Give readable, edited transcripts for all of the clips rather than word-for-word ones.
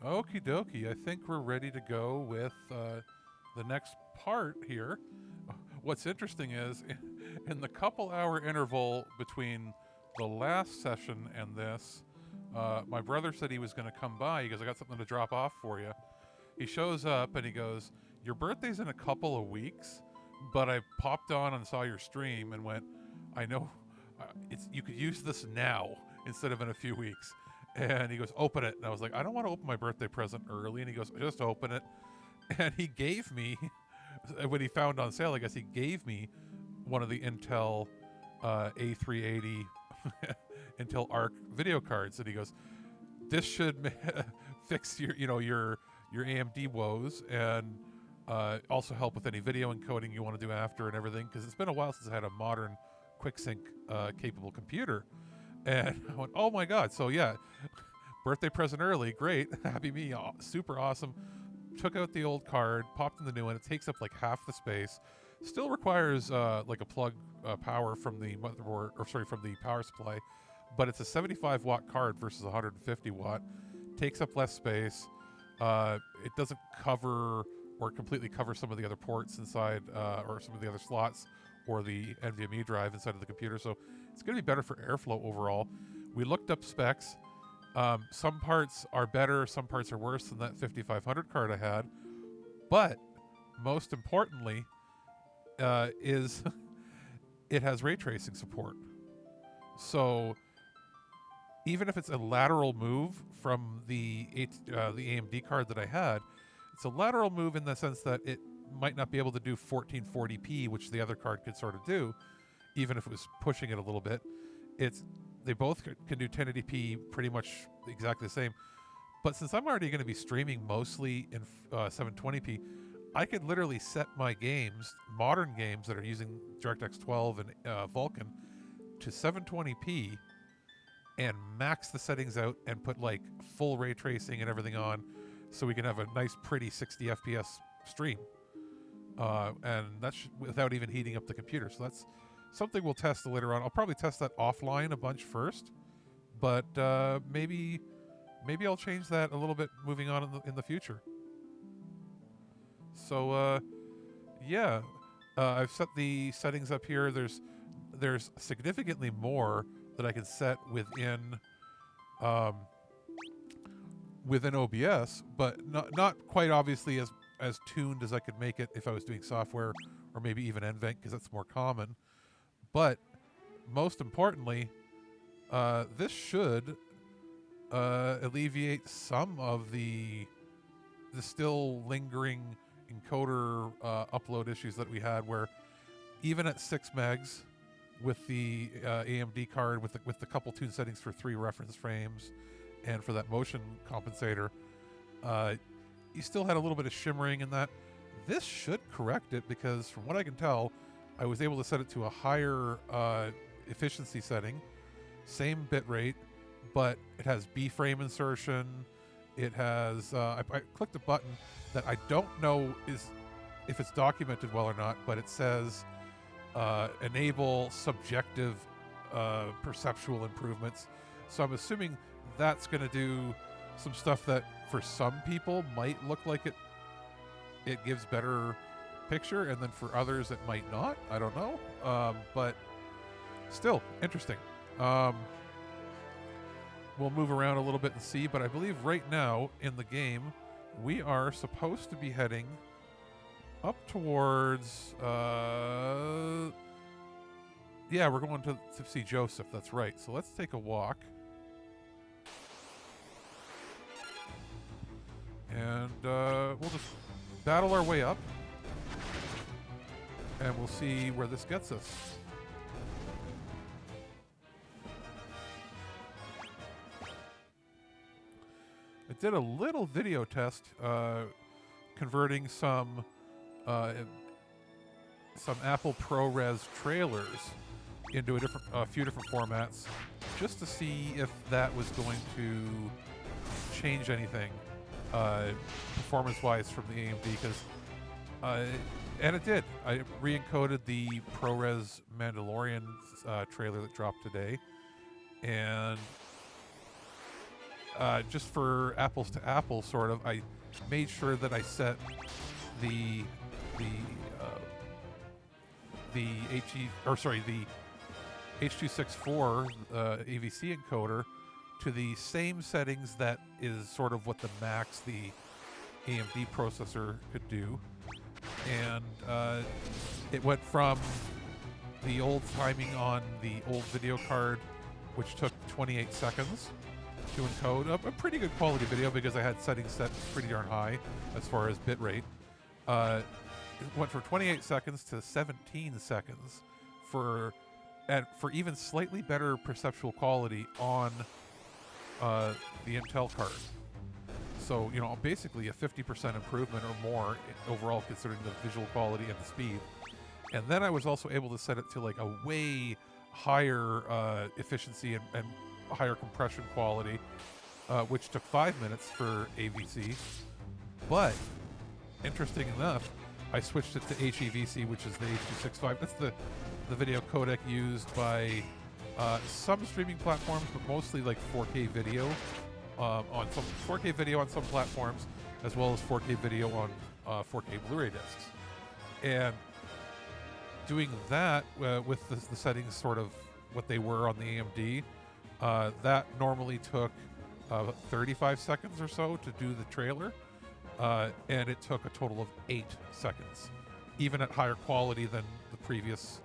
Okie dokie. I think we're ready to go with the next part here. What's interesting is in the couple hour interval between the last session and this, my brother said he was going to come by. He goes, I got something to drop off for you. He shows up and he goes, Your birthday's in a couple of weeks, but I popped on and saw your stream and went, I know you could use this now instead of in a few weeks. And he goes, Open it. And I was like, I don't want to open my birthday present early. And he goes, Just open it. And he gave me, when he found on sale, I guess he gave me one of the Intel A380 Intel Arc video cards. And he goes, This should fix your AMD woes and also help with any video encoding you want to do after and everything, because it's been a while since I had a modern QuickSync capable computer. And I went, oh my god. So yeah, birthday present early, great. Happy me, super awesome. Took out the old card, popped in the new one. It takes up like half the space. Still requires like a plug power from the motherboard, or sorry, from the power supply, but it's a 75 watt card versus 150 watt. Takes up less space. It doesn't cover or completely cover some of the other ports inside, or some of the other slots, or the NVMe drive inside of the computer. So it's going to be better for airflow overall. We looked up specs. Some parts are better, some parts are worse than that 5500 card I had. But most importantly, is it has ray tracing support. So even if it's a lateral move from the AMD card that I had, it's a lateral move in the sense that it might not be able to do 1440p, which the other card could sort of do, even if it was pushing it a little bit. They both can do 1080p pretty much exactly the same. But since I'm already going to be streaming mostly in 720p, I could literally set my games, modern games that are using DirectX 12 and Vulkan, to 720p and max the settings out and put like full ray tracing and everything on, so we can have a nice, pretty 60 FPS stream. And that's without even heating up the computer. So that's something we'll test later on. I'll probably test that offline a bunch first, but maybe I'll change that a little bit moving on in the future. So yeah, I've set the settings up here. There's significantly more that I can set within OBS, but not quite obviously as tuned as I could make it if I was doing software or maybe even NVENC, because that's more common. But most importantly, this should alleviate some of the still lingering encoder upload issues that we had, where even at 6 megs with the AMD card with the couple tune settings for 3 reference frames and for that motion compensator, you still had a little bit of shimmering in that. This should correct it, because from what I can tell, I was able to set it to a higher efficiency setting, same bit rate, but it has B-frame insertion. It has, I clicked a button that I don't know if it's documented well or not, but it says enable subjective perceptual improvements. So I'm assuming that's going to do some stuff that for some people might look like it gives better picture, and then for others it might not. I don't know, but still interesting. We'll move around a little bit and see, but I believe right now in the game we are supposed to be heading up towards yeah, we're going to see Joseph. That's right. So let's take a walk. And we'll just battle our way up, and we'll see where this gets us. I did a little video test converting some Apple ProRes trailers into a few different formats, just to see if that was going to change anything performance-wise from the AMD, because and it did. I re-encoded the ProRes Mandalorian trailer that dropped today, and just for apples to apples, sort of, I made sure that I set the the H.264 AVC encoder to the same settings that is sort of what the max the AMD processor could do, and it went from the old timing on the old video card, which took 28 seconds to encode a pretty good quality video because I had settings set pretty darn high as far as bitrate. It went from 28 seconds to 17 seconds for even slightly better perceptual quality on the Intel card. So, basically a 50% improvement or more overall, considering the visual quality and the speed. And then I was also able to set it to like a way higher efficiency and higher compression quality, which took 5 minutes for AVC. But interesting enough, I switched it to HEVC, which is the H.265. That's the video codec used by some streaming platforms, but mostly like 4K video on some 4K video on some platforms, as well as 4K video on 4K Blu-ray discs. And doing that with the settings sort of what they were on the AMD, that normally took 35 seconds or so to do the trailer, and it took a total of 8 seconds, even at higher quality than the previous,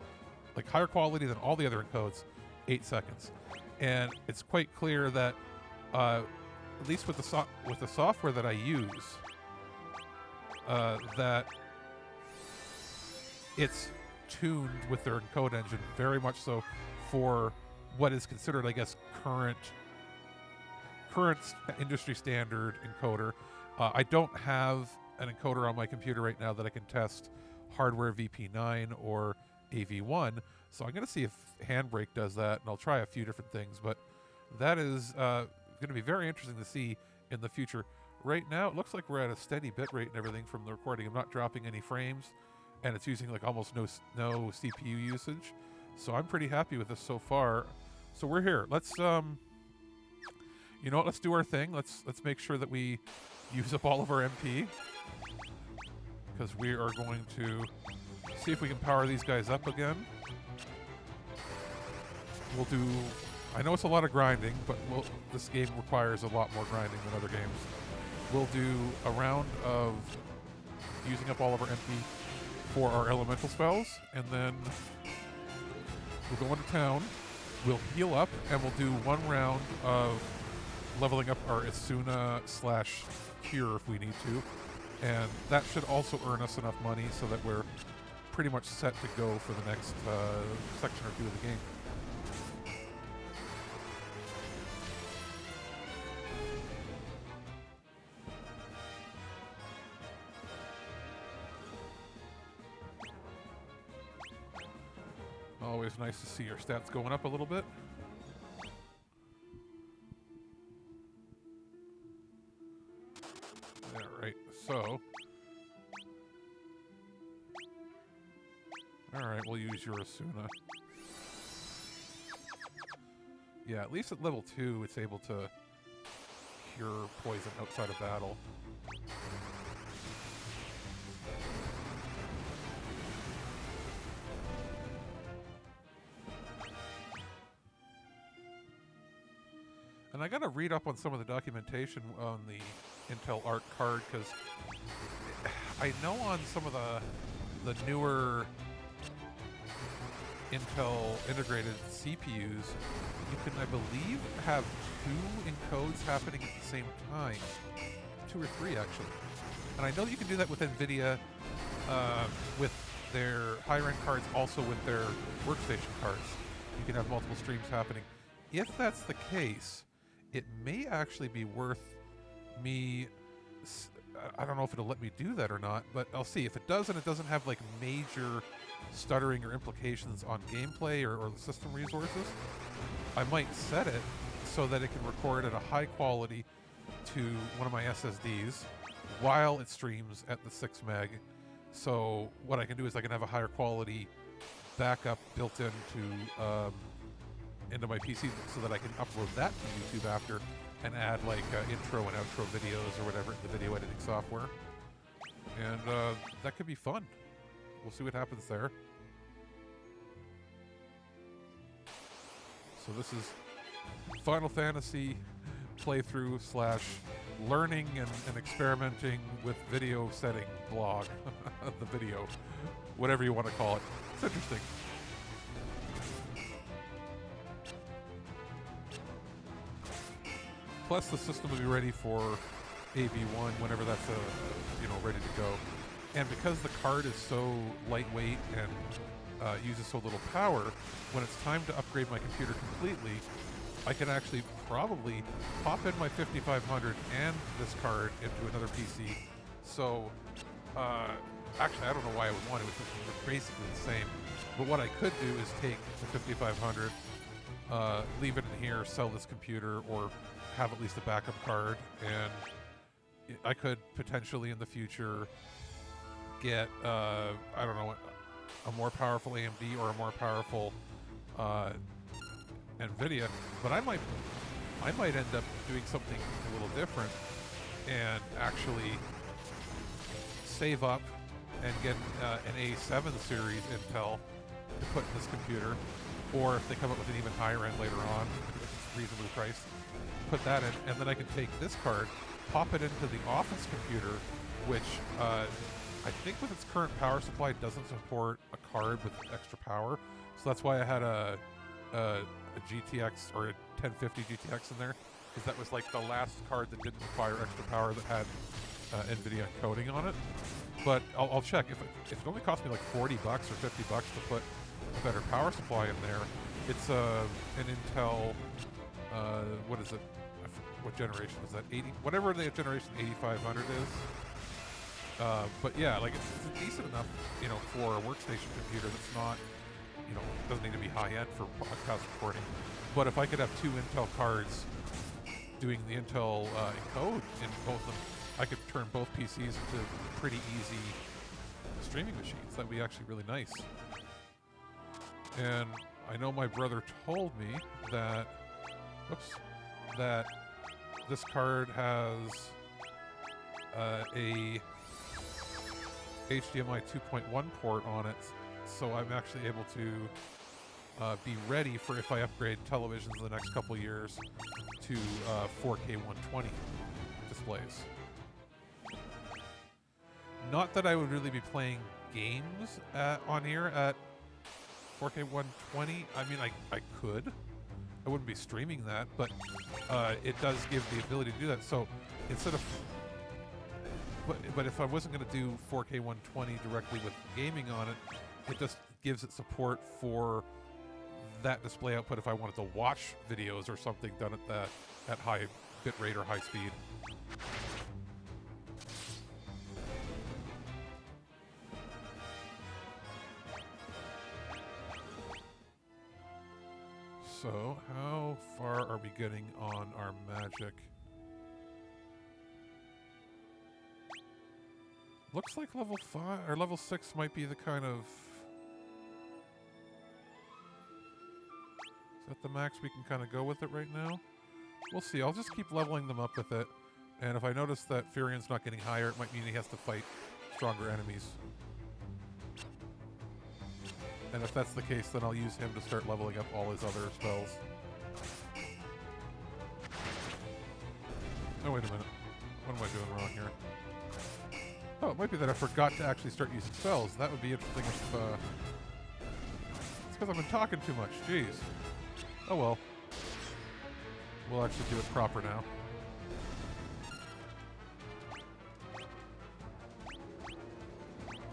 like higher quality than all the other encodes, 8 seconds. And it's quite clear that at least with the software that I use, that it's tuned with their encode engine very much so for what is considered, I guess, current industry standard encoder. I don't have an encoder on my computer right now that I can test hardware VP9 or AV1, so I'm going to see if Handbrake does that, and I'll try a few different things, but that is going to be very interesting to see in the future. Right now, it looks like we're at a steady bit rate and everything from the recording. I'm not dropping any frames, and it's using like almost no CPU usage, so I'm pretty happy with this so far. So we're here. Let's let's do our thing. Let's make sure that we use up all of our MP, because we are going to see if we can power these guys up again. We'll do, I know it's a lot of grinding, but this game requires a lot more grinding than other games. We'll do a round of using up all of our MP for our elemental spells, and then we'll go into town, we'll heal up, and we'll do one round of leveling up our Asuna/Cure if we need to. And that should also earn us enough money so that we're pretty much set to go for the next section or two of the game. Always nice to see your stats going up a little bit. Alright, so. Alright, we'll use your Asuna. Yeah, at least at level 2, it's able to cure poison outside of battle. And I gotta read up on some of the documentation on the Intel Arc card, because I know on some of the newer Intel integrated CPUs, you can, I believe, have 2 encodes happening at the same time. 2 or 3, actually. And I know you can do that with NVIDIA, with their higher-end cards, also with their workstation cards. You can have multiple streams happening. If that's the case, it may actually be worth me, I don't know if it'll let me do that or not, but I'll see. If it does and it doesn't have like major stuttering or implications on gameplay or the system resources, I might set it so that it can record at a high quality to one of my SSDs while it streams at the 6 meg. So what I can do is I can have a higher quality backup built into my PC so that I can upload that to YouTube after, and add like intro and outro videos or whatever in the video editing software. And that could be fun. We'll see what happens there. So this is Final Fantasy playthrough / learning and experimenting with video setting blog. The video, whatever you want to call it. It's interesting. Plus, the system will be ready for AV1 whenever that's ready to go. And because the card is so lightweight and uses so little power, when it's time to upgrade my computer completely, I can actually probably pop in my 5500 and this card into another PC. So, actually, I don't know why I would want it. It's basically the same. But what I could do is take the 5500, leave it in here, sell this computer, or have at least a backup card, and I could potentially in the future get, I don't know, a more powerful AMD or a more powerful NVIDIA, but I might end up doing something a little different and actually save up and get an A7 series Intel to put in this computer, or if they come up with an even higher end later on, if it's reasonably priced, put that in, and then I can take this card, pop it into the office computer, which I think with its current power supply doesn't support a card with extra power. So that's why I had a GTX or a 1050 GTX in there, because that was like the last card that didn't require extra power that had NVIDIA encoding on it. But I'll check. If it only cost me like $40 or $50 to put a better power supply in there, it's an Intel, what is it? What generation is that? 80, whatever the generation 8500 is. But yeah, like it's decent enough, for a workstation computer that's not, doesn't need to be high end for podcast recording. But if I could have two Intel cards doing the Intel encode in both of them, I could turn both PCs into pretty easy streaming machines. That'd be actually really nice. And I know my brother told me that, that this card has a HDMI 2.1 port on it, so I'm actually able to be ready for if I upgrade televisions in the next couple years to 4K 120 displays. Not that I would really be playing games on here at 4K 120. I mean, I could. I wouldn't be streaming that, but it does give the ability to do that. So instead of... But if I wasn't going to do 4K 120 directly with gaming on it, it just gives it support for that display output if I wanted to watch videos or something done at high bit rate or high speed. So, how far are we getting on our magic? Looks like level 5 or level 6 might be the kind of... Is that the max we can kind of go with it right now? We'll see. I'll just keep leveling them up with it. And if I notice that Furion's not getting higher, it might mean he has to fight stronger enemies. And if that's the case, then I'll use him to start leveling up all his other spells. Oh, wait a minute. What am I doing wrong here? Oh, it might be that I forgot to actually start using spells. That would be interesting if... It's because I've been talking too much. Jeez. Oh well. We'll actually do it proper now.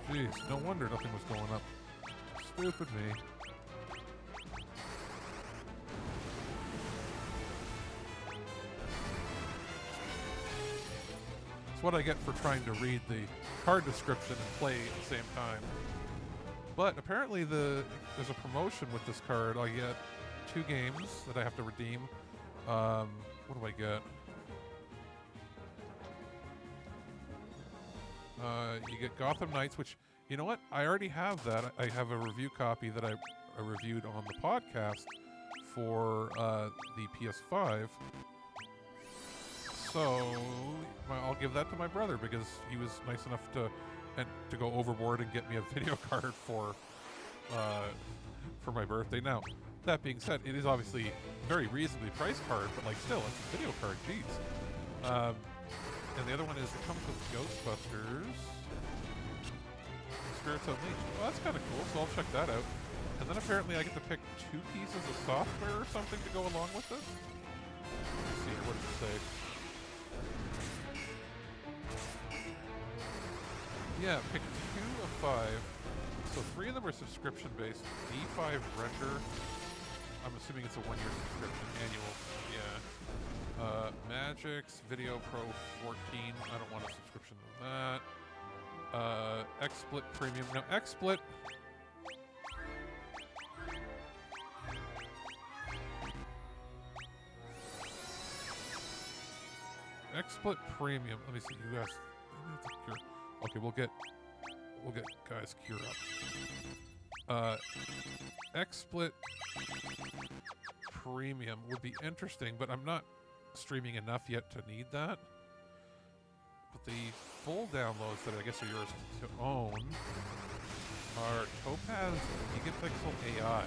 Jeez, no wonder nothing was going up. Stupid me. It's what I get for trying to read the card description and play at the same time. But apparently there's a promotion with this card. I get 2 games that I have to redeem. What do I get? You get Gotham Knights, which, you know what? I already have that. I have a review copy that I reviewed on the podcast for the PS5. So I'll give that to my brother because he was nice enough to go overboard and get me a video card for my birthday. Now, that being said, it is obviously a very reasonably priced card, but like still, it's a video card. Jeez. And the other one is it comes with Ghostbusters, Spirits Unleashed. Well, that's kind of cool, so I'll check that out. And then apparently I get to pick 2 pieces of software or something to go along with this. Let's see here, what does it say? Yeah, pick 2 of 5. So 3 of them are subscription-based. D5 Render. I'm assuming it's a 1-year subscription, annual. Yeah. Magix, Video Pro 14. I don't want a subscription to that. XSplit Premium. Now, XSplit... XSplit Premium. Let me see. You guys. Okay, we'll get guys cure up. XSplit Premium would be interesting, but I'm not streaming enough yet to need that. But the full downloads that I guess are yours to own are Topaz, Gigapixel AI,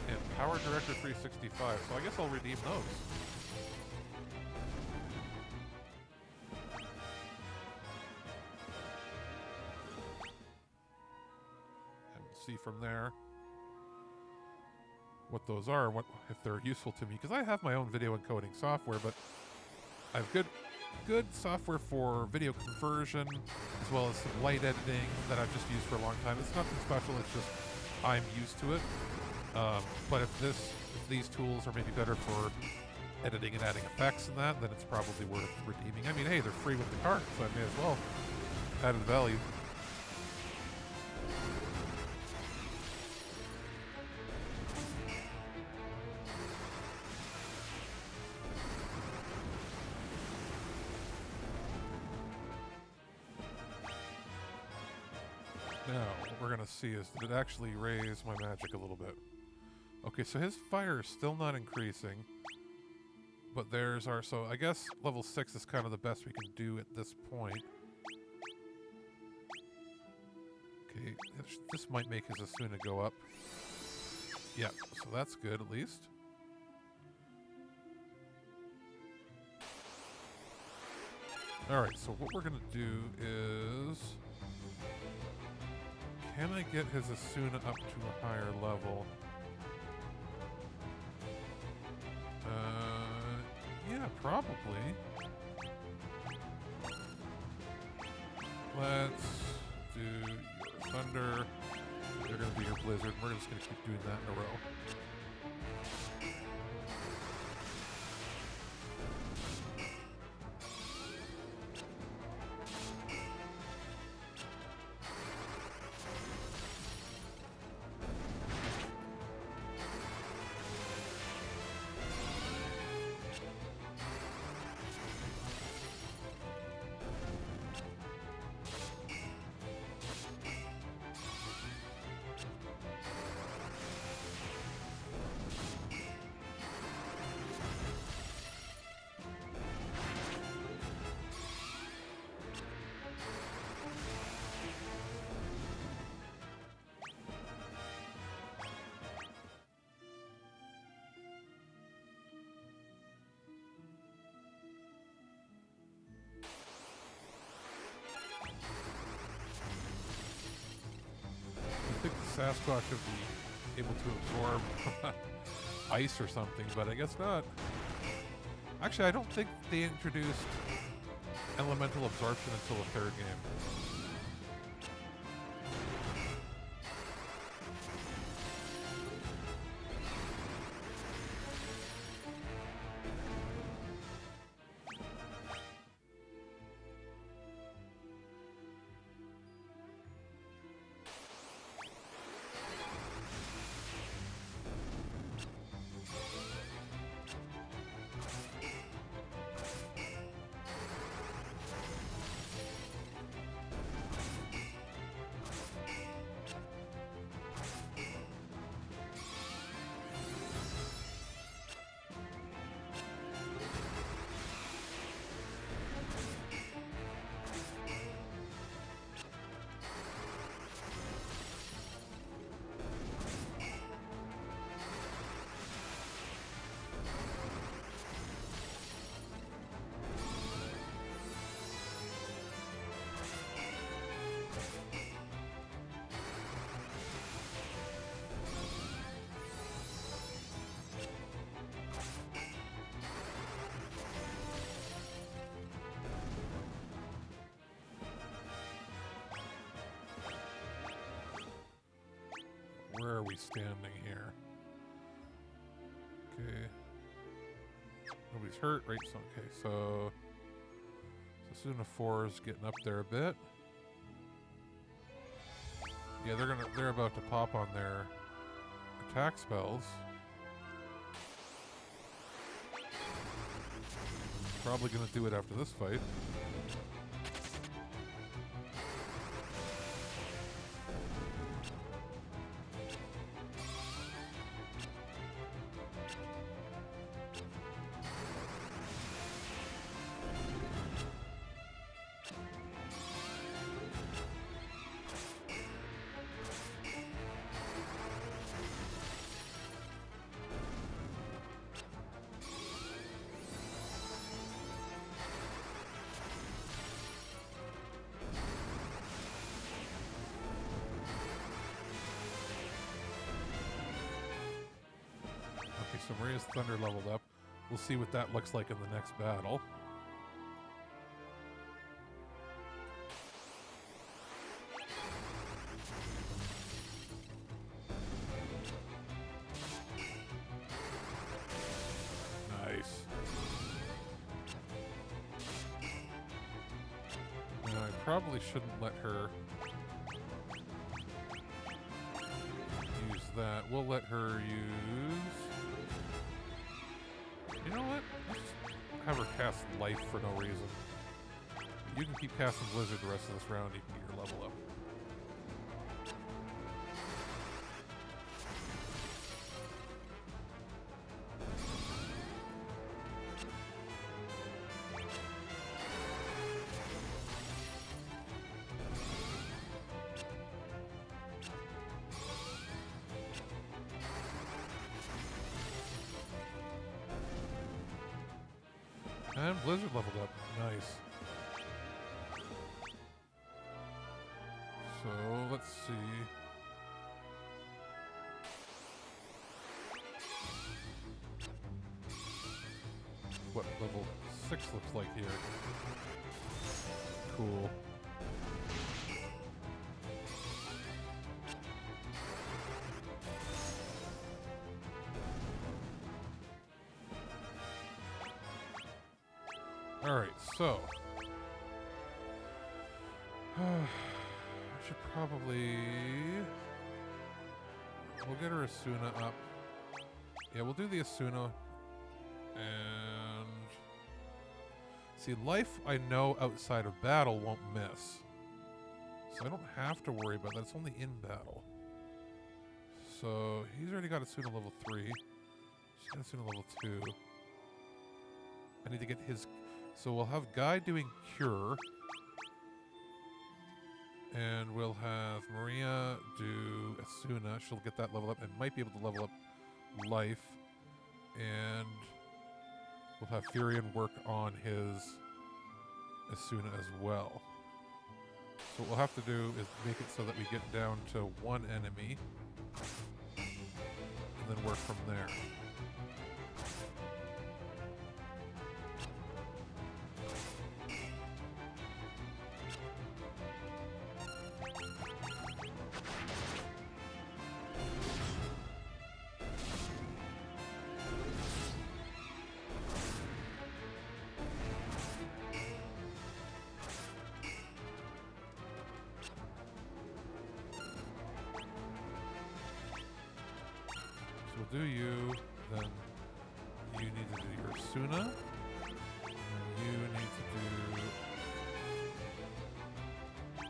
and Power Director 365. So I guess I'll redeem those. See from there what those are, what if they're useful to me, because I have my own video encoding software, but I have good software for video conversion as well as some light editing that I've just used for a long time. It's nothing special, it's just I'm used to it. But if these tools are maybe better for editing and adding effects and that, then it's probably worth redeeming. I mean, hey, they're free with the card, so I may as well add the value. Now, what we're going to see is, did it actually raise my magic a little bit? Okay, so his fire is still not increasing. But there's our... So I guess level 6 is kind of the best we can do at this point. Okay, this might make his Asuna go up. Yeah, so that's good at least. Alright, so what we're going to do is... Can I get his Asuna up to a higher level? Yeah, probably. Let's do your Thunder. They're going to be your Blizzard. We're just going to keep doing that in a row. Sasquatch would be able to absorb ice or something, but I guess not. Actually, I don't think they introduced elemental absorption until the 3rd game. Where are we standing here? Okay. Nobody's hurt, right? So, okay, so Sasuna 4 is getting up there a bit. Yeah, they're about to pop on their attack spells. Probably gonna do it after this fight. So Maria's Thunder leveled up. We'll see what that looks like in the next battle. Nice. Now, I probably shouldn't let her use that. We'll let her use... You know what? Let's just have her cast Life for no reason. You can keep casting Blizzard the rest of this round. You can get your level up. And Blizzard leveled up. Nice. So, let's see. What level 6 looks like here. Cool. Alright, so I should probably... We'll get her Asuna up. Yeah, we'll do the Asuna. And... See, Life I know outside of battle won't miss. So I don't have to worry about that. It's only in battle. So he's already got Asuna level 3. She's got Asuna level 2. I need to get his... So we'll have Guy doing Cure. And we'll have Maria do Asuna. She'll get that level up and might be able to level up Life. And we'll have Furion work on his Asuna as well. So what we'll have to do is make it so that we get down to one enemy. And then work from there. We'll do you, then you need to do your Asuna, and you need to do... I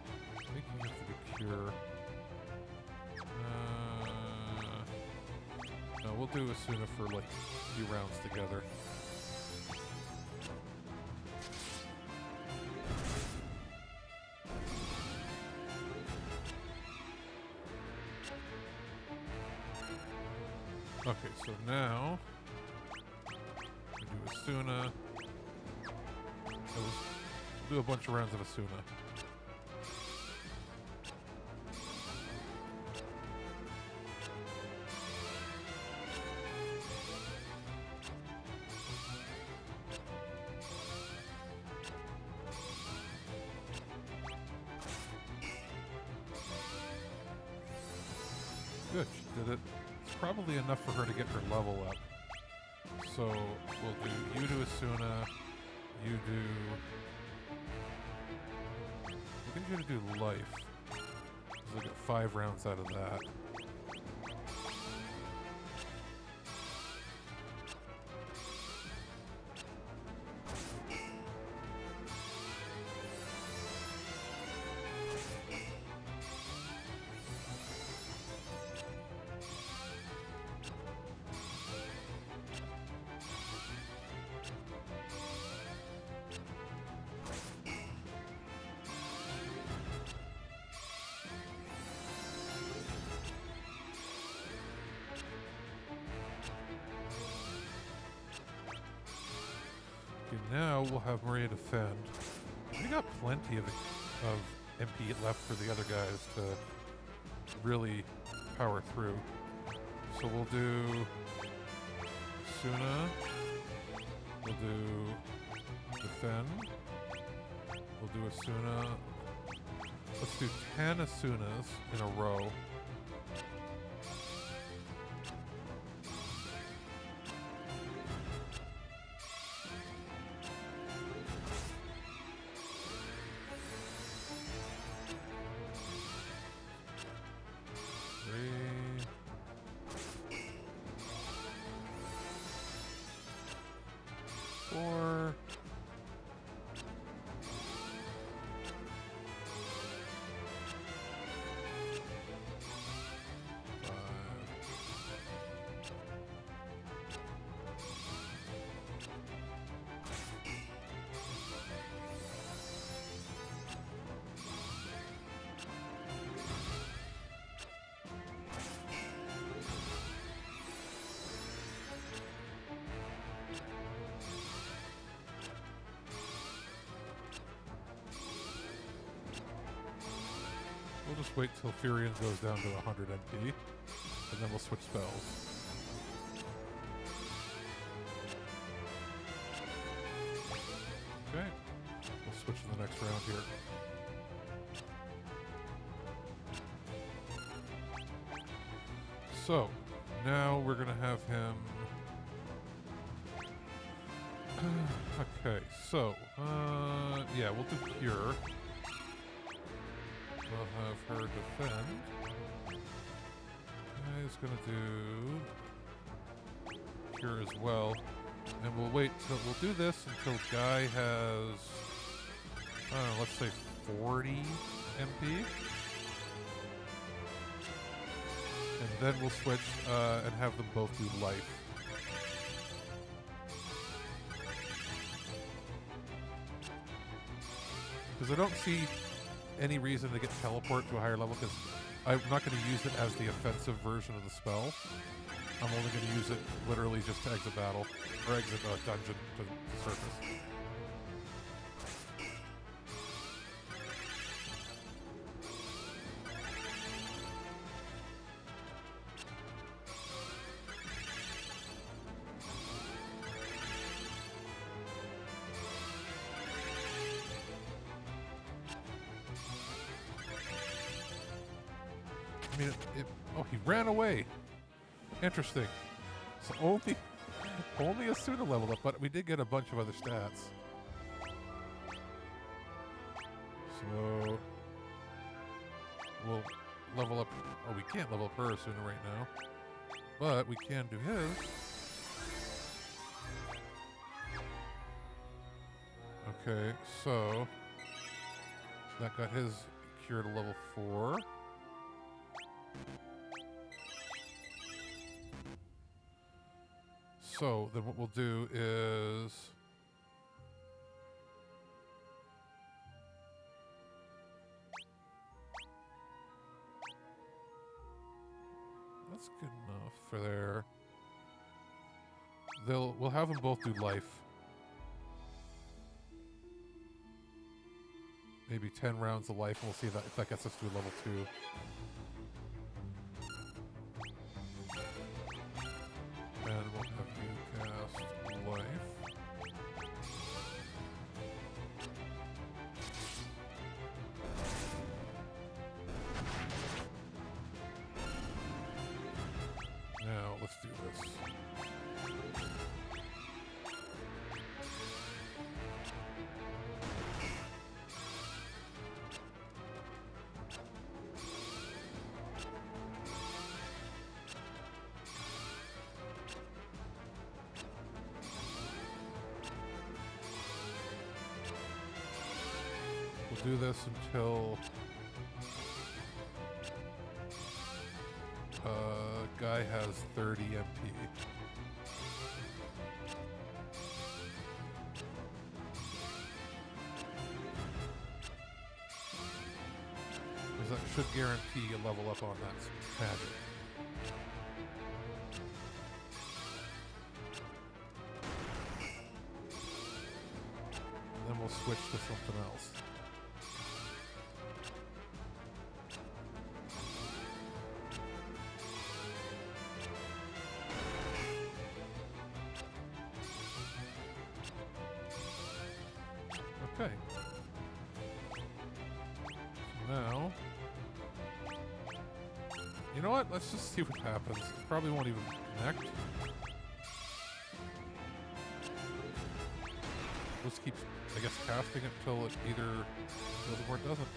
think you have to do Cure. No, we'll do Asuna for like a few rounds together. Okay, so now we do Asuna. We'll do a bunch of rounds of Asuna. Good, she did it. It's probably enough for her to get her level up. So we'll do you do Asuna, you do... We'll get you to do life. So we'll get 5 rounds out of that. Now we'll have Maria defend. We got plenty of MP left for the other guys to really power through. So we'll do Suna. We'll do defend. We'll do Asuna. Let's do 10 Asunas in a row. We'll just wait till Furion goes down to 100 MP, and then we'll switch spells. Okay, we'll switch to the next round here. So, now we're going to have him... okay, so, yeah, we'll do Cure. We'll have her defend. He's going to do Cure as well. And we'll wait till... We'll do this until Guy has... I don't know, let's say 40 MP. And then we'll switch and have them both do life. Because I don't see any reason to get teleport to a higher level, because I'm not going to use it as the offensive version of the spell. I'm only going to use it literally just to exit battle, or exit dungeon to surface. I mean, oh, he ran away. Interesting. So only Asuna leveled up, but we did get a bunch of other stats. So we'll level up. Oh, we can't level up her Asuna right now, but we can do his. Okay, so that got his cure to level 4. So then what we'll do is that's good enough for there. We'll have them both do life. Maybe 10 rounds of life, and we'll see if that gets us to level 2. And we'll have you cast life. We'll do this until guy has 30 MP. Because that should guarantee a level up on that magic. Then we'll switch to something else. Okay. So now, you know what? Let's just see what happens. It probably won't even connect. Let's keep, I guess, casting it until it either does or it doesn't.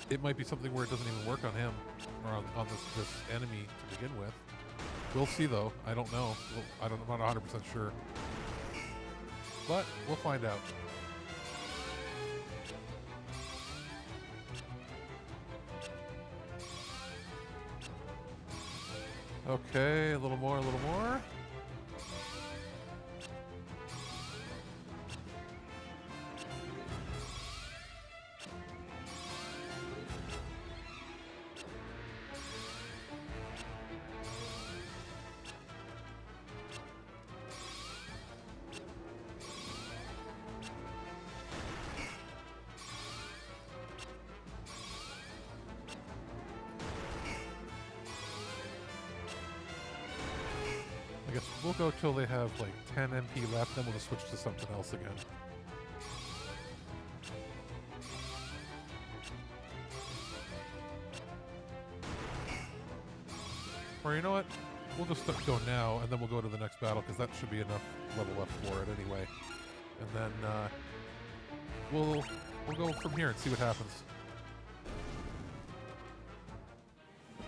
It might be something where it doesn't even work on him or on this enemy to begin with. We'll see, though. I don't know. I'm not 100% sure. But we'll find out. Okay, a little more, a little more. I guess we'll go till they have like 10 MP left, then we'll just switch to something else again. Or you know what? We'll just go now, and then we'll go to the next battle, because that should be enough level up for it anyway. And then we'll go from here and see what happens.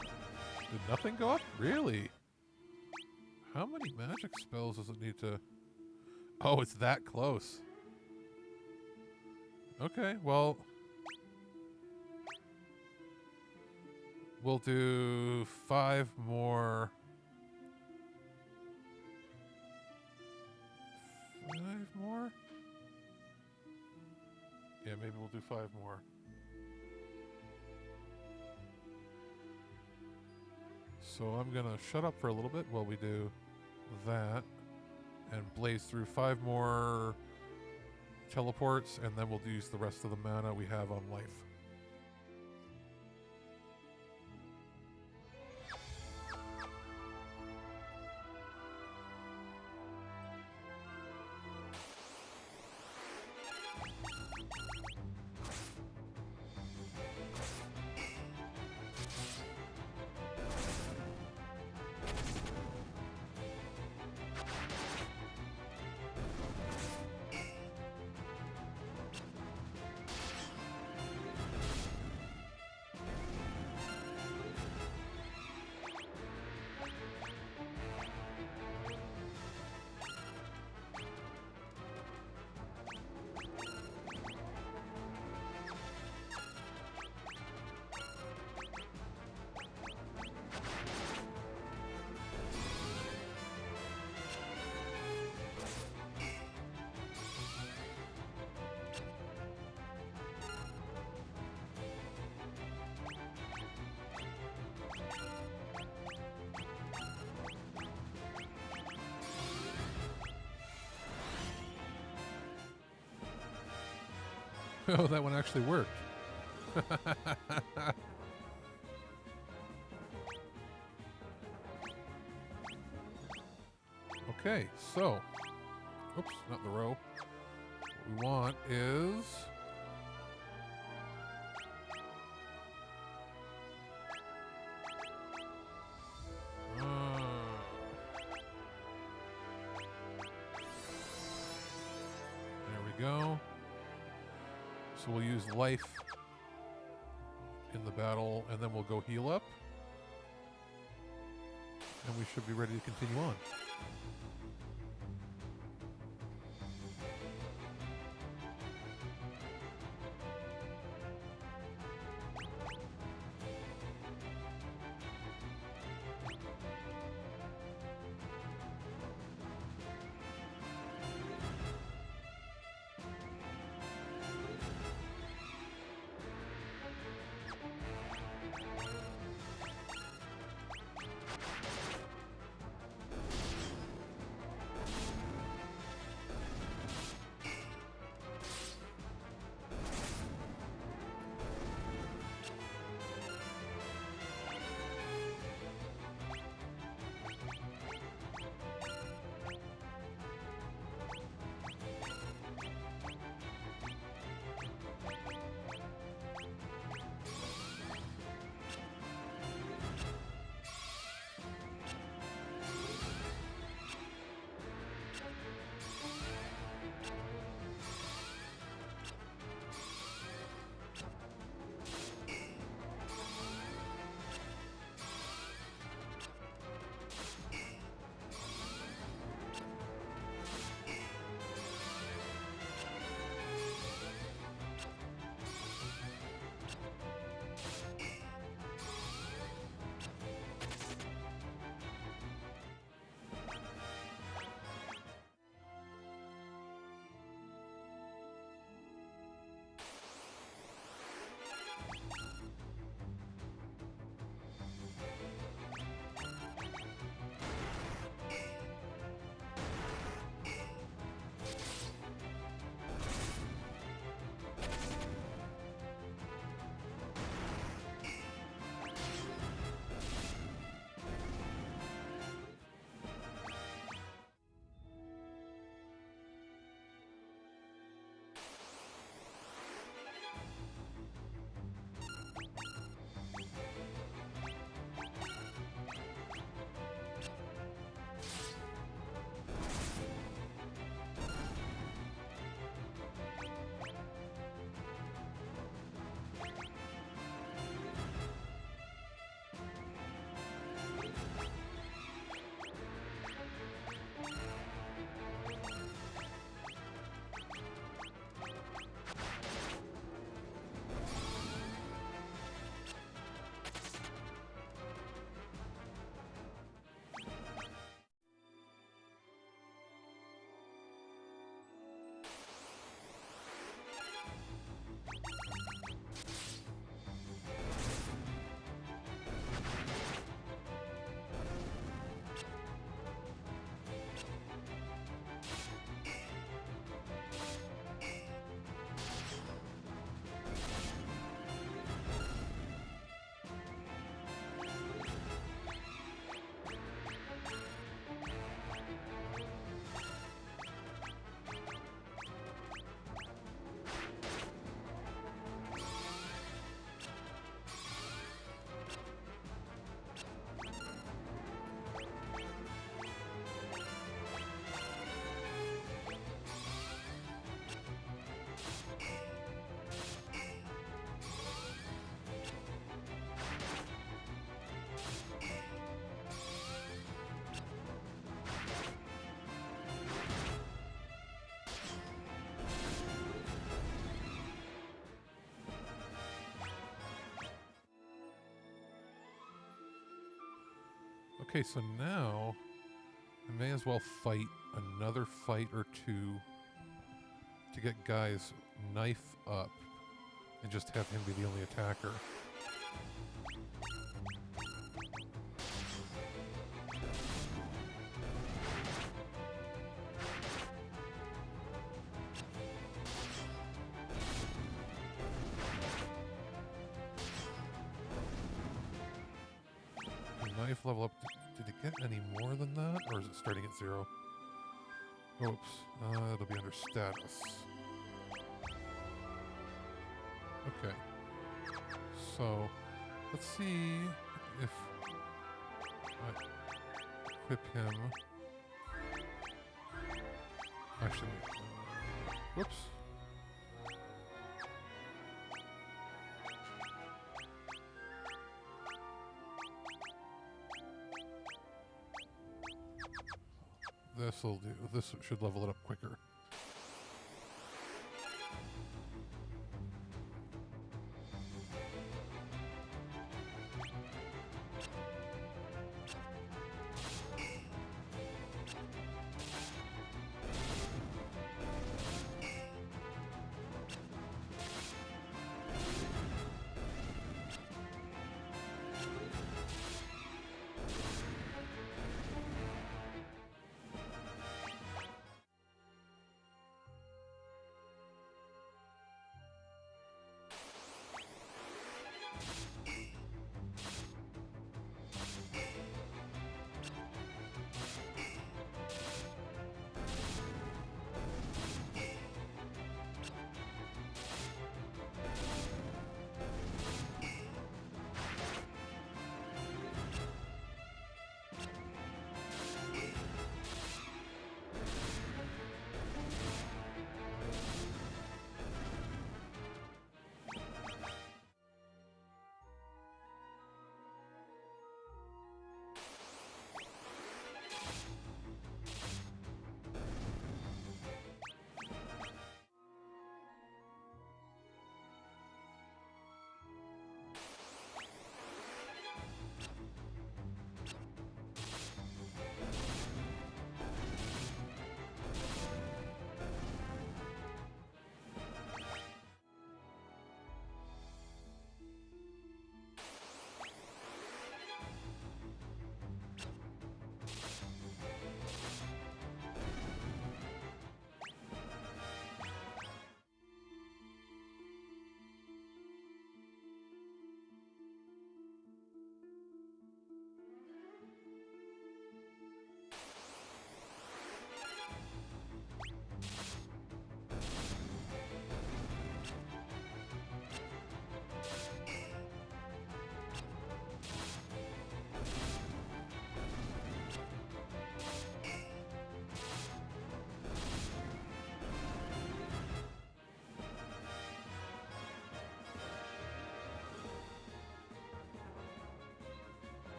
Did nothing go up? Really? How many magic spells does it need to... Oh, it's that close. Okay, well... We'll do 5 more... 5 more? Yeah, maybe we'll do 5 more. So I'm going to shut up for a little bit while we do that and blaze through 5 more teleports, and then we'll use the rest of the mana we have on life. Oh, that one actually worked. Okay, so... Oops, not the row. What we want is... There we go. So we'll use life in the battle, and then we'll go heal up. And we should be ready to continue on. Okay, so now I may as well fight another fight or two to get Guy's knife up and just have him be the only attacker. The knife level up, did it get any more than that? Or is it starting at 0? Oops, it'll be under status. Okay. So, let's see if I equip him. Actually, whoops. This'll do. This should level it up quicker.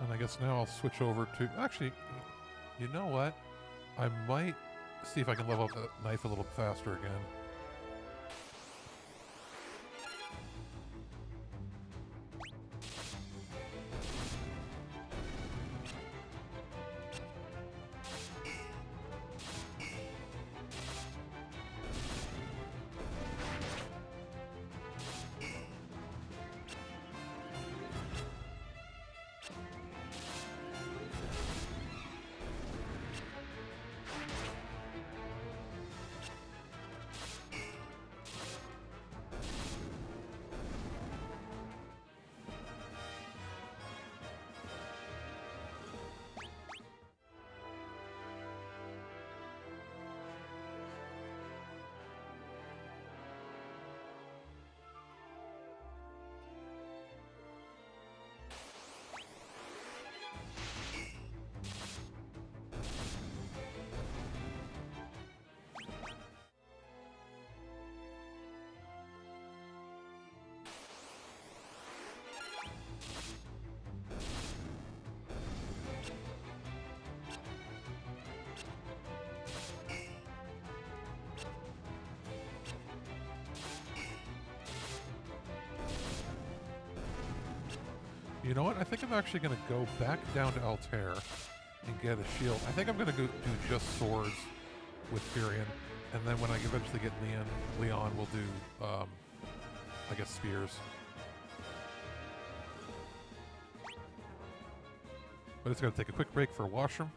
And I guess now I'll switch over to... Actually, you know what? I might see if I can level up that knife a little faster again. You know what? I think I'm actually going to go back down to Altair and get a shield. I think I'm going to go do just swords with Furion, and then when I eventually get Leon, we'll do, I guess, spears. But it's going to take a quick break for a washroom.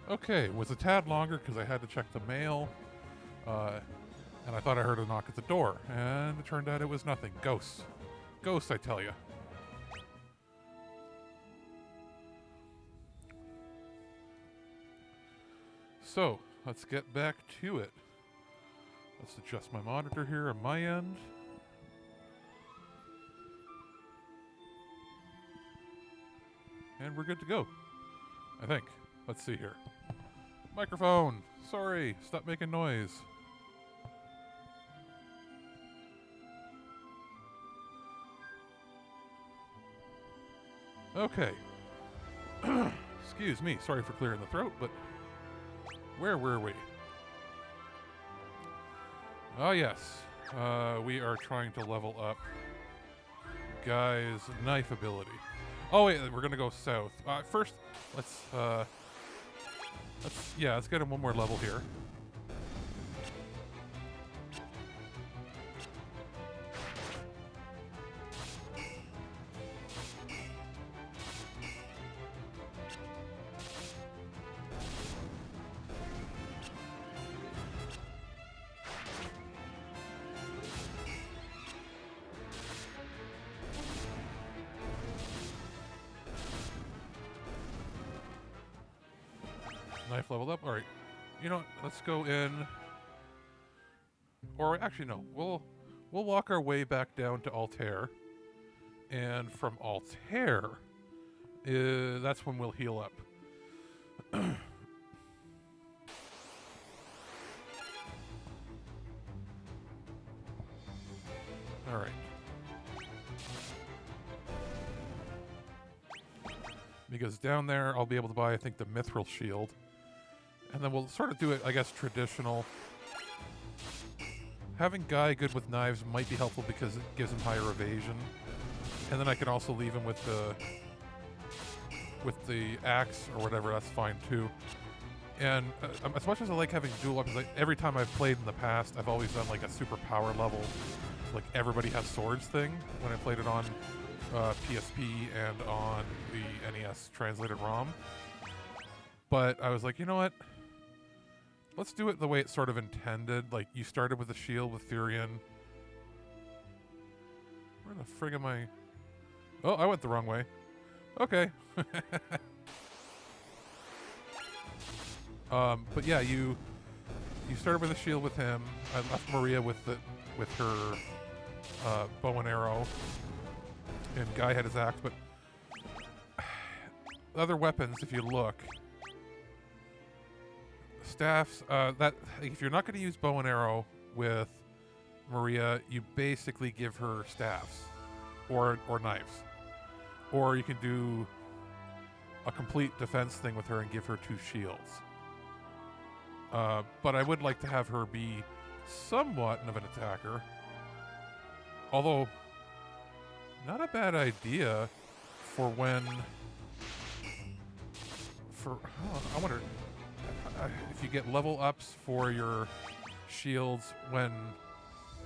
Okay, it was a tad longer because I had to check the mail. And I thought I heard a knock at the door. And it turned out it was nothing. Ghosts. Ghosts, I tell you. So, let's get back to it. Let's adjust my monitor here on my end. And we're good to go. I think. Let's see here. Microphone! Sorry, stop making noise. Okay. Excuse me, sorry for clearing the throat, but where were we? Oh yes, we are trying to level up Guy's knife ability. Oh wait, we're gonna go south. First, let's get him one more level here. Knife leveled up. All right. You know what? Let's go in. Or actually, no. We'll walk our way back down to Altair, and from Altair, that's when we'll heal up. All right. Because down there, I'll be able to buy, I think, the Mithril Shield. And then we'll sort of do it, I guess, traditional. Having Guy good with knives might be helpful because it gives him higher evasion. And then I can also leave him with the axe or whatever, that's fine too. And as much as I like having dual weapons, like every time I've played in the past, I've always done like a super power level, like everybody has swords thing when I played it on PSP and on the NES translated ROM. But I was like, you know what? Let's do it the way it's sort of intended. Like, you started with a shield with Thurian. Where the frig am I? Oh, I went the wrong way. Okay. But yeah, you started with a shield with him. I left Maria with her bow and arrow. And Guy had his axe, but other weapons, if you look, staffs, that if you're not going to use bow and arrow with Maria, you basically give her staffs or knives. Or you can do a complete defense thing with her and give her 2 shields. But I would like to have her be somewhat of an attacker. Although, not a bad idea for when... I wonder if you get level ups for your shields when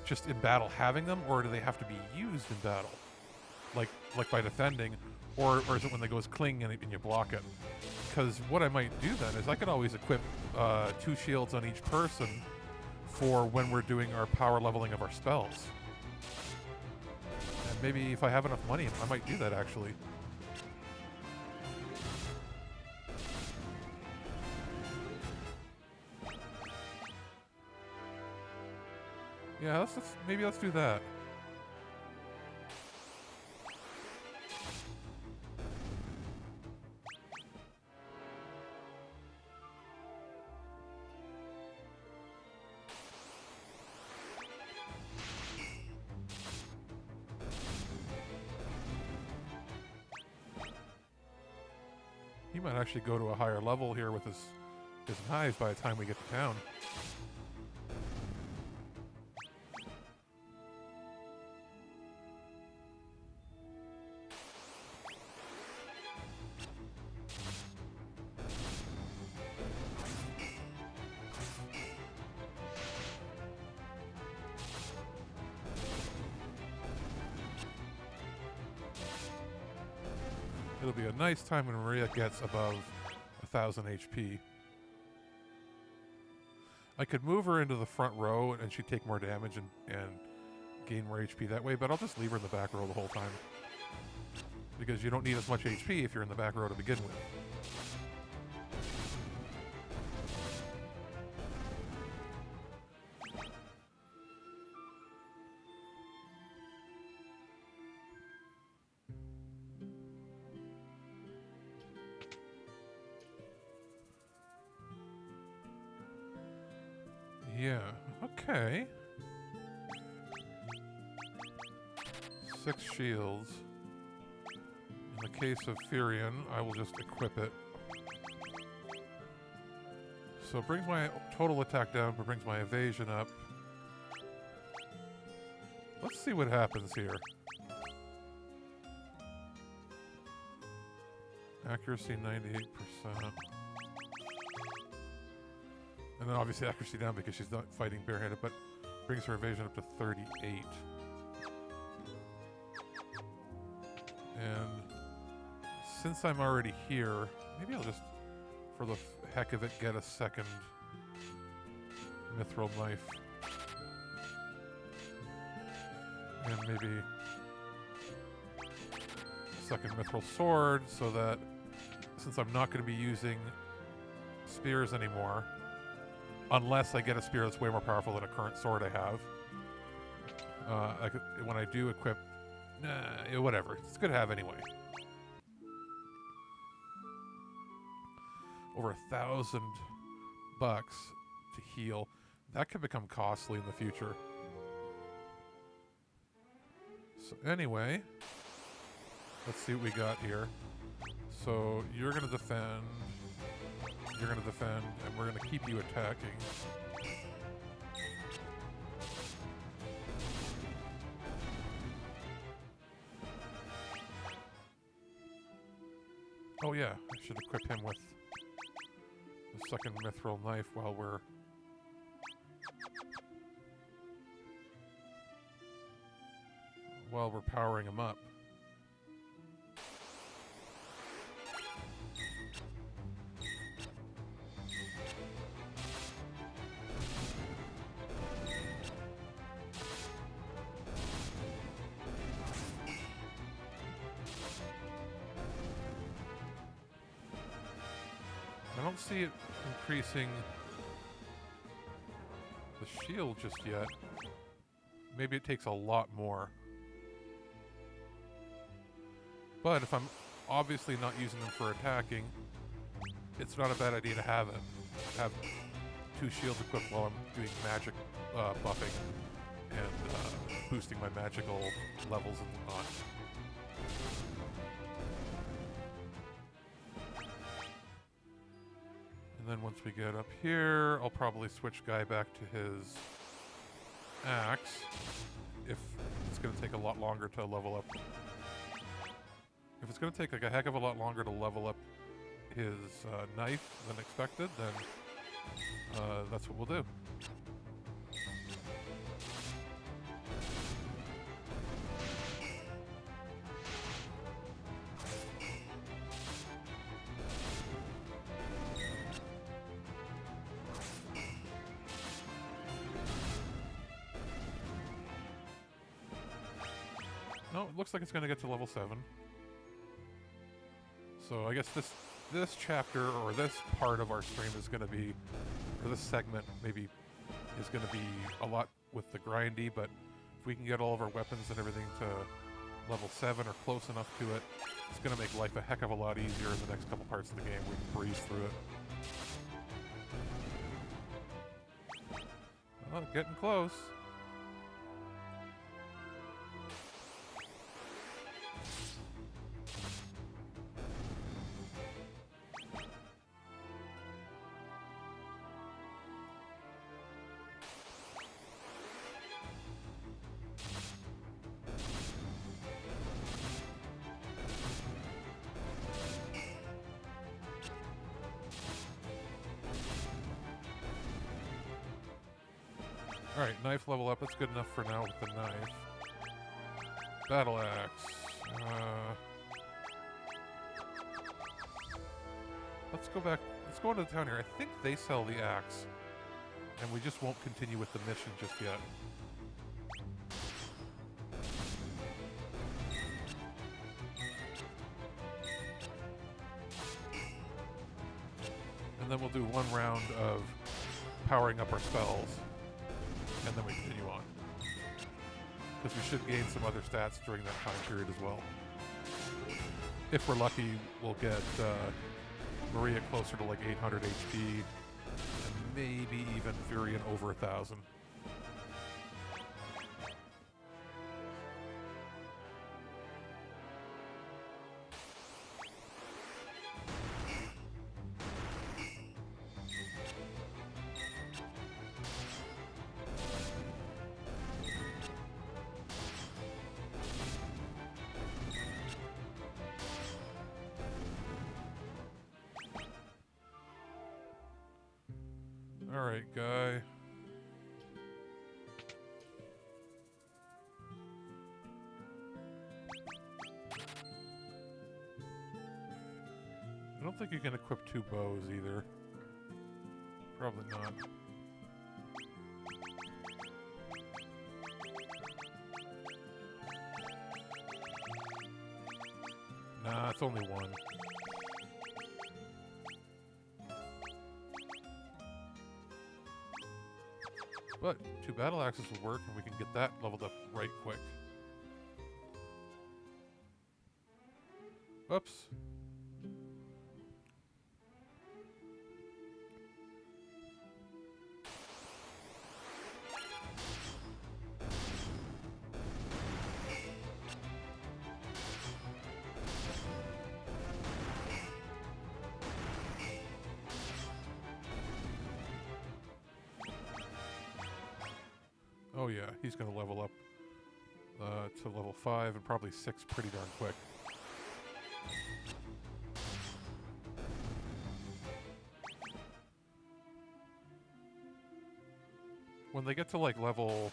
just in battle having them, or do they have to be used in battle? Like by defending, or is it when they goes cling and you block it? Because what I might do then is I could always equip 2 shields on each person for when we're doing our power leveling of our spells. And maybe if I have enough money, I might do that actually. Yeah, maybe let's do that. He might actually go to a higher level here with his knives by the time we get to town. It'll be a nice time when Maria gets above 1,000 HP. I could move her into the front row and she'd take more damage and gain more HP that way, but I'll just leave her in the back row the whole time. Because you don't need as much HP if you're in the back row to begin with. Yeah, okay. 6 shields. In the case of Furion, I will just equip it. So it brings my total attack down, but brings my evasion up. Let's see what happens here. Accuracy 98%. And then obviously accuracy down because she's not fighting barehanded, but brings her evasion up to 38. And since I'm already here, maybe I'll just, for the heck of it, get a second mithril knife. And maybe a second mithril sword, so that since I'm not going to be using spears anymore, unless I get a spear that's way more powerful than a current sword I have, when I do equip, whatever. It's good to have anyway. Over $1,000 to heal. That could become costly in the future. So anyway, let's see what we got here. So you're going to defend. You're going to defend, and we're going to keep you attacking. Oh yeah, I should equip him with the second mithril knife while we're powering him up. I don't see it increasing the shield just yet. Maybe it takes a lot more. But if I'm obviously not using them for attacking, it's not a bad idea to have it. Have 2 shields equipped while I'm doing magic buffing and boosting my magical levels and whatnot. And then once we get up here, I'll probably switch Guy back to his axe if it's going to take a lot longer to level up. If it's going to take like a heck of a lot longer to level up his knife than expected, then that's what we'll do. No, it looks like it's going to get to level 7. So I guess this chapter, or this part of our stream is going to be, or this segment maybe, is going to be a lot with the grindy, but if we can get all of our weapons and everything to level 7 or close enough to it, it's going to make life a heck of a lot easier in the next couple parts of the game. We can breeze through it. Oh, getting close. Alright, knife level up. That's good enough for now with the knife. Battle axe. Let's go back. Let's go into the town here. I think they sell the axe. And we just won't continue with the mission just yet. And then we'll do one round of powering up our spells, and then we continue on. Because we should gain some other stats during that time period as well. If we're lucky, we'll get Maria closer to like 800 HP, and maybe even Furion over 1,000. Alright, guy. I don't think you can equip 2 bows either. Probably not. Nah, it's only 1. But 2 battle axes will work, and we can get that leveled up right quick. Oops. Oh yeah, he's going to level up to level 5 and probably 6 pretty darn quick. When they get to like level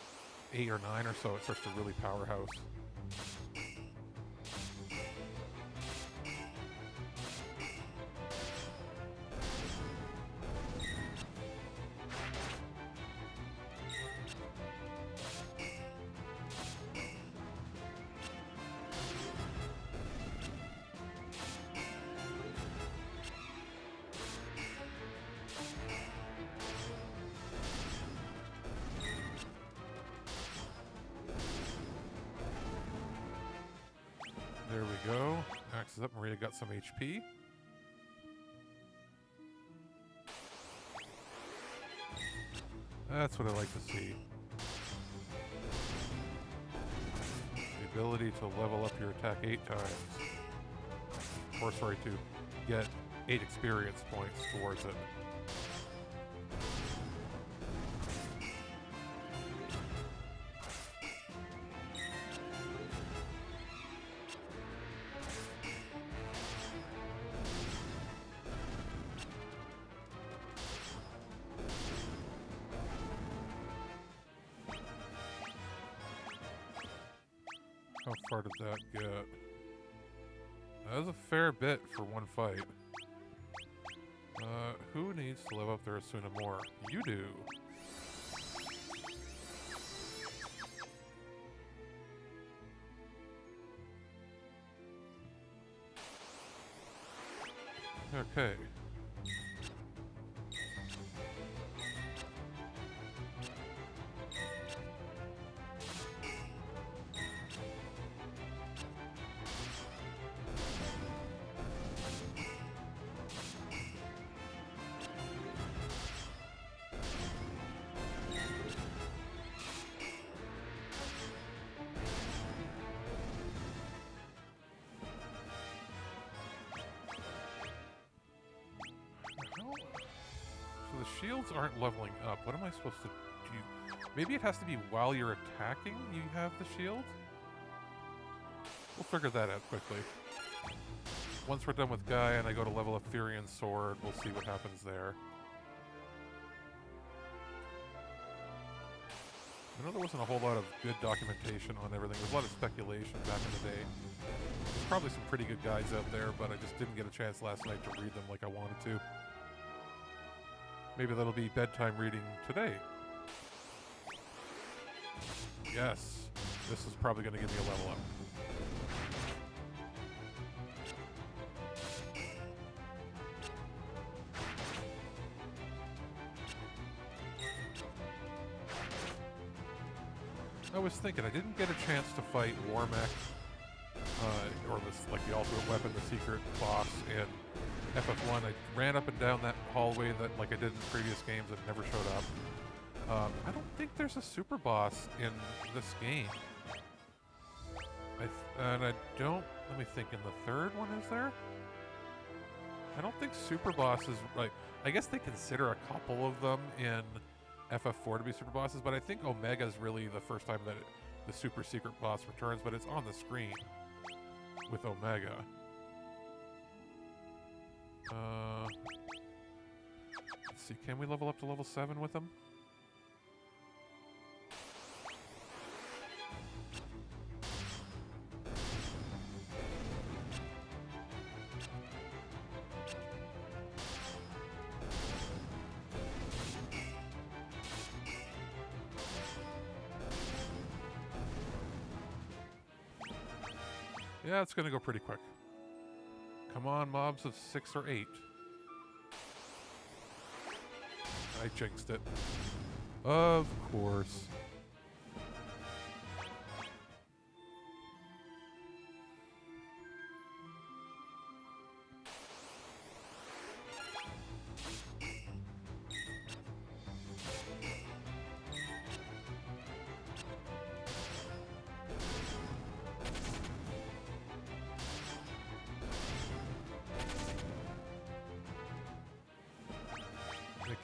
8 or 9 or so, it starts to really powerhouse. There we go. Axe is up. Maria got some HP. That's what I like to see. The ability to level up your attack 8 times. Or sorry, to get 8 experience points towards it. How far does that get? That's a fair bit for one fight. Who needs to live up there Asuna more? You do. Okay. So the shields aren't leveling up. What am I supposed to do? Maybe it has to be while you're attacking you have the shield? We'll figure that out quickly. Once we're done with Guy and I go to level up Furion's sword, we'll see what happens there. I know there wasn't a whole lot of good documentation on everything. There was a lot of speculation back in the day. There's probably some pretty good guides out there, but I just didn't get a chance last night to read them like I wanted to. Maybe that'll be bedtime reading today. Yes. This is probably going to give me a level up. I was thinking, I didn't get a chance to fight Warmech, or this, like the ultimate weapon, the secret boss, in FF1. I ran up and down that hallway that, like I did in previous games, and never showed up. I don't think there's a super boss in this game. And I don't, let me think, in the third one, is there? I don't think super bosses, like, I guess they consider a couple of them in FF4 to be super bosses, but I think Omega is really the first time that the super secret boss returns, but it's on the screen with Omega. Let's see, can we level up to level 7 with him? Yeah, it's gonna go pretty quick. Come on, mobs of 6 or 8. I jinxed it. Of course.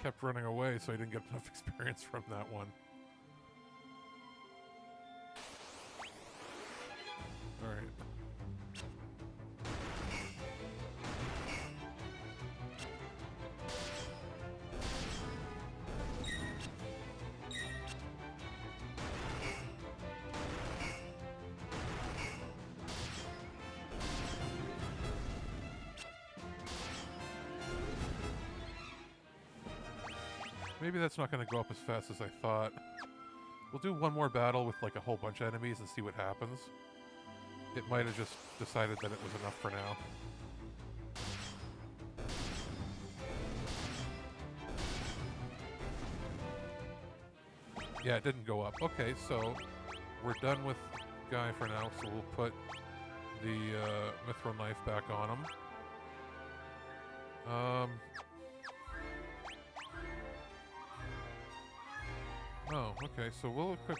Kept running away, so I didn't get enough experience from that one. Alright. Maybe that's not going to go up as fast as I thought. We'll do one more battle with like a whole bunch of enemies and see what happens. It might have just decided that it was enough for now. Yeah, it didn't go up. Okay, so we're done with Guy for now, so we'll put the mithril knife back on him. Oh, okay, so we'll equip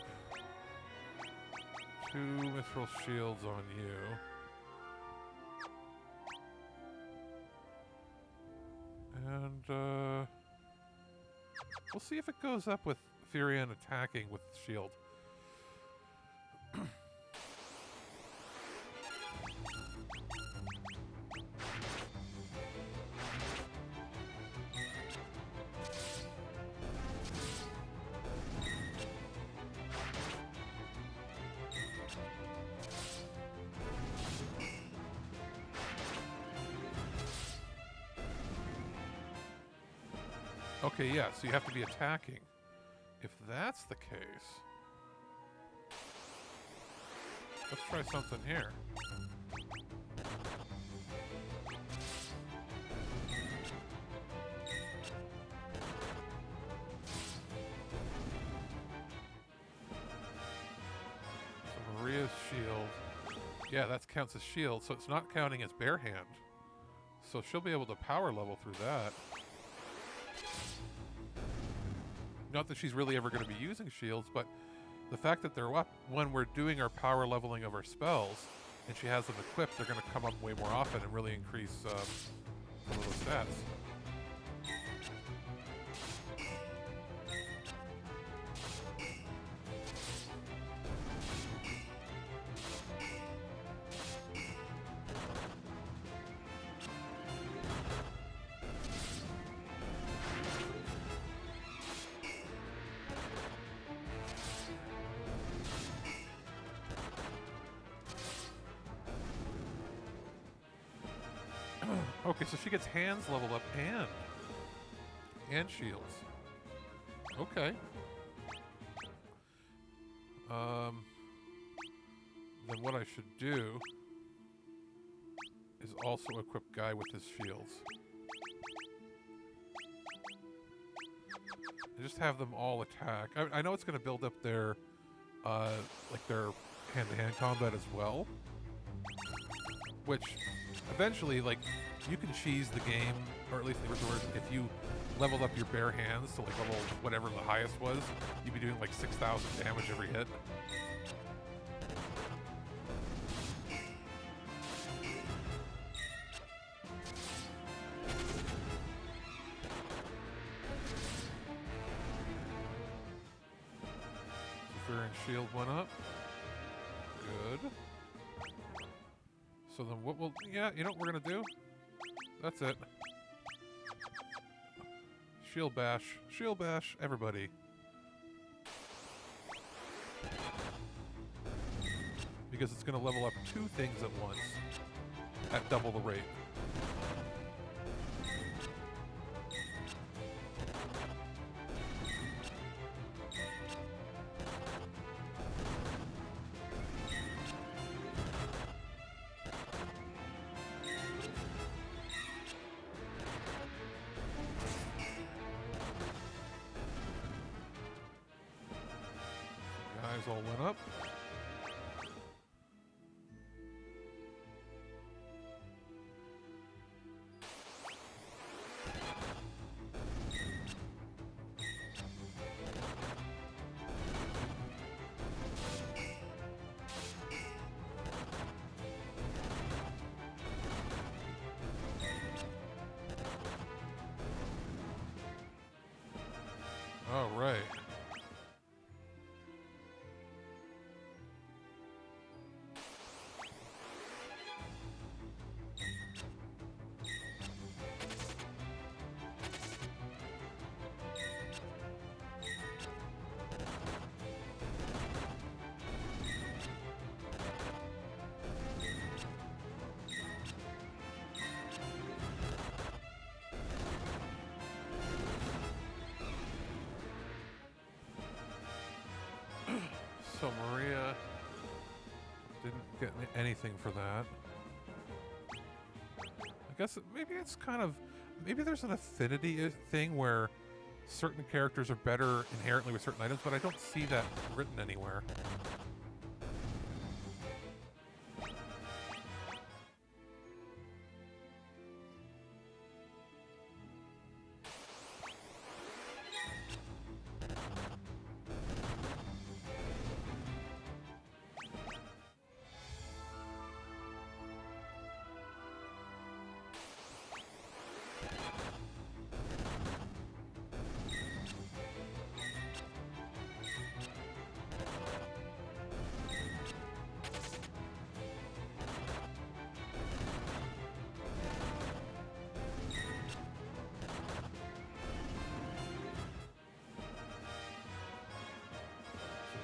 2 mithril shields on you. And, we'll see if it goes up with Furion attacking with the shield. Okay, yeah, so you have to be attacking. If that's the case, let's try something here. So Maria's shield. Yeah, that counts as shield, so it's not counting as bare hand. So she'll be able to power level through that. Not that she's really ever going to be using shields, but the fact that they're up when we're doing our power leveling of our spells, and she has them equipped, they're going to come up way more often and really increase some of those stats. Okay, so she gets hands leveled up and shields. Okay. Then what I should do is also equip Guy with his shields. And just have them all attack. I know it's going to build up their, like their hand-to-hand combat as well. Which, eventually, like, you can cheese the game, or at least the resource, if you leveled up your bare hands to like level whatever the highest was, you'd be doing like 6,000 damage every hit. Zephyrian shield went up. Good. So then what we'll... Yeah, you know what we're going to do? That's it. Shield bash. Shield bash, everybody. Because it's going to level up 2 things at once. At double the rate. Guys all went up. All right. So Maria didn't get anything for that. I guess maybe it's kind of... Maybe there's an affinity thing where certain characters are better inherently with certain items, but I don't see that written anywhere.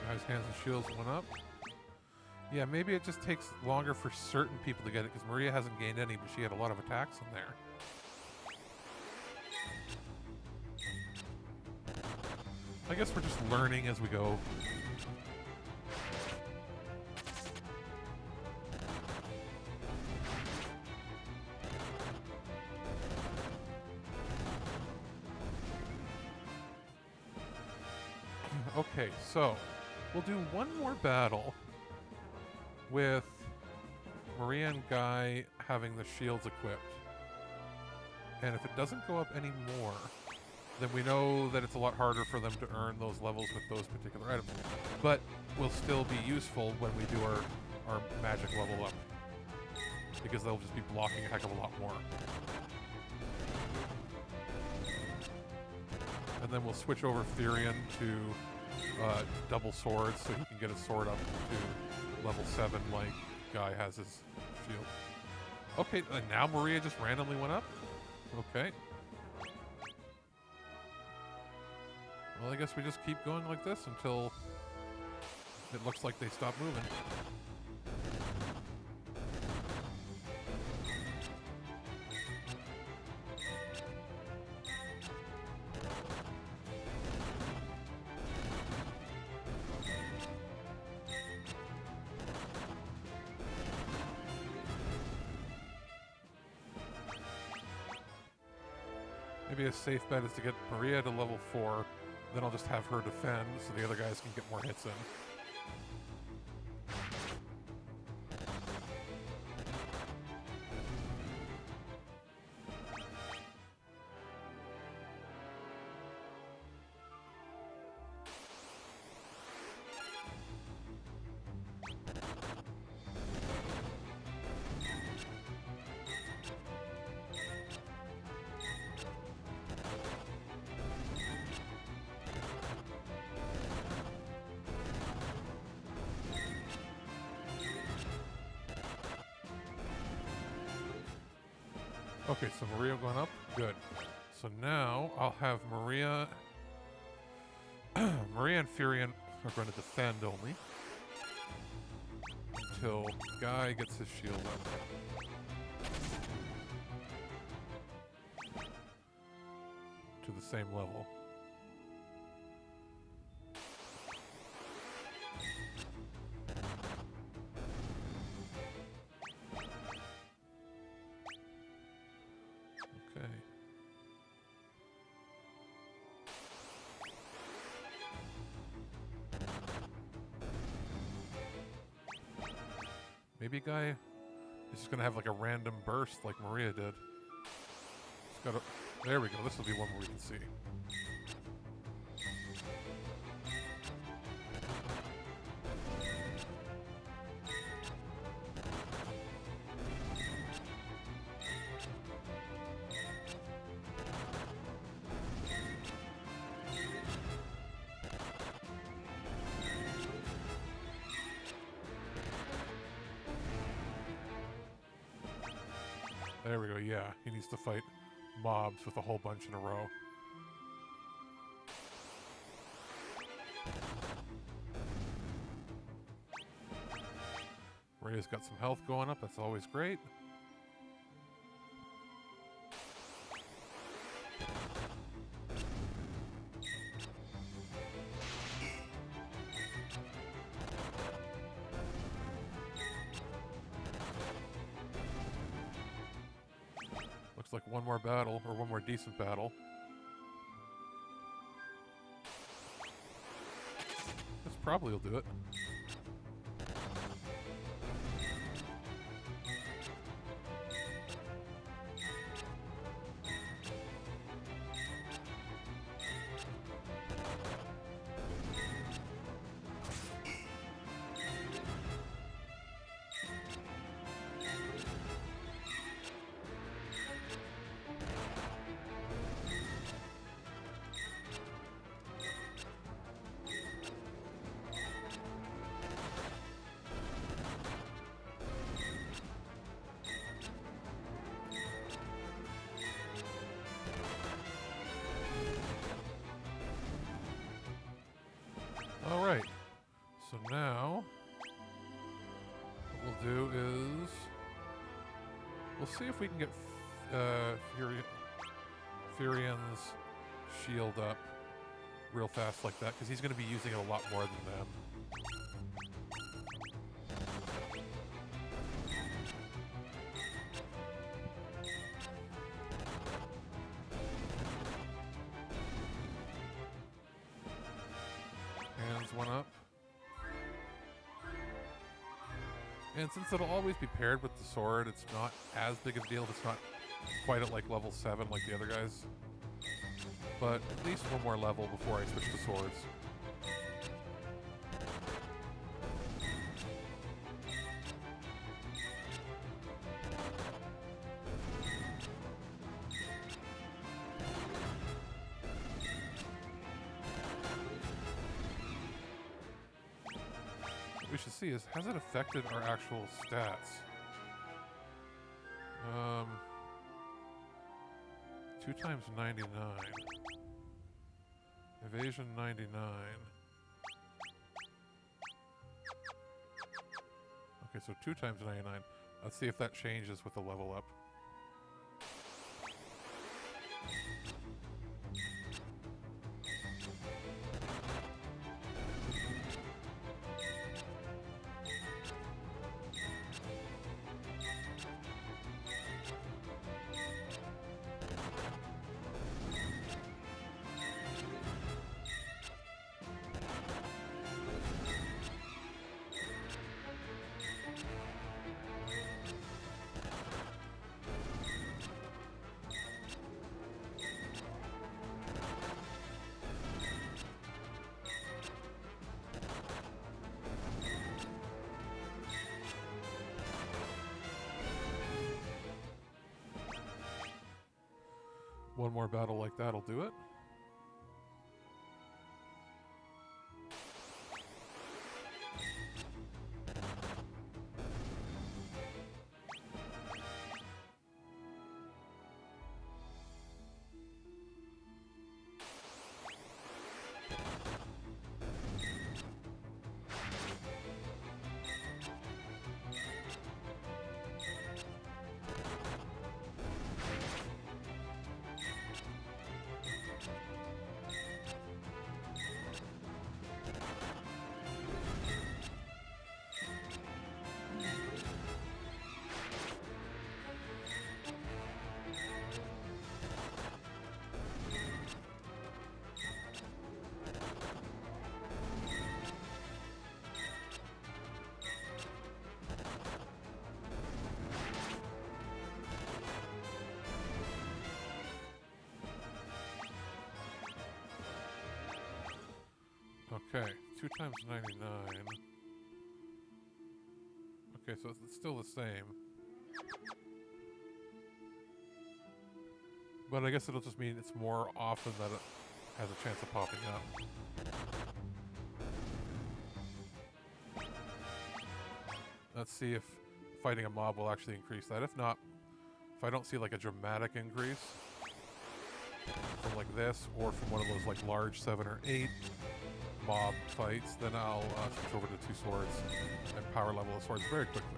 Guys' hands and shields went up. Yeah, maybe it just takes longer for certain people to get it, because Maria hasn't gained any, but she had a lot of attacks in there. I guess we're just learning as we go. Okay, so we'll do one more battle with Maria and Guy having the shields equipped. And if it doesn't go up anymore, then we know that it's a lot harder for them to earn those levels with those particular items. But will still be useful when we do our magic level up, because they'll just be blocking a heck of a lot more. And then we'll switch over Therian to double swords, so he can get his sword up to level 7 like Guy has his shield. Okay, and now Maria just randomly went up? Okay. Well, I guess we just keep going like this until it looks like they stop moving. maybe a safe bet is to get Maria to level 4, then I'll just have her defend so the other guys can get more hits in. Okay, so Maria going up. Good. So now I'll have Maria... Maria and Furion are going to defend only. Until Guy gets his shield up. To the same level. Okay. Maybe Guy is just gonna have like a random burst like Maria did. Just gotta, there we go. This will be one where we can see. There we go, yeah. He needs to fight mobs with a whole bunch in a row. Maria's got some health going up, that's always great. Looks like one more battle, or one more decent battle. This probably will do it. Alright, so now what we'll do is we'll see if we can get Furion's shield up real fast like that, because he's going to be using it a lot more than them. One up. And since it'll always be paired with the sword, it's not as big of a deal. It's not quite at like level 7 like the other guys. But at least one more level before I switch to swords. We should see is, has it affected our actual stats? 2 times 99. Evasion 99. Okay, so 2 times 99. Let's see if that changes with the level up. One more battle like that'll do it. Okay, 2 times 99. Okay, so it's still the same. But I guess it'll just mean it's more often that it has a chance of popping up. Let's see if fighting a mob will actually increase that. If not, if I don't see like a dramatic increase from like this or from one of those like large 7 or 8 mob fights, then I'll switch over to 2 swords and power level the swords very quickly.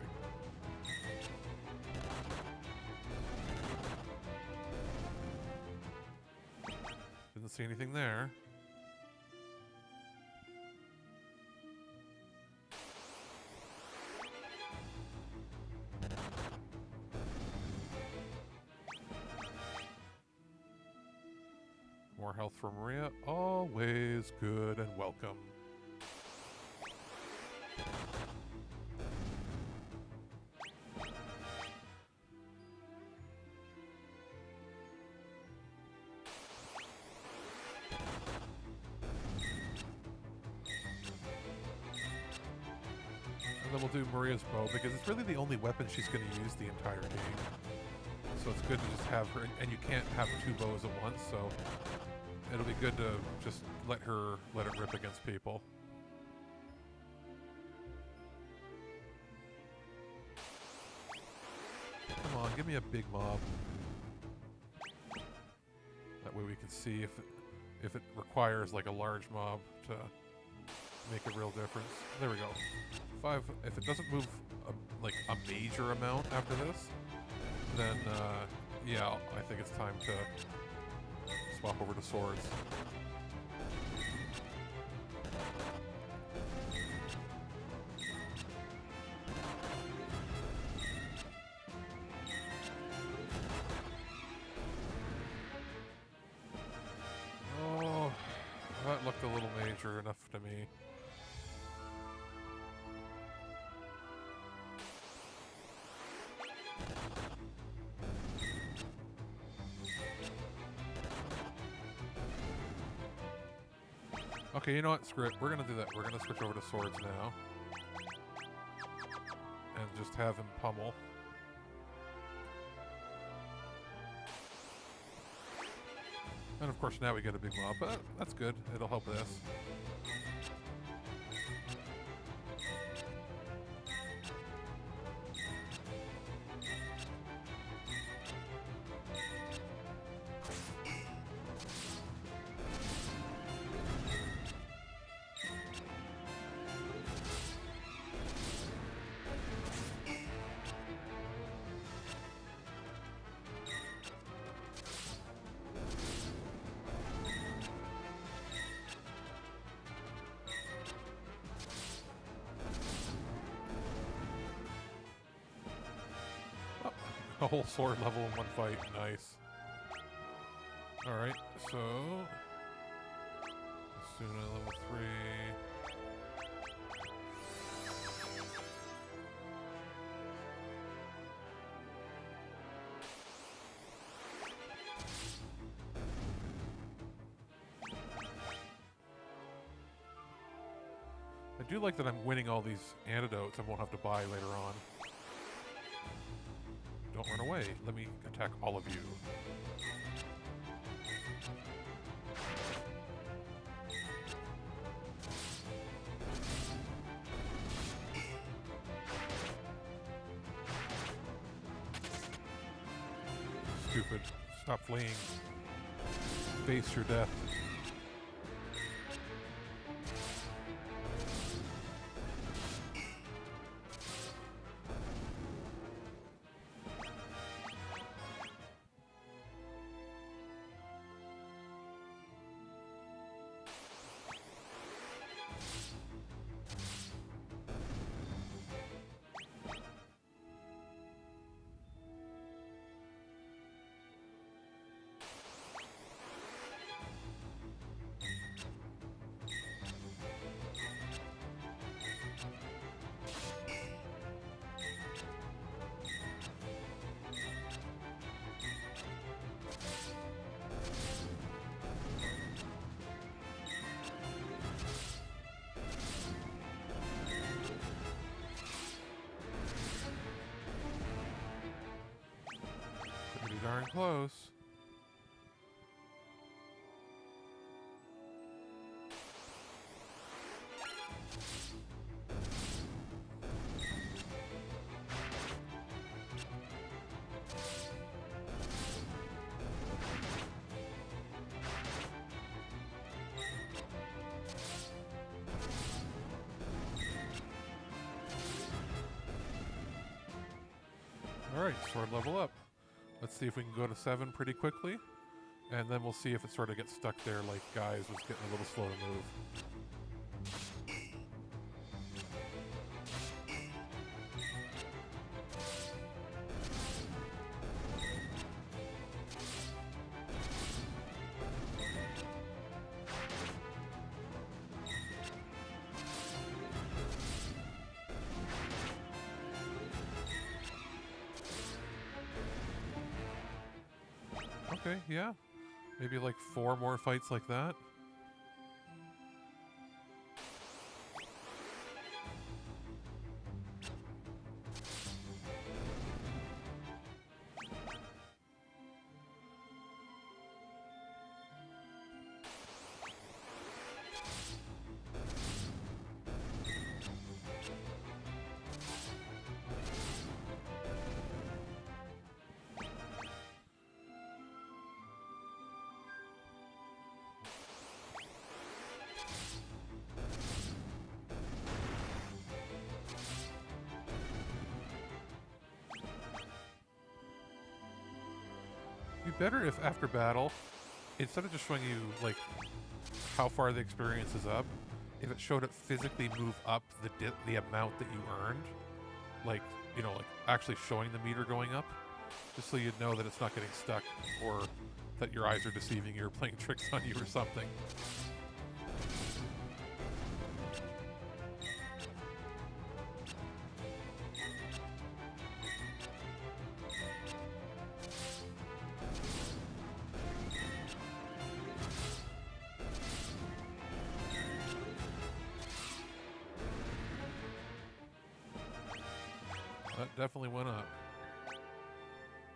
Didn't see anything there. More health from Maria, always good and welcome. And then we'll do Maria's bow because it's really the only weapon she's going to use the entire game. So it's good to just have her, and you can't have 2 bows at once, so it'll be good to just let it rip against people. Come on, give me a big mob. That way we can see if it requires like a large mob to make a real difference. There we go. 5. If it doesn't move like a major amount after this, then yeah, I think it's time to swap over to swords. Oh, that looked a little major enough to me. Okay, you know what? Screw it. We're going to do that. We're going to switch over to swords now. And just have him pummel. And of course now we get a big mob, but that's good. It'll help this. A whole sword level in one fight. Nice. Alright, so Asuna level 3. I do like that I'm winning all these antidotes I won't have to buy later on. Don't run away. Let me attack all of you. stupid. Stop fleeing. Face your death. Pretty darn close. Alright, sword level up. Let's see if we can go to 7 pretty quickly. And then we'll see if it sort of gets stuck there like Guy's was getting a little slow to move. Okay, yeah. Maybe like 4 more fights like that. It'd be better if after battle, instead of just showing you like how far the experience is up, if it showed it physically move up the amount that you earned, like, you know, like actually showing the meter going up, just so you'd know that it's not getting stuck or that your eyes are deceiving you or playing tricks on you or something. That definitely went up.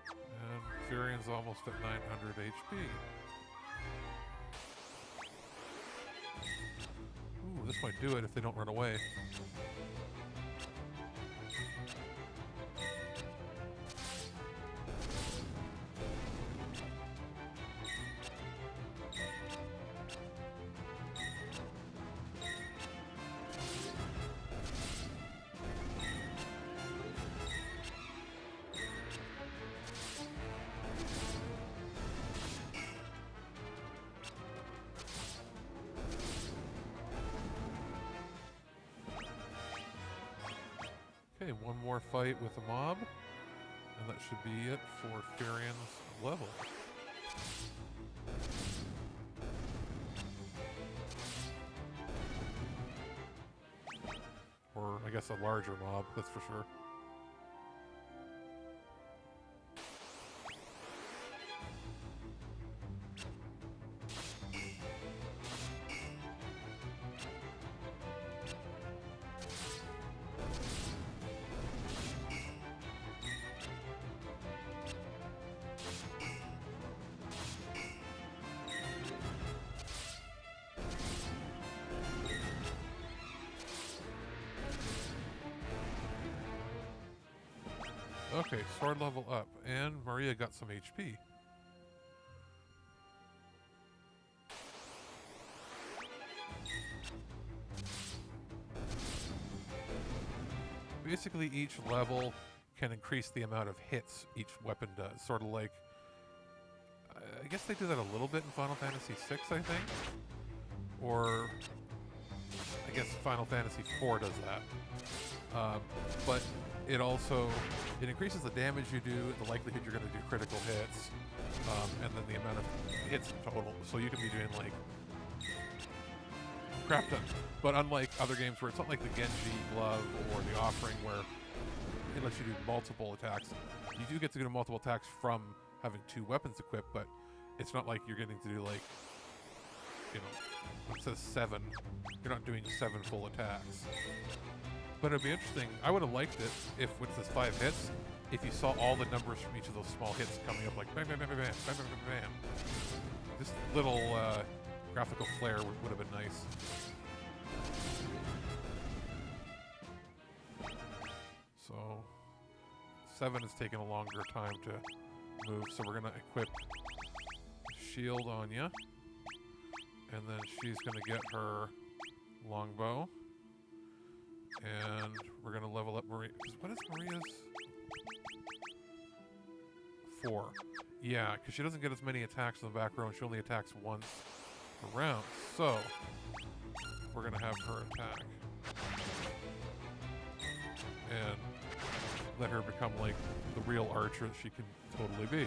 And Furion's almost at 900 HP. Ooh, this might do it if they don't run away. Okay, one more fight with a mob, and that should be it for Furion's level. Or, I guess, a larger mob, that's for sure. Okay, sword level up. And Maria got some HP. Basically, each level can increase the amount of hits each weapon does. Sort of like, I guess they do that a little bit in Final Fantasy VI, I think. Or, I guess Final Fantasy IV does that. But it also, it increases the damage you do, the likelihood you're going to do critical hits, and then the amount of hits in total. So you can be doing like crap ton. But unlike other games where it's not like the Genji glove or the offering where it lets you do multiple attacks, you do get to do multiple attacks from having 2 weapons equipped, but it's not like you're getting to do like, you know, it says 7. You're not doing 7 full attacks. But it'd be interesting. I would have liked it if, when it says 5 hits, if you saw all the numbers from each of those small hits coming up like bam, bam, bam, bam, bam, bam, bam, bam, bam. This little graphical flair would have been nice. So 7 is taking a longer time to move, so we're going to equip shield on you. And then she's going to get her longbow. And we're going to level up Maria. What is Maria's? 4. Yeah, because she doesn't get as many attacks in the back row, and she only attacks once a round. So, we're going to have her attack. And let her become like the real archer that she can totally be.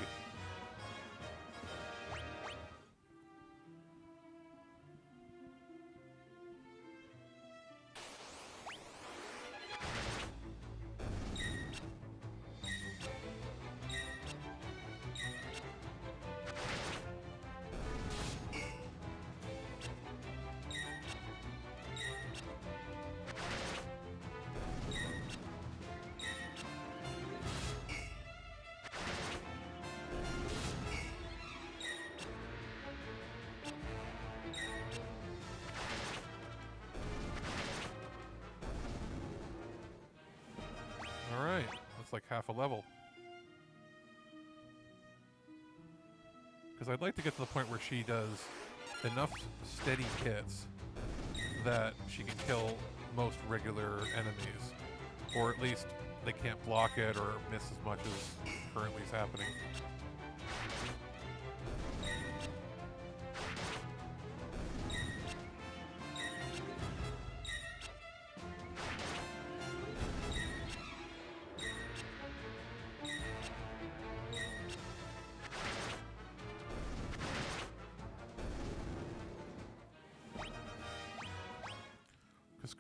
Alright, that's like half a level. Because I'd like to get to the point where she does enough steady hits that she can kill most regular enemies. Or at least they can't block it or miss as much as currently is happening.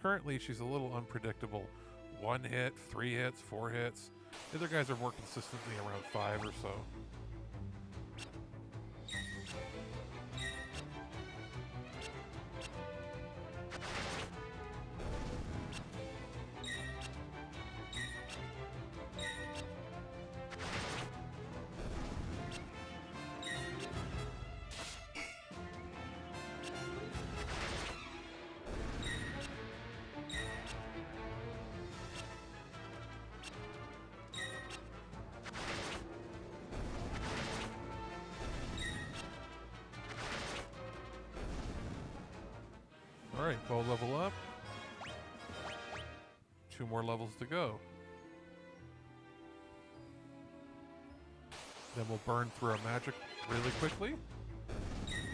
Currently, she's a little unpredictable. 1 hit, 3 hits, 4 hits. The other guys are more consistently around 5 or so. Alright, bow level up. 2 more levels to go. Then we'll burn through our magic really quickly.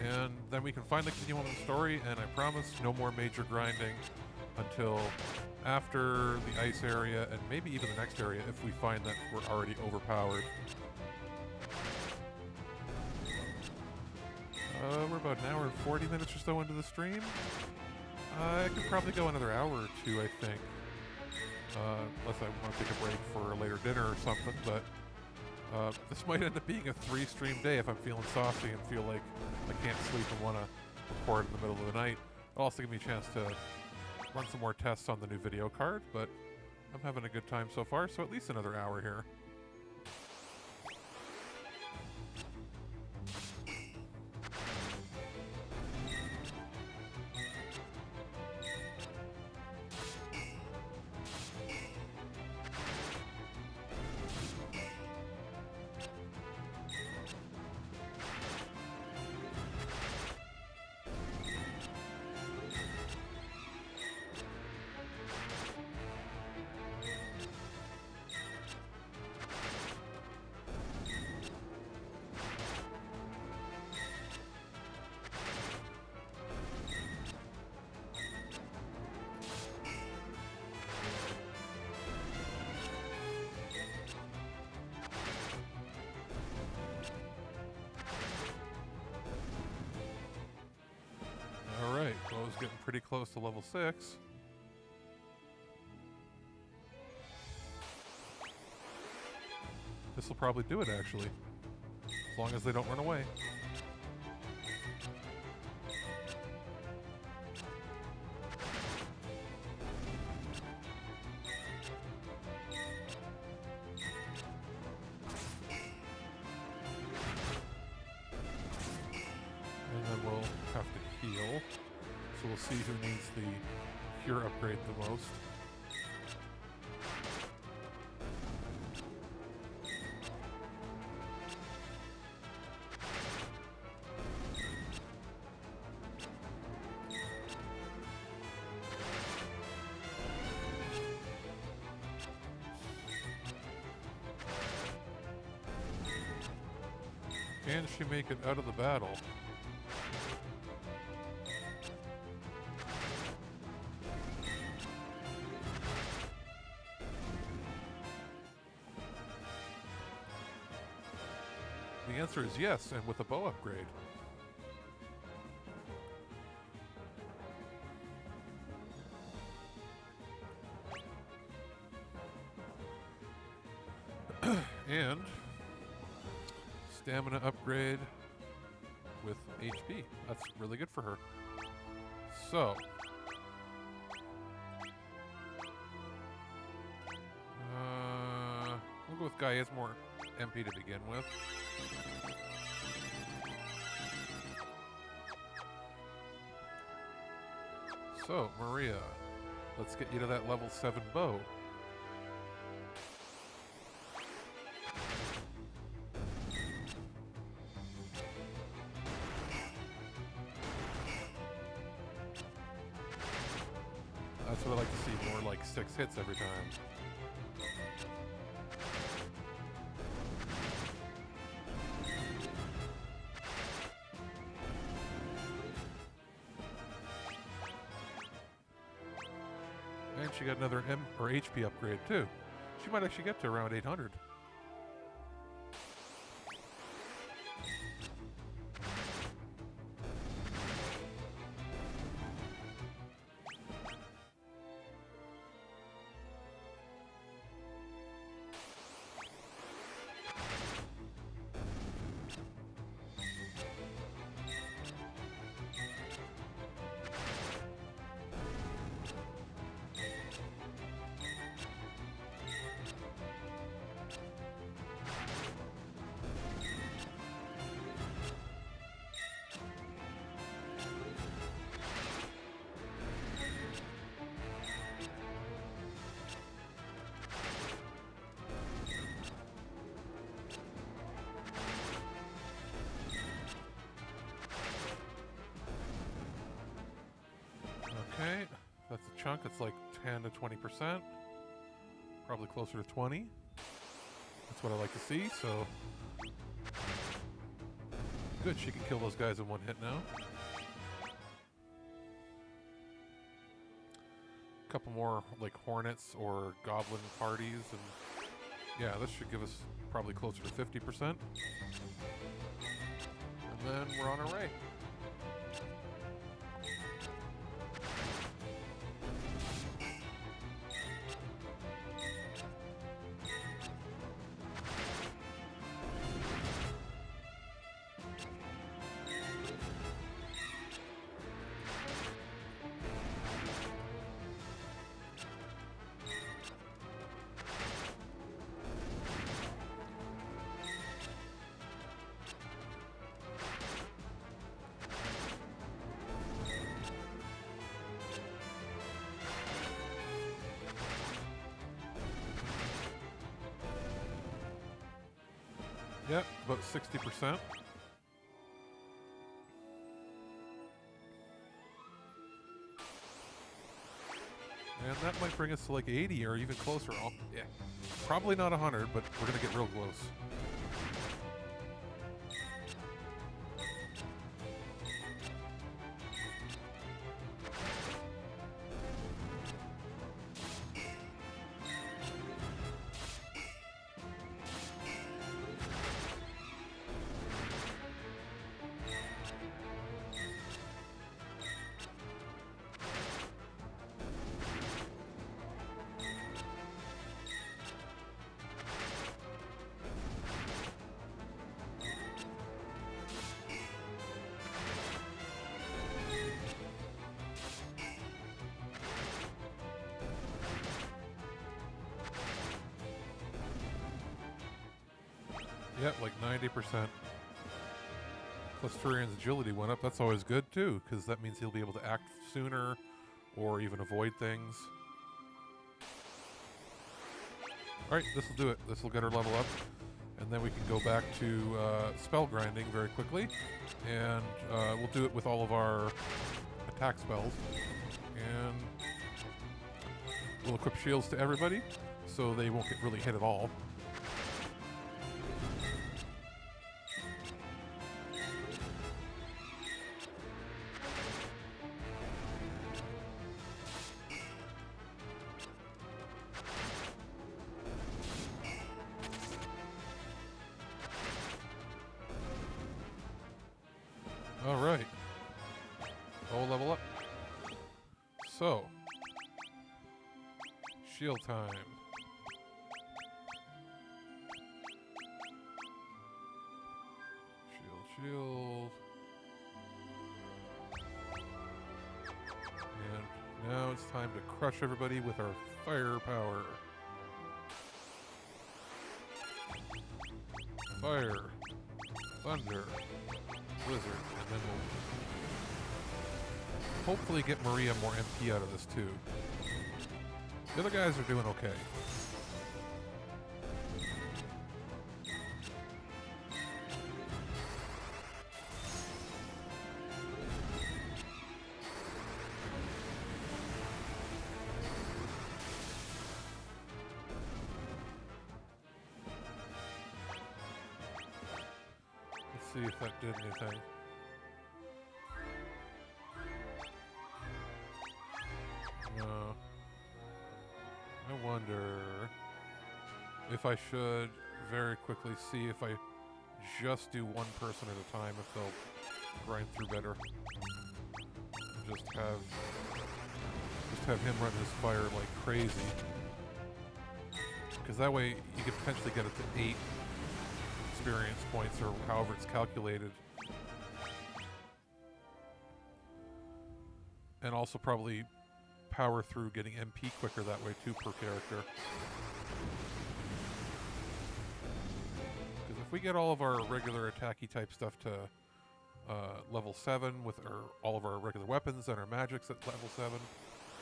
And then we can finally continue on with the story, and I promise no more major grinding until after the ice area, and maybe even the next area if we find that we're already overpowered. We're about an hour and 40 minutes or so into the stream. I could probably go another hour or 2, I think. Unless I want to take a break for a later dinner or something, but this might end up being a 3-stream day if I'm feeling saucy and feel like I can't sleep and want to record in the middle of the night. It'll also give me a chance to run some more tests on the new video card, but I'm having a good time so far, so at least another hour here. pretty close to level 6. This will probably do it, actually. As long as they don't run away. And then we'll have to heal. So we'll see who needs the cure upgrade the most. Can she make it out of the battle? The answer is yes, and with a bow upgrade. And stamina upgrade with HP. That's really good for her. So, we'll go with Guy. He has more MP to begin with. So, Maria, let's get you to that level 7 bow. That's what I like to see, more like 6 hits every time. And she got another HP upgrade too. She might actually get to around 800. Okay, that's a chunk. It's like 10 to 20%. Probably closer to 20. That's what I like to see, so... Good, she can kill those guys in one hit now. A couple more, like, hornets or goblin parties, and... Yeah, this should give us probably closer to 50%. And then we're on our way. Yep, about 60%. And that might bring us to like 80 or even closer. Oh, yeah, probably not 100, but we're going to get real close. Yep, like 90%. Plus Turian's agility went up. That's always good too, because that means he'll be able to act sooner or even avoid things. Alright, this will do it. This will get our level up. And then we can go back to spell grinding very quickly. And we'll do it with all of our attack spells. And we'll equip shields to everybody, so they won't get really hit at all. All right. All level up. So, shield time. Shield. And now it's time to crush everybody with our firepower. Fire, thunder, blizzard, and then we'll hopefully get Maria more MP out of this too. The other guys are doing okay. Let's see if that did anything. No. I wonder if I should very quickly see if I just do one person at a time, if they'll grind through better. Just have him run his fire like crazy. Because that way you could potentially get it to 8 experience points or however it's calculated. And also probably power through getting MP quicker that way too per character. Because if we get all of our regular attacky type stuff to level 7 with all of our regular weapons and our magics at level 7,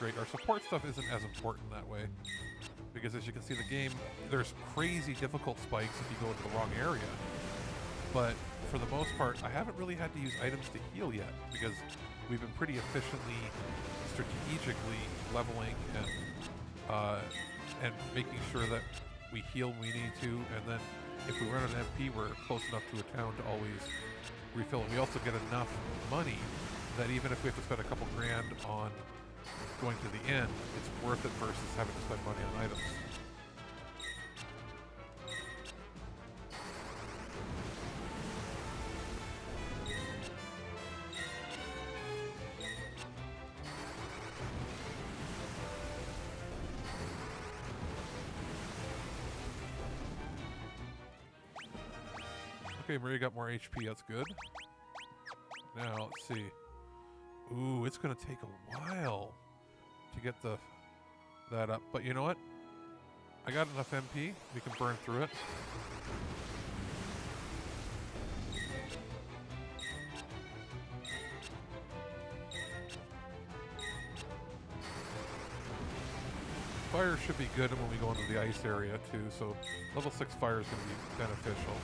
great. Our support stuff isn't as important that way. Because as you can see, the game, there's crazy difficult spikes if you go into the wrong area. But for the most part, I haven't really had to use items to heal yet, because we've been pretty efficiently, strategically leveling and making sure that we heal when we need to, and then if we run an MP, we're close enough to a town to always refill. And we also get enough money that even if we have to spend a couple grand on going to the end, it's worth it versus having to spend money on items. Okay, Maria got more HP, that's good. Now, let's see. Ooh, it's gonna take a while to get that up. But you know what? I got enough MP. We can burn through it. Fire should be good when we go into the ice area too, so level 6 fire is going to be beneficial.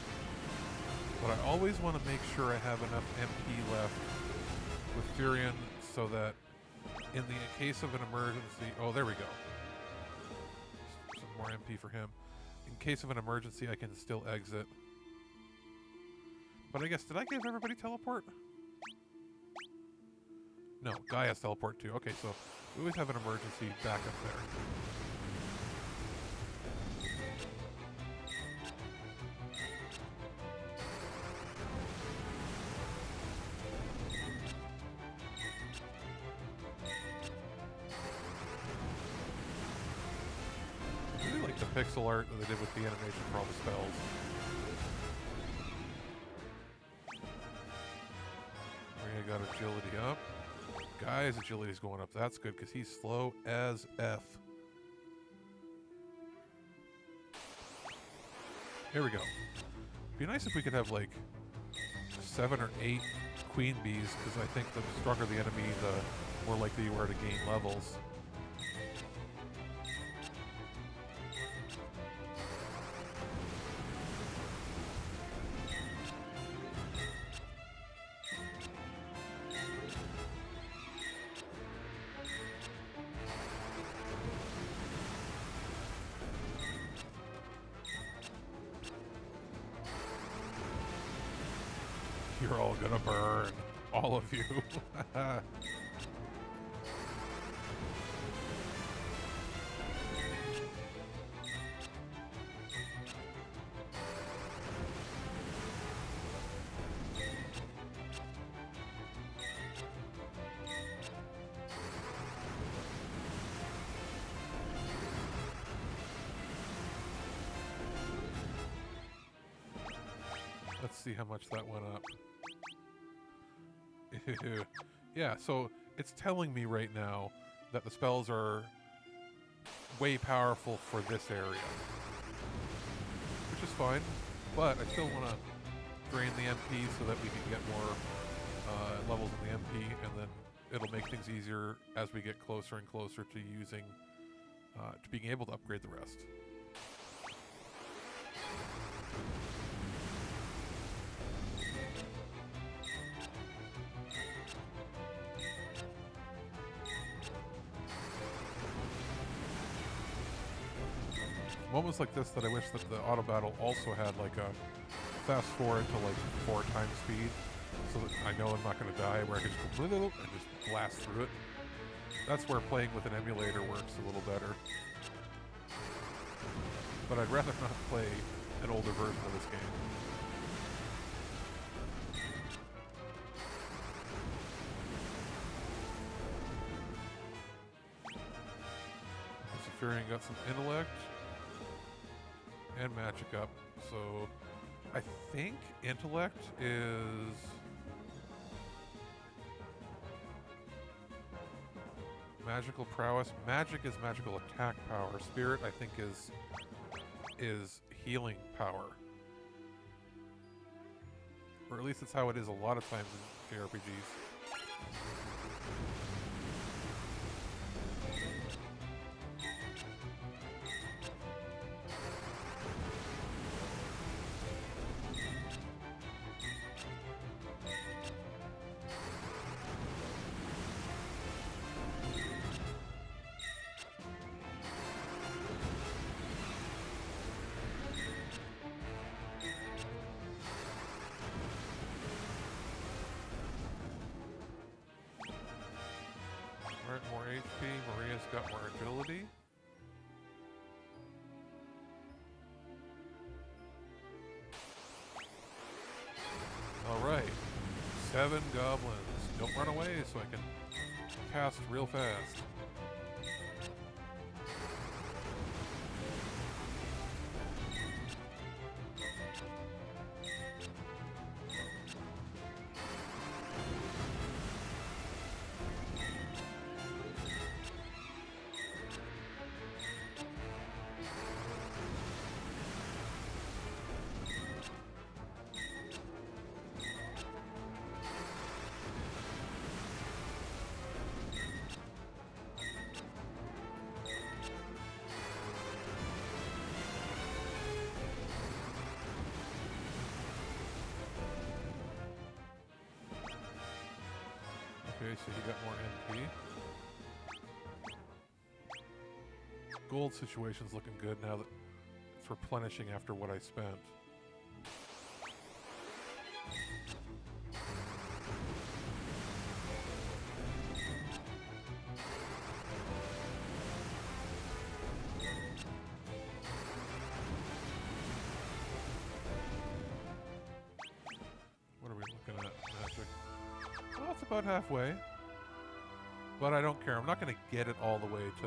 But I always want to make sure I have enough MP left with Furion so that in the case of an emergency... Oh, there we go. Some more MP for him. In case of an emergency, I can still exit. But I guess, did I give everybody teleport? No, Guy has teleport too. Okay, so we always have an emergency backup there. Pixel art that they did with the animation for all the spells. Maria got agility up. Guy's agility's going up. That's good because he's slow as F. Here we go. Be nice if we could have like 7 or 8 queen bees, because I think the stronger the enemy, the more likely you are to gain levels. You're all gonna burn. All of you. Let's see how much that went up. Yeah, so it's telling me right now that the spells are way powerful for this area, which is fine, but I still want to drain the MP so that we can get more levels in the MP, and then it'll make things easier as we get closer and closer to using, to being able to upgrade the rest. Moments like this that I wish that the auto battle also had like a fast forward to like 4 times speed, so that I know I'm not going to die, where I can just go and just blast through it. That's where playing with an emulator works a little better. But I'd rather not play an older version of this game. Luciferian got some intellect and magic up, so I think intellect is magical prowess. Magic is magical attack power. Spirit, I think, is healing power, or at least that's how it is a lot of times in JRPGs. Alright, more HP. Maria's got more agility. Alright. 7 goblins. Don't run away so I can cast real fast. Okay, so he got more MP. Gold situation's looking good now that it's replenishing after what I spent. What are we looking at? Magic. Well, it's about halfway. But I don't care. I'm not going to get it all the way to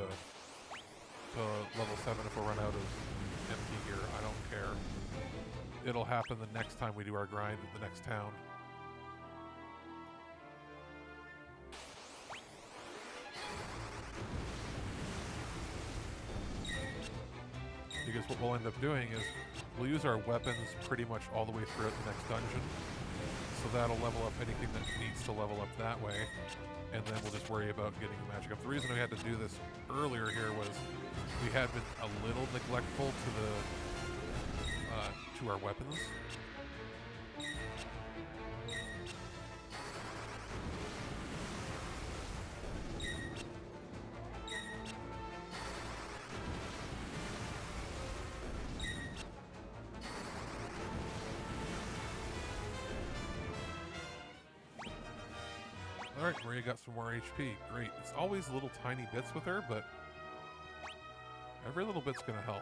level 7 if I run out of MP here. I don't care. It'll happen the next time we do our grind in the next town. Because what we'll end up doing is we'll use our weapons pretty much all the way throughout the next dungeon. So that'll level up anything that needs to level up that way. And then we'll just worry about getting the magic up. The reason we had to do this earlier here was we had been a little neglectful to our weapons. Alright, Maria got some more HP. Great. It's always little tiny bits with her, but every little bit's gonna help.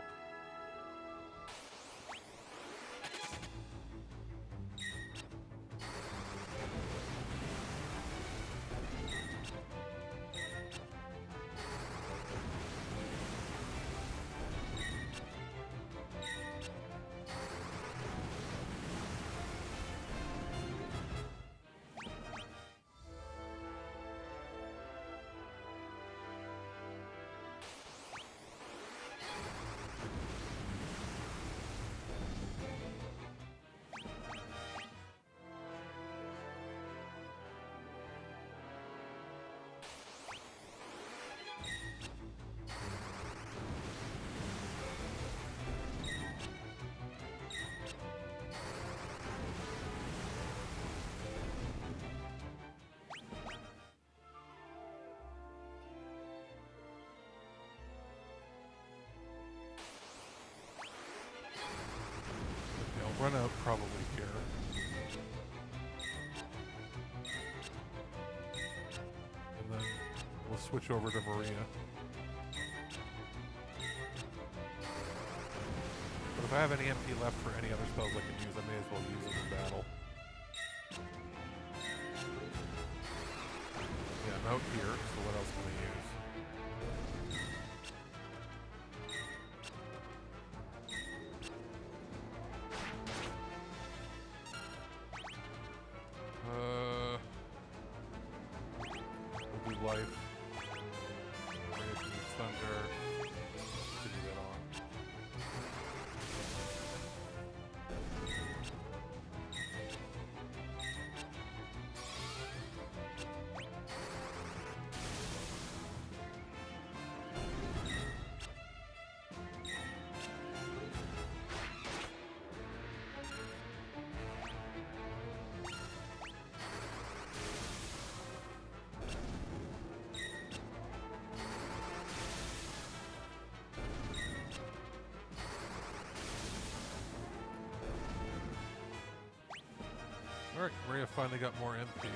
Run out probably here. And then we'll switch over to Maria. But if I have any MP left for any other spells I can use, I may as well use them in battle. Yeah, I'm out here, so what else can I use? Life. Maria can use thunder. Continue that on. Alright, Maria finally got more MP.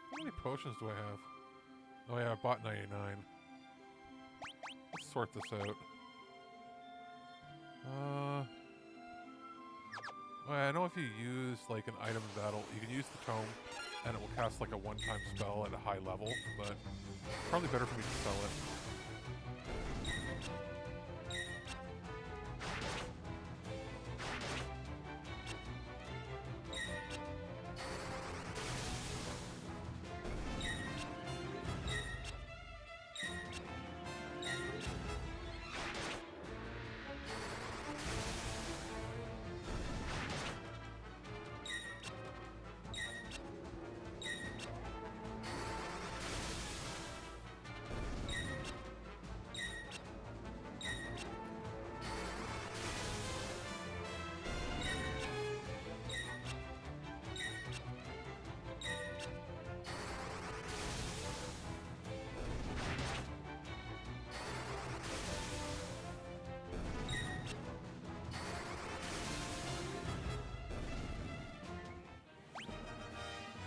How many potions do I have? Oh yeah, I bought 99. Let's sort this out. Oh yeah, I know if you use like an item in battle, you can use the tome and it will cast like a one-time spell at a high level, but probably better for me to sell it.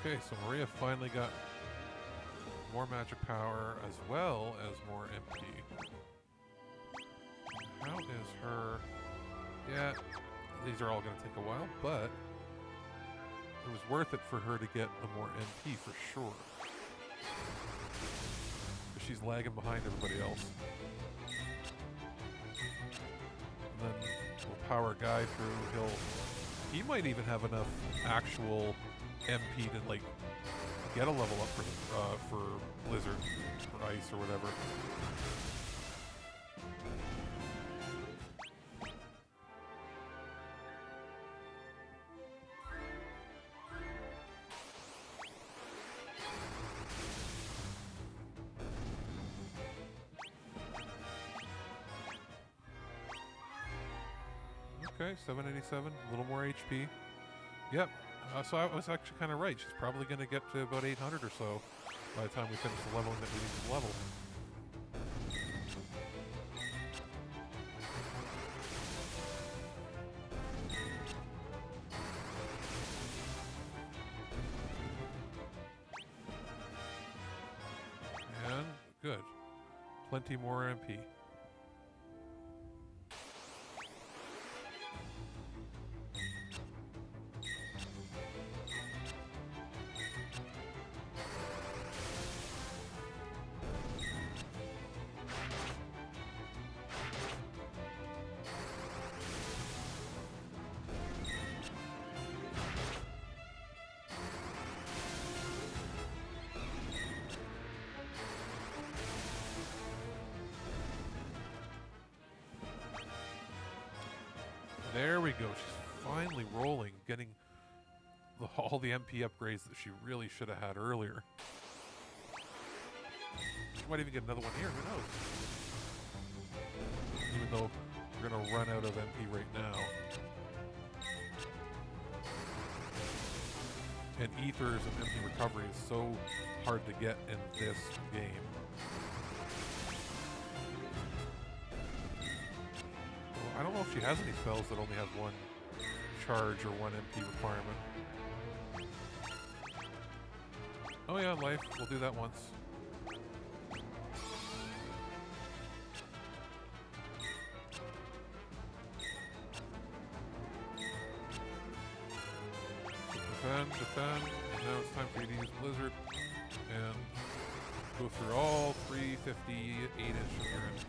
Okay, so Maria finally got more magic power as well as more MP. How is her... Yeah, these are all going to take a while, but it was worth it for her to get the more MP for sure. Because she's lagging behind everybody else. And then we'll power Guy through. He might even have enough actual MP to like get a level up for Blizzard or Ice or whatever. Okay, 787, a little more HP. Yep. So I was actually kind of right. She's probably going to get to about 800 or so by the time we finish the leveling that we need to level. And good. Plenty more MP. There we go. She's finally rolling, getting all the MP upgrades that she really should have had earlier. She might even get another one here. Who knows? Even though we're going to run out of MP right now. And Ethers and MP recovery is so hard to get in this game. I don't know if she has any spells that only have one charge or one MP requirement. Oh yeah, life. We'll do that once. Defend. And now it's time for you to use Blizzard. And go through all 358-ish of your MP.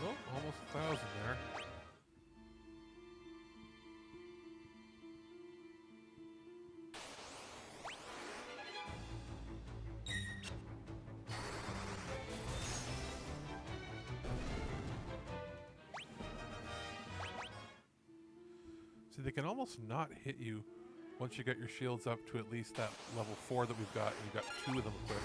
Oh, almost 1,000 there. See, they can almost not hit you once you get your shields up to at least that level 4 that we've got, and you've got 2 of them equipped.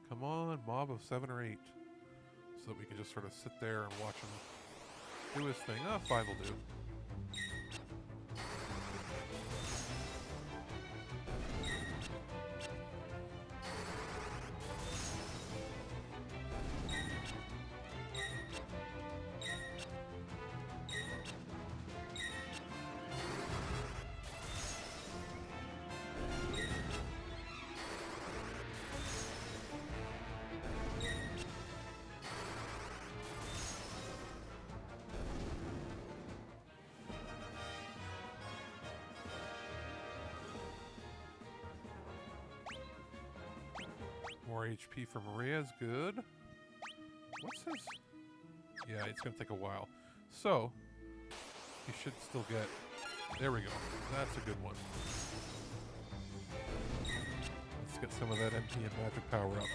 Come on, mob of 7 or 8. So that we can just sort of sit there and watch him do his thing. 5 will do. More HP for Maria is good. What's his... Yeah, it's going to take a while. So, he should still get... There we go. That's a good one. Let's get some of that MP and magic power up.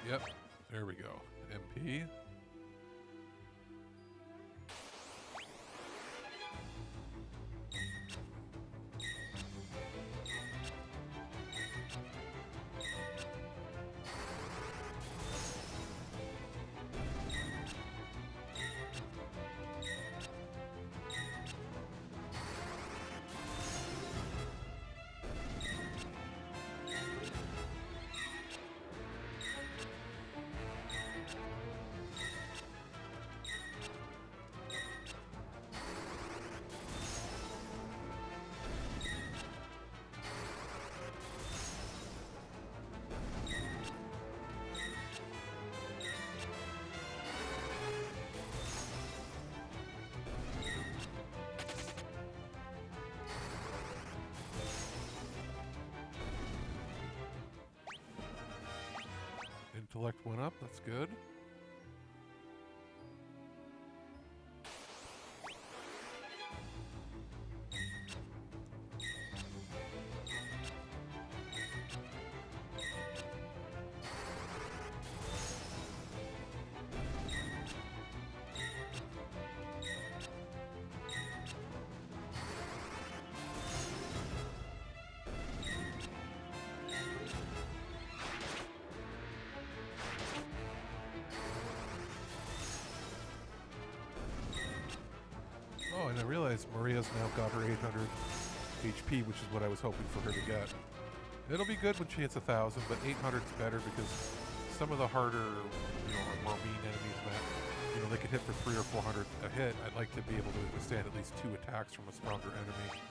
Yep, there we go. MP. Intellect went up, that's good. Oh, and I realized Maria's now got her 800 HP, which is what I was hoping for her to get. It'll be good when she hits 1,000, but 800's better because some of the harder, more mean enemies that, they could hit for 300 or 400 a hit. I'd like to be able to withstand at least 2 attacks from a stronger enemy.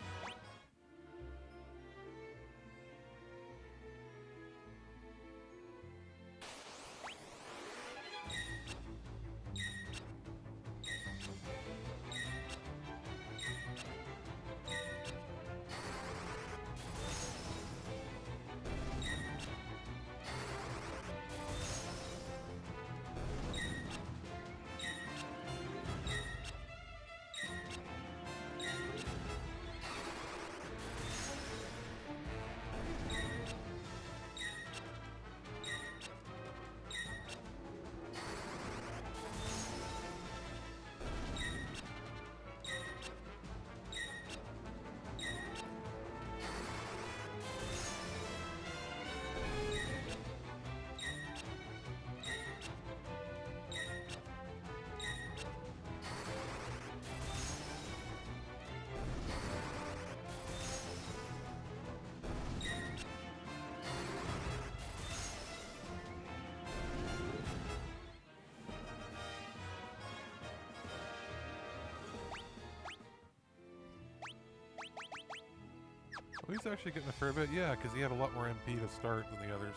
Oh, he's actually getting a fair bit, yeah, because he had a lot more MP to start than the others.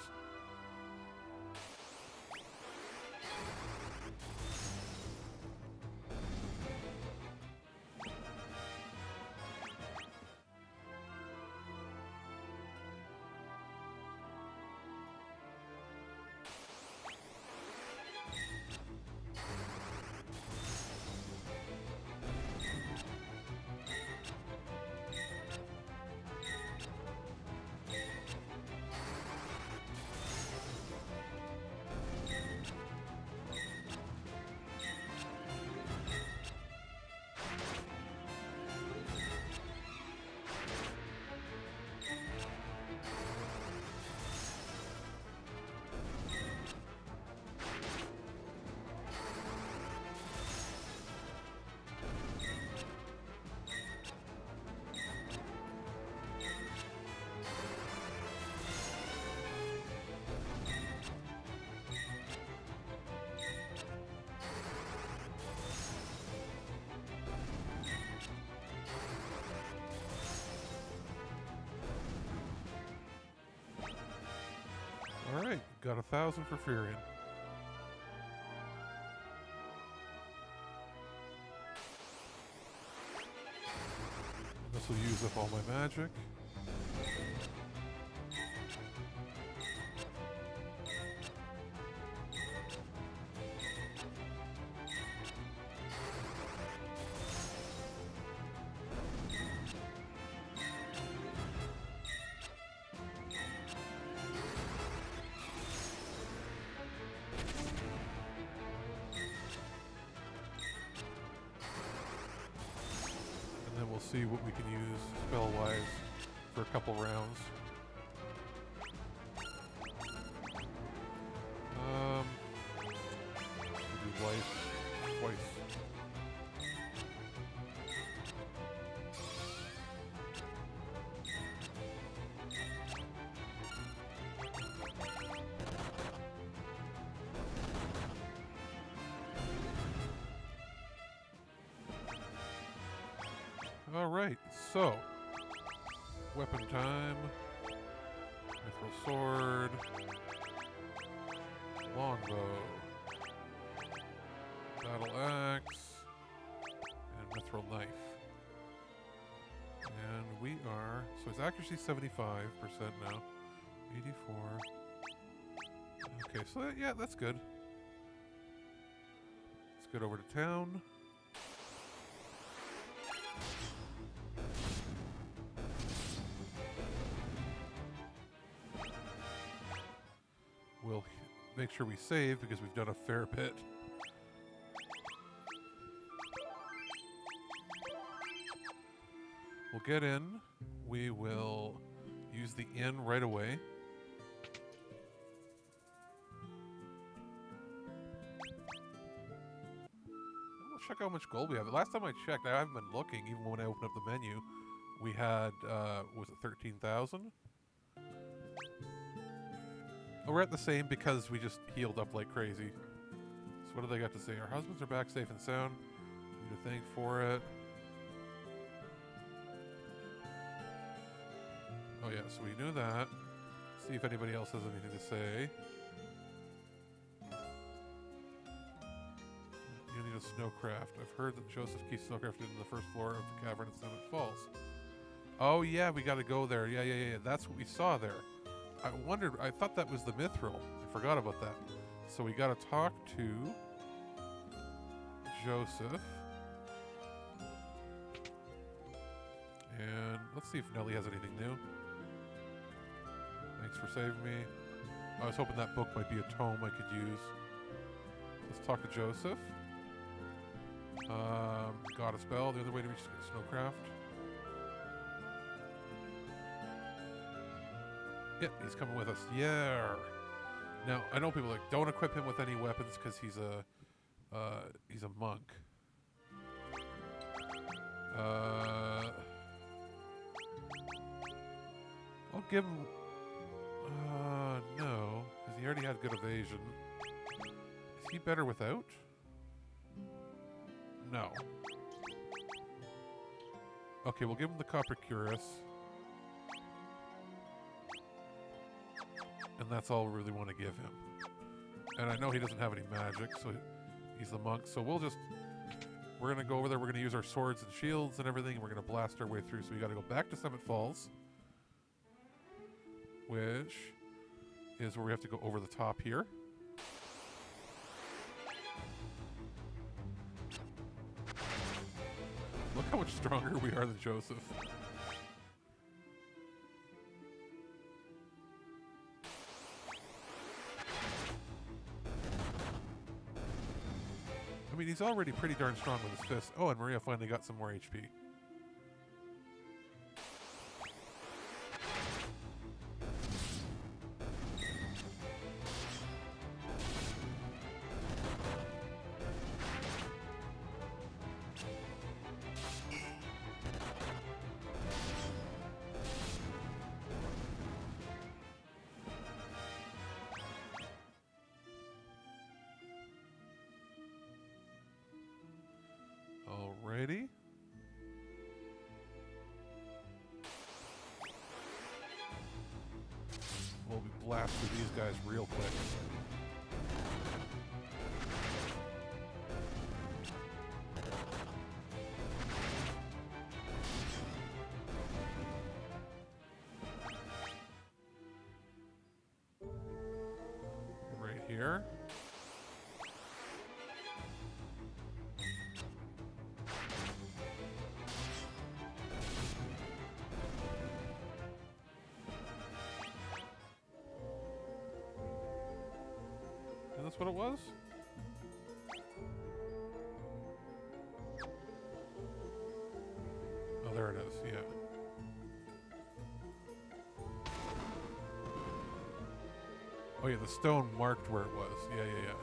All right, got 1,000 for Furion. This will use up all my magic. We'll see what we can use spell-wise for a couple rounds. We'll do life twice. Alright, so weapon time, mithril sword, longbow, battle axe, and mithril knife. And we are, so it's accuracy 75% now, 84. Okay, so yeah, that's good. Let's get over to town. We'll make sure we save because we've done a fair bit. We'll get in. We will use the inn right away. We'll check how much gold we have. Last time I checked, I haven't been looking, even when I opened up the menu, we had, was it 13,000? Oh, we're at the same because we just healed up like crazy. So what do they got to say? Our husbands are back safe and sound. Need to thank for it. Oh yeah, so we knew that. See if anybody else has anything to say. You need a snowcraft. I've heard that Joseph keeps snowcrafted in the first floor of the cavern at Summit Falls. Oh yeah, we gotta go there. Yeah. That's what we saw there. I wondered, I thought that was the mithril. I forgot about that. So we gotta talk to Joseph. And let's see if Nelly has anything new. Thanks for saving me. I was hoping that book might be a tome I could use. Let's talk to Joseph. Got a spell. The other way to reach Snowcraft. Yeah, he's coming with us. Yeah. Now I know people are like, don't equip him with any weapons because he's a monk. I'll give him. No, because he already had good evasion. Is he better without? No. Okay, we'll give him the Copper Cuirass. And that's all we really want to give him. And I know he doesn't have any magic, so he's the monk. So we're going to go over there. We're going to use our swords and shields and everything. And we're going to blast our way through. So we got to go back to Summit Falls, which is where we have to go over the top here. Look how much stronger we are than Joseph. I mean, he's already pretty darn strong with his fist. Oh, and Maria finally got some more HP. Alrighty. blast through these guys real quick. Right here. And that's what it was? Oh, there it is, yeah. Oh yeah, the stone marked where it was. Yeah, yeah, yeah.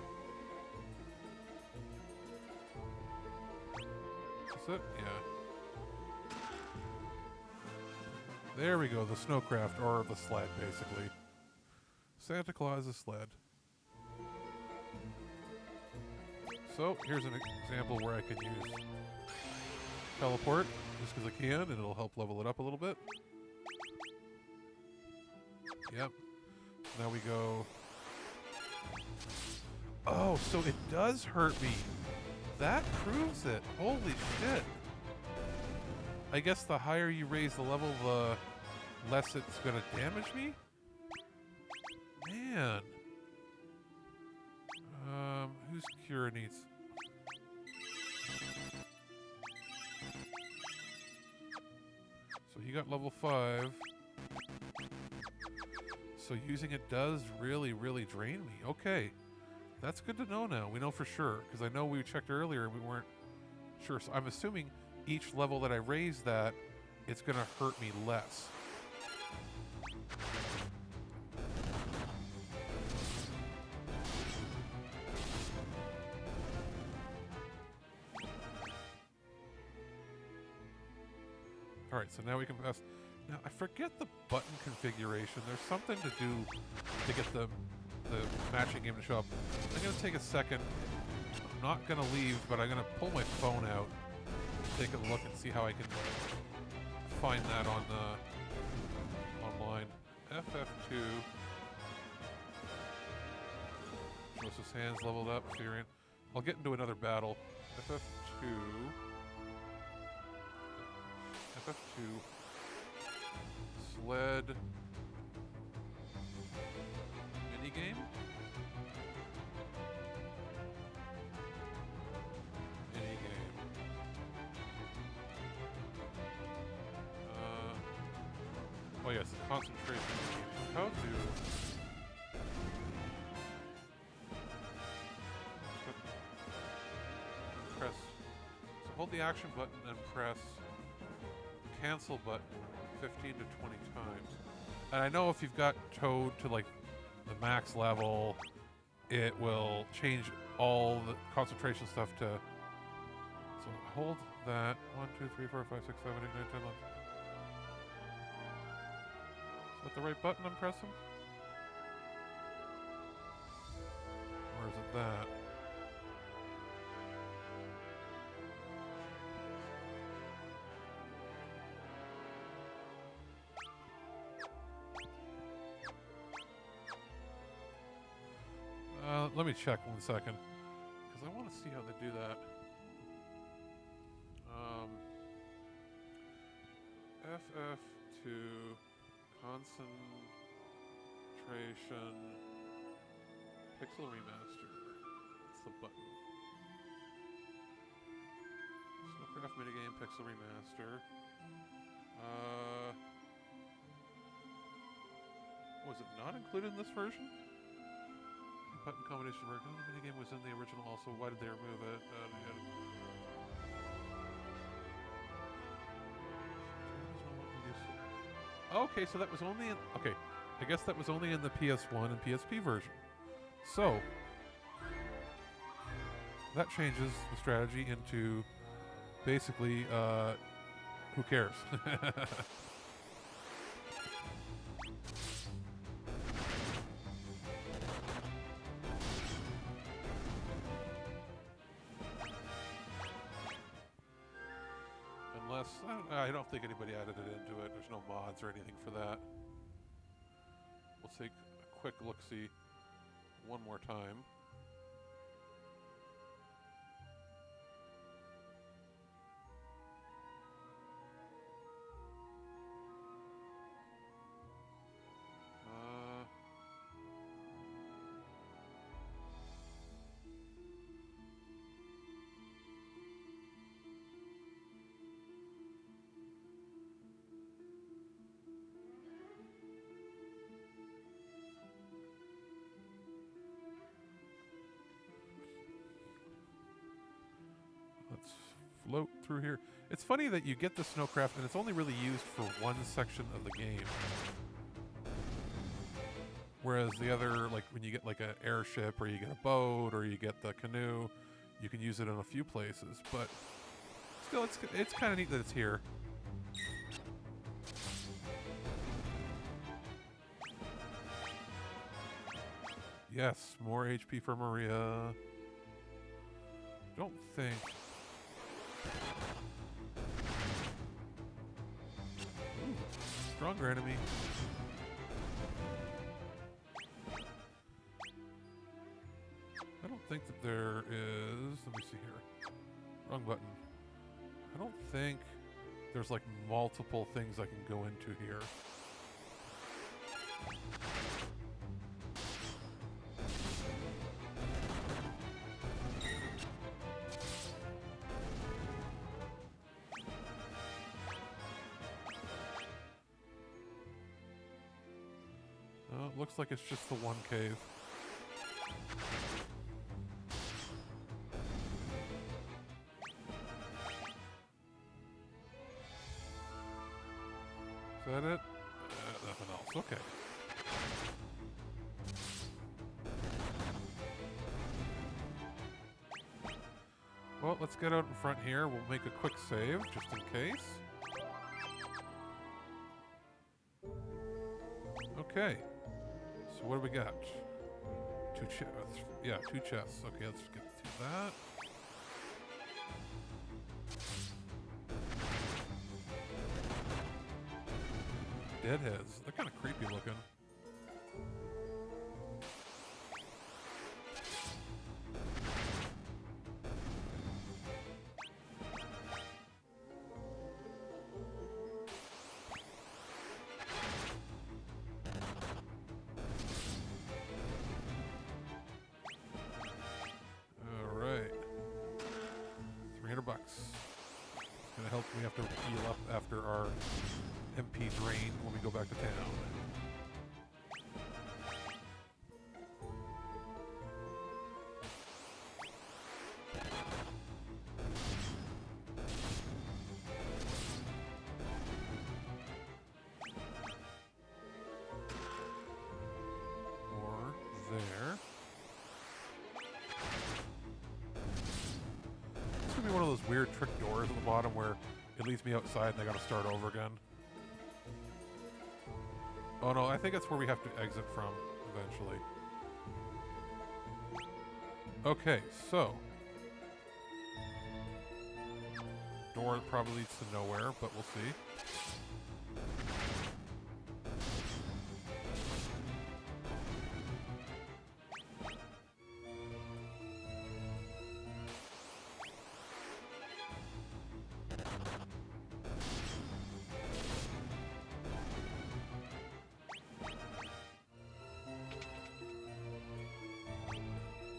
Is it? Yeah. There we go, the snowcraft, or the sled, basically. Santa Claus's sled. So, here's an example where I can use teleport, just because I can, and it'll help level it up a little bit. Yep. Now we go... Oh, so it does hurt me. That proves it. Holy shit. I guess the higher you raise the level, the less it's going to damage me? Man. Whose cure needs... So he got level 5. So using it does really, really drain me. Okay. That's good to know now. We know for sure. Because I know we checked earlier and we weren't sure. So I'm assuming each level that I raise that, it's going to hurt me less. Alright, so now we can pass. Now, I forget the button configuration. There's something to do to get the matching game to show up. I'm going to take a second. I'm not going to leave, but I'm going to pull my phone out, take a look, and see how I can find that on online. FF2. Shows his hands leveled up. Figuring. I'll get into another battle. FF2. FF2. Sled. Minigame? Minigame. Oh yes, concentration. How to... Press... So hold the action button and press cancel button 15 to 20 times. And I know if you've got Toad to like the max level, it will change all the concentration stuff to... So hold that. 1, 2, 3, 4, 5, 6, 7, 8, 9, 10, 11. Is that the right button I'm pressing? Or is it that? Let me check 1 second, because I want to see how they do that. FF2 concentration pixel remaster. That's the button. Snowcraft minigame pixel remaster. Was it not included in this version? Button combination work. Oh, the minigame was in the original also. Why did they remove it? Okay, so that was only in... Okay, I guess that was only in the PS1 and PSP version. So, that changes the strategy into basically, who cares? Unless, I don't think anybody added it into it. There's no mods or anything for that. We'll take quick look-see one more time. Let's float through here. It's funny that you get the snowcraft and it's only really used for one section of the game. Whereas the other, like when you get like an airship or you get a boat or you get the canoe, you can use it in a few places. But still, it's kind of neat that it's here. Yes, more HP for Maria. Don't think... Ooh, stronger enemy. I don't think that there is... Let me see here. Wrong button. I don't think there's like multiple things I can go into here. Oh, it looks like it's just the one cave. Is that it? Nothing else. Okay. Well, let's get out in front here. We'll make a quick save, just in case. Okay. So what do we got? Two chests. Yeah, 2 chests. Okay, let's get through that. Deadheads. They're kind of creepy looking. All right. $300. It's gonna help me have to heal up after our MP drain when we go back to town. Or there. It's gonna be one of those weird trick doors at the bottom where it leads me outside and I gotta start over again. Oh no, I think that's where we have to exit from eventually. Okay, so. Door probably leads to nowhere, but we'll see.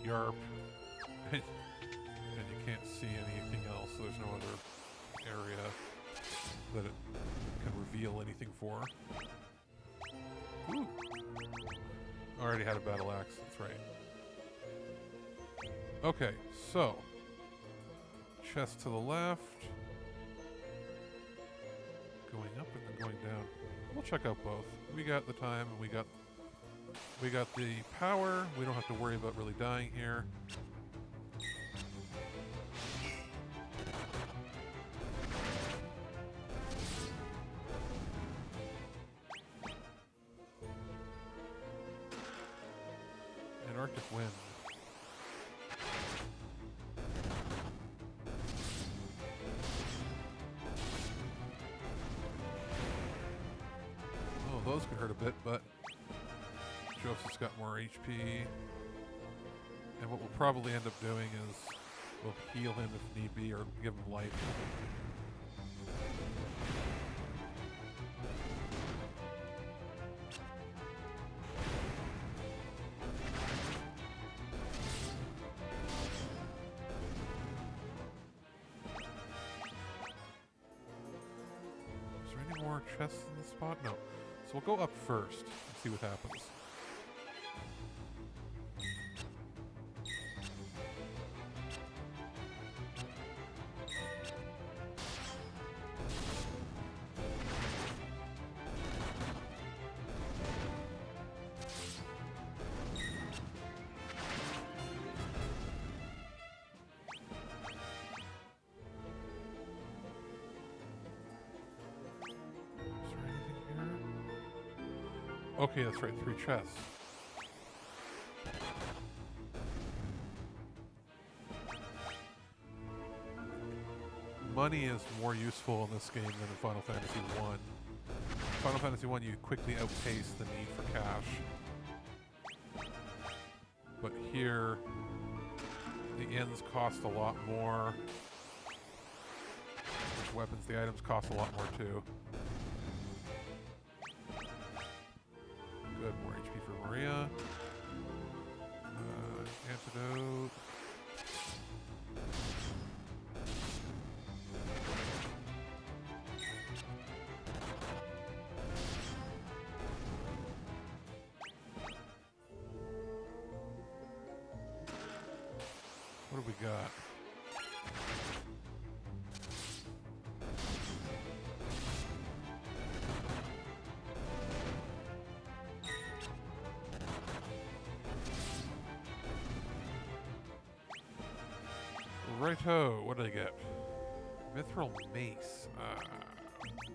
Yarp. And you can't see anything else, so there's no other area that it can reveal anything for. Ooh. Already had a battle axe, that's right. Okay, so. Chest to the left. Going up and then going down. We'll check out both. We got the time and we got the power. We don't have to worry about really dying here. And Arctic wind. Oh, those can hurt a bit, but Joseph's got more HP. And what we'll probably end up doing is we'll heal him if need be or give him life. Is there any more chests in the spot? No. So we'll go up first and see what happens. Okay, that's right, 3 chests. Money is more useful in this game than in Final Fantasy 1. Final Fantasy 1, you quickly outpace the need for cash. But here, the inns cost a lot more. The weapons, the items cost a lot more too. Good, more HP for Maria. Antidote. What do we got? Righto, what did I get? Mithril Mace.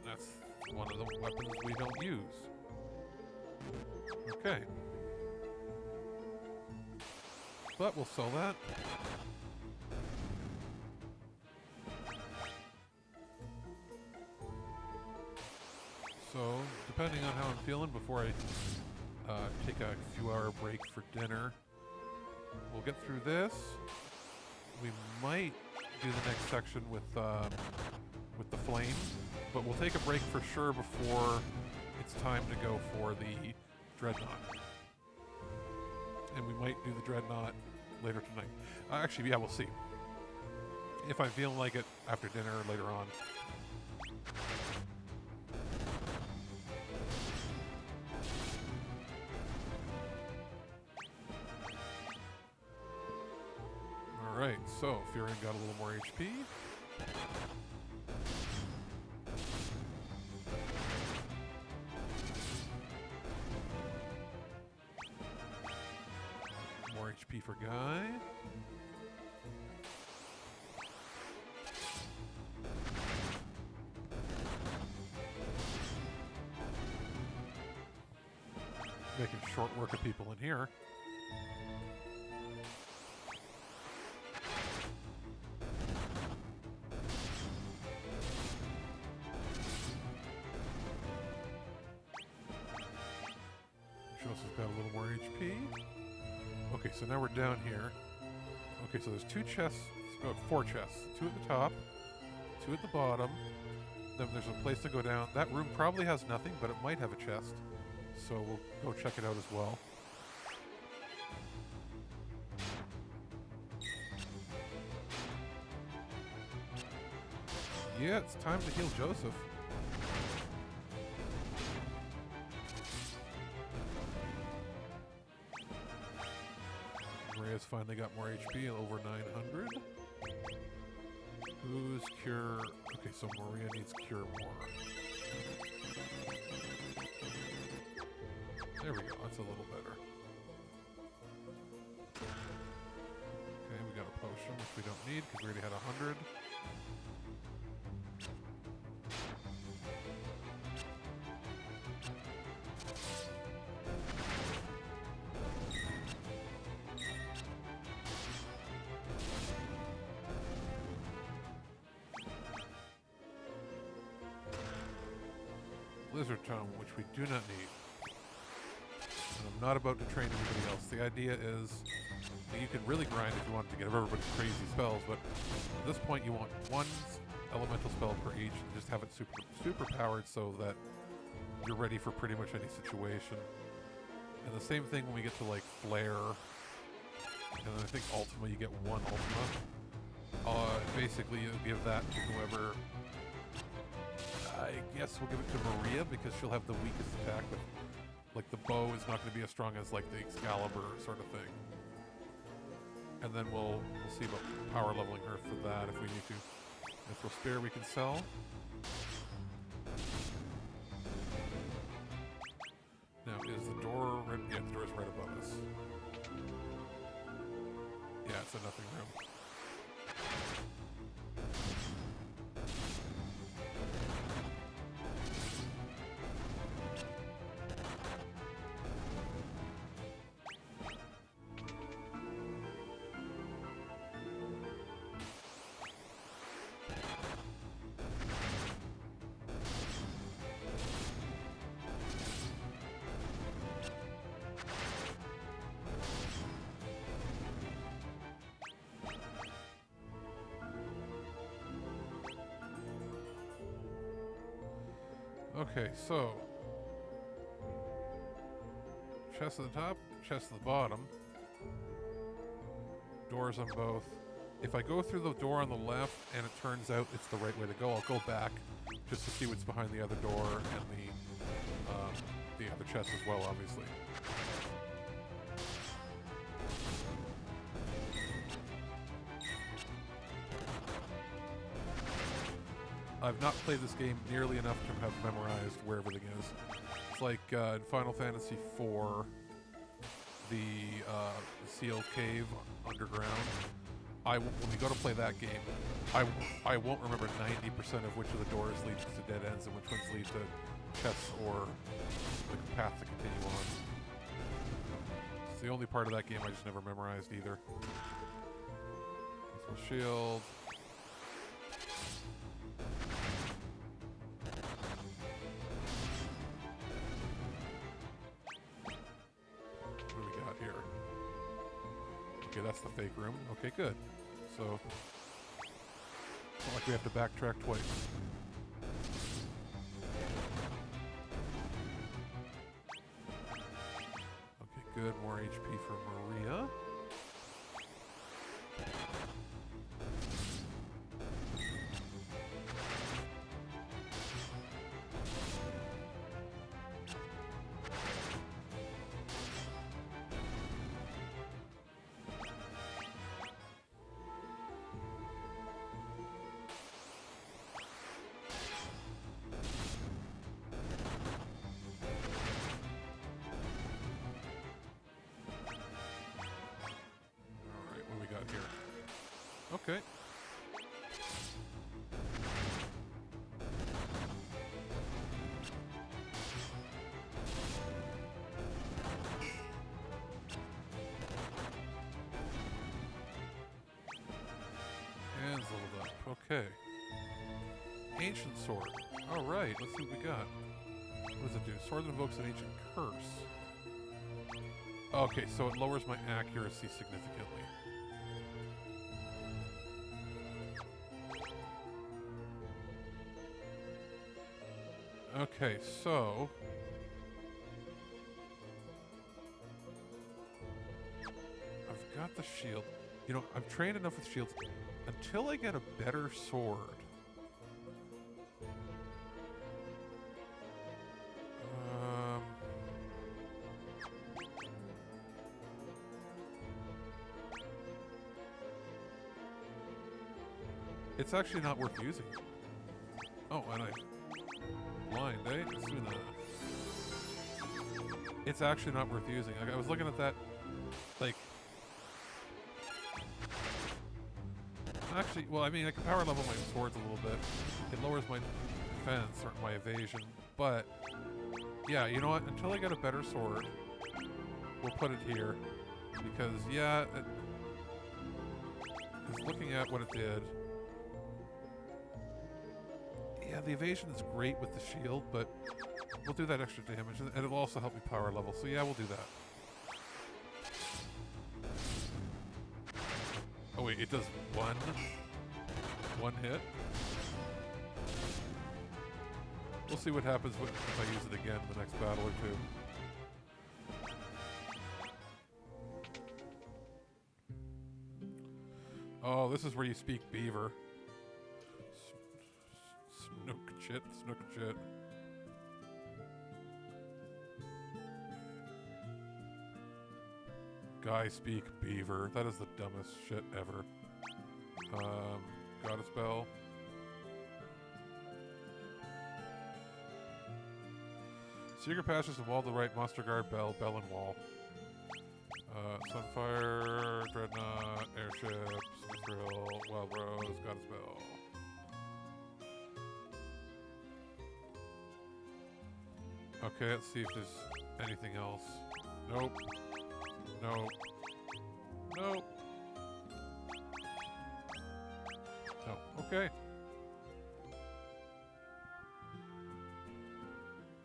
That's one of the weapons we don't use. Okay. But we'll sell that. So, depending on how I'm feeling before I take a few-hour break for dinner, we'll get through this. We might do the next section with the flame, but we'll take a break for sure before it's time to go for the Dreadnought. And we might do the Dreadnought later tonight. Actually, yeah, we'll see. If I'm feeling like it after dinner or later on. Alright, so Furion got a little more HP. More HP for Guy. Making short work of people in here. Joseph's got a little more HP. Okay, so now we're down here. Okay, so there's 2 chests, 4 chests. 2 at the top, 2 at the bottom. Then there's a place to go down. That room probably has nothing, but it might have a chest. So we'll go check it out as well. Yeah, it's time to heal Joseph. Maria's finally got more HP, over 900. Who's cure? Okay, so Maria needs cure more. There we go, that's a little better. Okay, we got a potion, which we don't need because we already had 100. Blizzard Tome, which we do not need. And a not about to train anybody else. The idea is that you can really grind if you want to get everybody's crazy spells, but at this point you want one elemental spell per each and just have it super powered so that you're ready for pretty much any situation. And the same thing when we get to like Flare, and then I think Ultima, you get one Ultima. Basically you give that to whoever. I guess we'll give it to Maria because she'll have the weakest attack, but like the bow is not going to be as strong as like the Excalibur sort of thing. And then we'll see about power leveling her for that if we need to. If we're spare, we can sell. Now, is the door right? Yeah, the door's right above us. Yeah, it's a nothing room. Okay, so chest at the top, chest at the bottom, doors on both. If I go through the door on the left and it turns out it's the right way to go, I'll go back just to see what's behind the other door and the other chest as well, obviously. I've not played this game nearly enough to have memorized where everything is. It's like in Final Fantasy IV, the Seal Cave underground. When we go to play that game, I won't remember 90% of which of the doors lead to dead ends and which ones lead to chests or the path to continue on. It's the only part of that game I just never memorized either. This shield. Okay, that's the fake room. Okay, good. So, it's not like we have to backtrack twice. Okay, good. More HP for Maria. Okay. Hands leveled up. Okay. Ancient sword. All right. Let's see what we got. What does it do? Sword that invokes an ancient curse. Okay, so it lowers my accuracy significantly. Okay, so I've got the shield. You know, I'm trained enough with shields until I get a better sword. It's actually not worth using. Oh, and blind, eh? Asuna. It's actually not worth using. I was looking at that, like... Actually, well, I mean, I can power level my swords a little bit. It lowers my defense, or my evasion, but... Yeah, you know what? Until I get a better sword, we'll put it here. Because, yeah... Because looking at what it did... Yeah, the evasion is great with the shield, but we'll do that extra damage, and it'll also help me power level. So yeah, we'll do that. Wait, it does one hit? We'll see what happens if I use it again in the next battle or two. Oh, this is where you speak beaver. Snook chit. Guy speak beaver. That is the dumbest shit ever. Got a spell. Secret passage of wall to the right, monster guard, bell and wall. Sunfire, dreadnought, airship, Drill, wild rose, got a spell. Okay, let's see if there's anything else. Nope. Nope. Nope. No. Okay.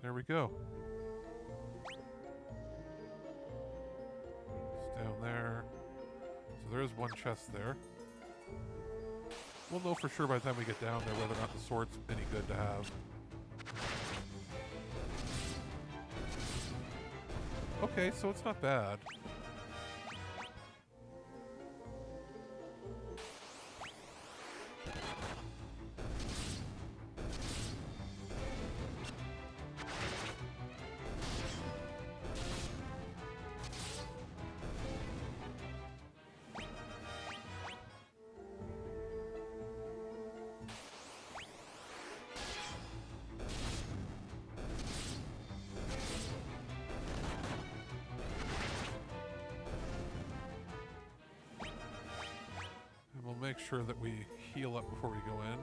There we go. It's down there. So there is one chest there. We'll know for sure by the time we get down there whether or not the sword's any good to have. Okay, so it's not bad. Make sure that we heal up before we go in.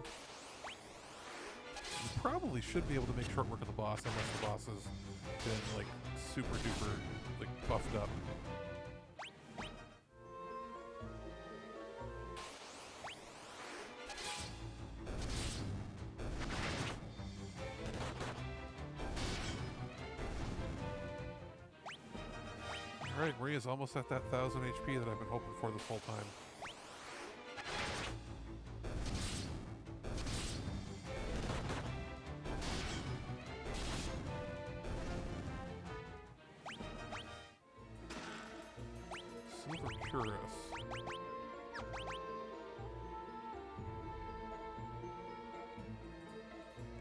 We probably should be able to make short work of the boss unless the boss has been like super duper like buffed up. Alright, Maria's almost at that 1000 HP that I've been hoping for this whole time.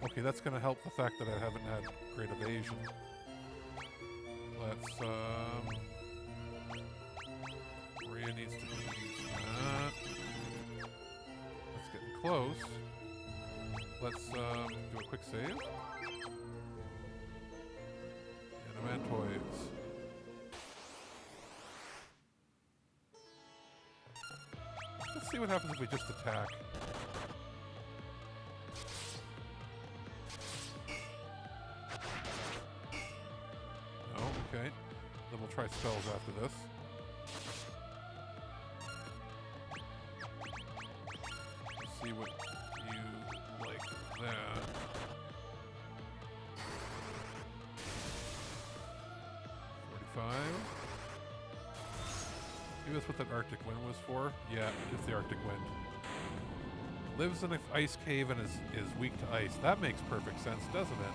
Okay, that's going to help the fact that I haven't had great evasion. Let's, Maria needs to use that. Let's get close. Let's, do a quick save. Animantoids. Let's see what happens if we just attack. Okay, then we'll try spells after this. Let's see what you like that. Maybe that's what that Arctic Wind was for? Yeah, it's the Arctic Wind. Lives in an ice cave and is weak to ice. That makes perfect sense, doesn't it?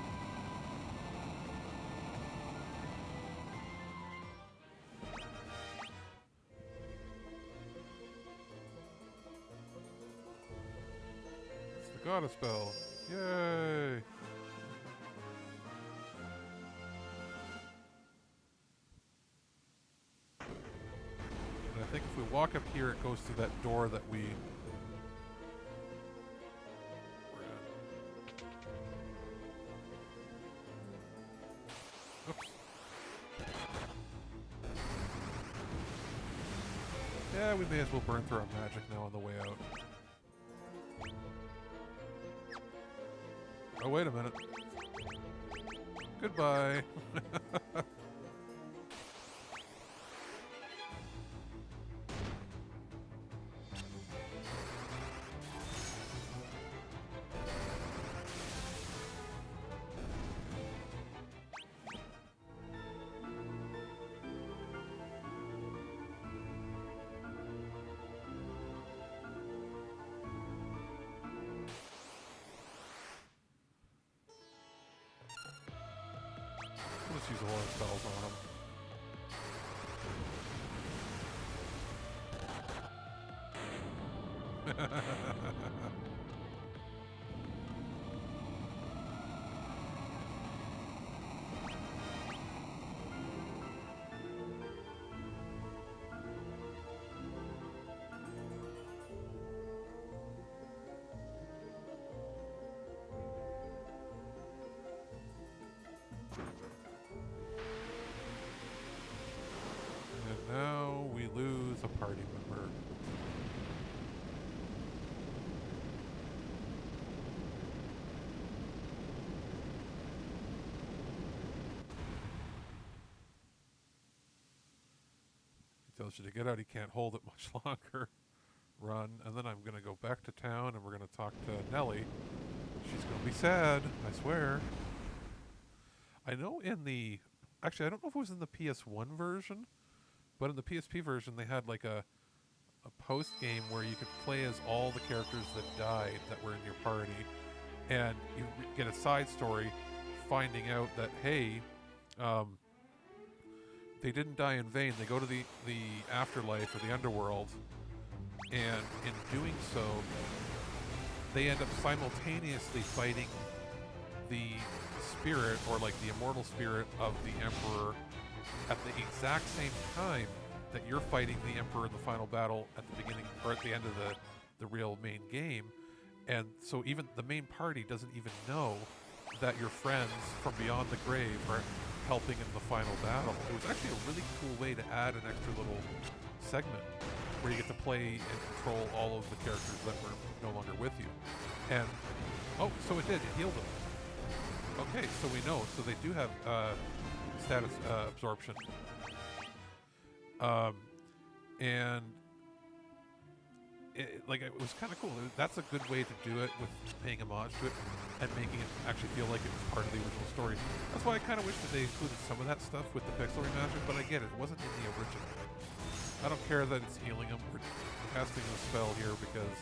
Got a spell. Yay! And I think if we walk up here, it goes to that door that we... Oops. Yeah, we may as well burn through our magic now on the way out. Oh, wait a minute. Goodbye. just use a lot of spells on them. And now we lose a party member. Tells you to get out, he can't hold it much longer. Run, and then I'm going to go back to town and we're going to talk to Nellie. She's going to be sad, I swear. I know in the... Actually, I don't know if it was in the PS1 version, but in the PSP version they had like a post-game where you could play as all the characters that died that were in your party, and you get a side story finding out that, hey, they didn't die in vain. They go to the afterlife or the underworld, and in doing so, they end up simultaneously fighting the spirit, or like the immortal spirit of the Emperor, at the exact same time that you're fighting the Emperor in the final battle at the beginning, or at the end of the real main game. And so even the main party doesn't even know that your friends from beyond the grave are helping in the final battle. It was actually a really cool way to add an extra little segment where you get to play and control all of the characters that were no longer with you. And, oh, so it did. It healed them. Okay, so we know. So they do have status absorption. And it was kind of cool. That's a good way to do it, with paying homage to it and making it actually feel like it was part of the original story. That's why I kind of wish that they included some of that stuff with the Pixel Remaster, but I get it. It wasn't in the original. I don't care that it's healing them. We're casting a spell here because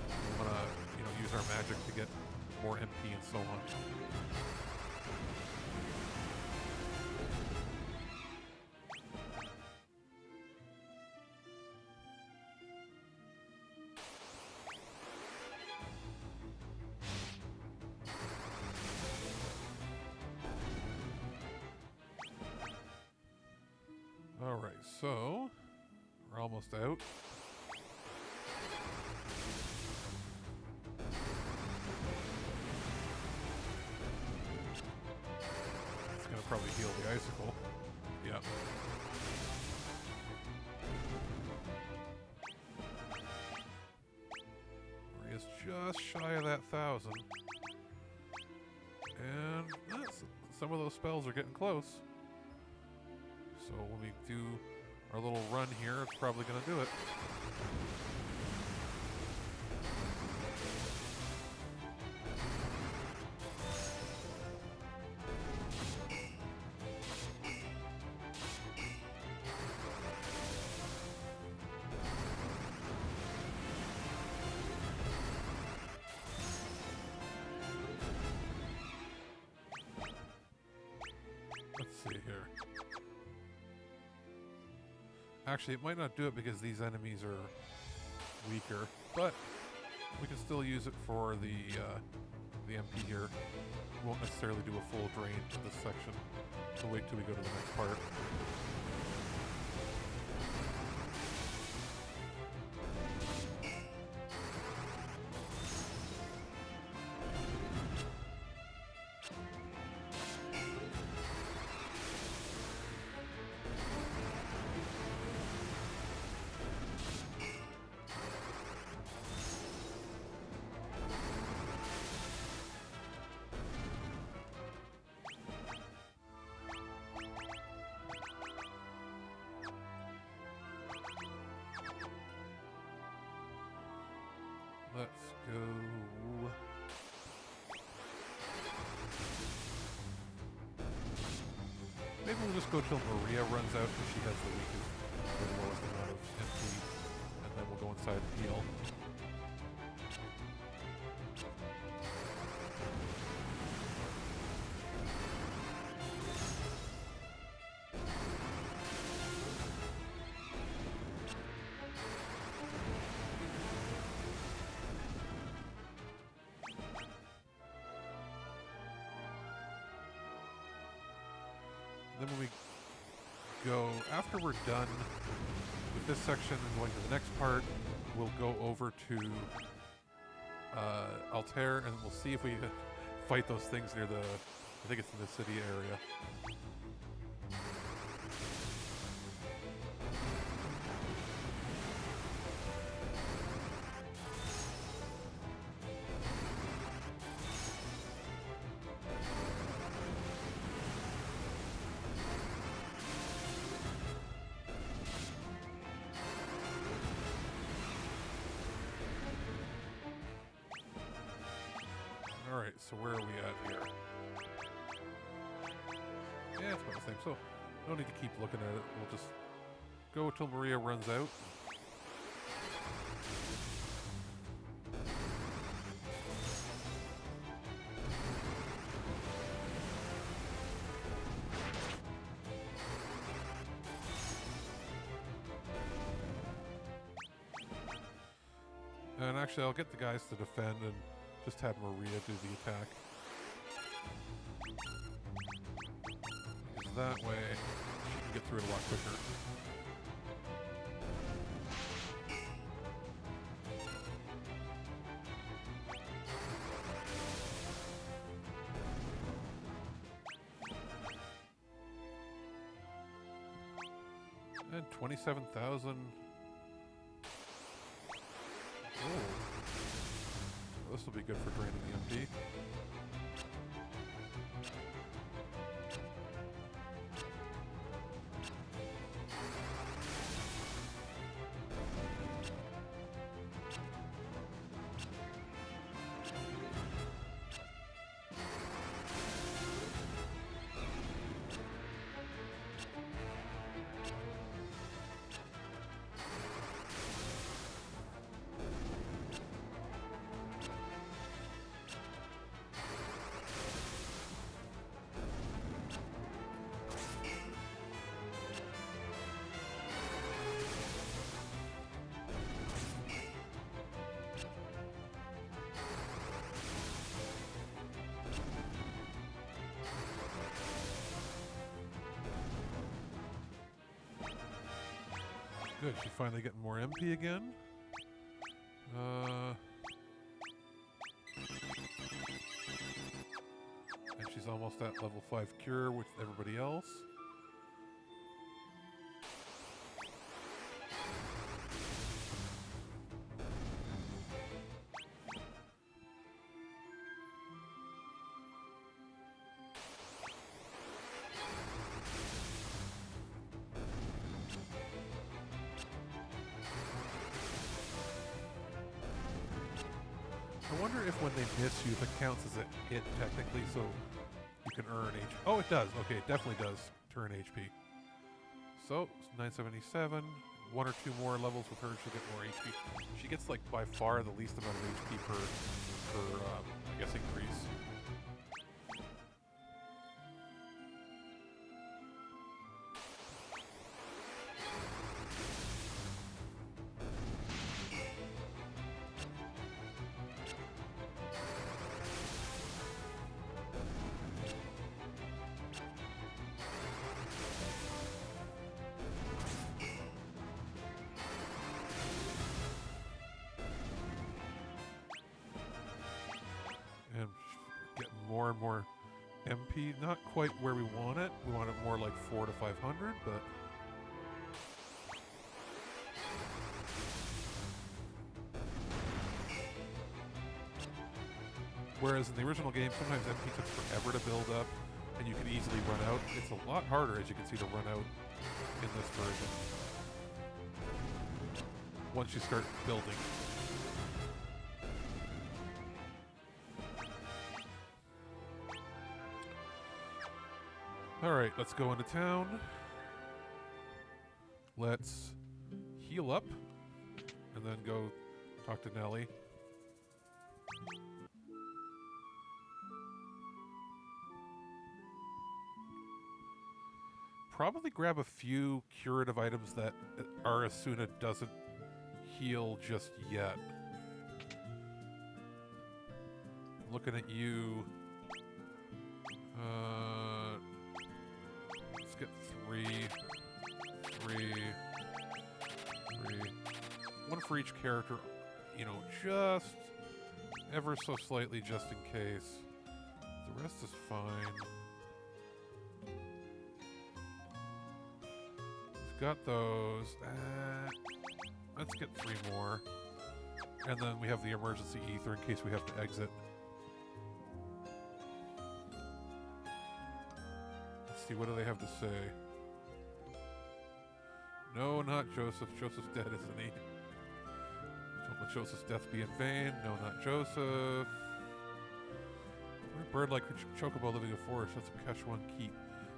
we want to, use our magic to get more MP and so on. Alright, so we're almost out. It's going to probably heal the icicle. Yep. He is just shy of that 1,000. And some of those spells are getting close. So when we do our little run here, it's probably going to do it. Let's see here. Actually, it might not do it because these enemies are weaker, but we can still use it for the MP here. We won't necessarily do a full drain to this section. We'll wait till we go to the next part. Let's go. Maybe we'll just go till Maria runs out because she has the weakest, the lowest amount of MP, and then we'll go inside and heal. then when we go, after we're done with this section and going to the next part, we'll go over to Altair and we'll see if we can fight those things near the, I think it's in the city area. Alright, so where are we at here? Yeah, it's about the same, so no need to keep looking at it. We'll just go till Maria runs out. And actually, I'll get the guys to defend and just have Maria do the attack. Because that way, she can get through it a lot quicker. And 27,000. Oh. This will be good for draining the MP. Good, she's finally getting more MP again. And she's almost at level 5 cure with everybody else. I wonder if when they miss you, if it counts as a hit technically, so you can earn HP. Oh, it does. Okay, it definitely does turn HP. So, 977. One or two more levels with her, she'll get more HP. She gets, like, by far the least amount of HP per I guess, increase. And getting more and more MP. Not quite where we want it. We want it more like 400 to 500, but whereas in the original game, sometimes MP took forever to build up, and you could easily run out. It's a lot harder, as you can see, to run out in this version once you start building. Alright, let's go into town. Let's heal up, and then go talk to Nelly. Probably grab a few curative items that Arasuna doesn't heal just yet. Looking at you, 3, 3, 3. One for each character, you know, just ever so slightly just in case. The rest is fine. We've got those. Let's get 3 more. And then we have the emergency ether in case we have to exit. Let's see, what do they have to say? No, not Joseph. Joseph's dead, isn't he? Don't let Joseph's death be in vain. No, not Joseph. Bird-like chocobo living in a forest. That's Kashwan Keep.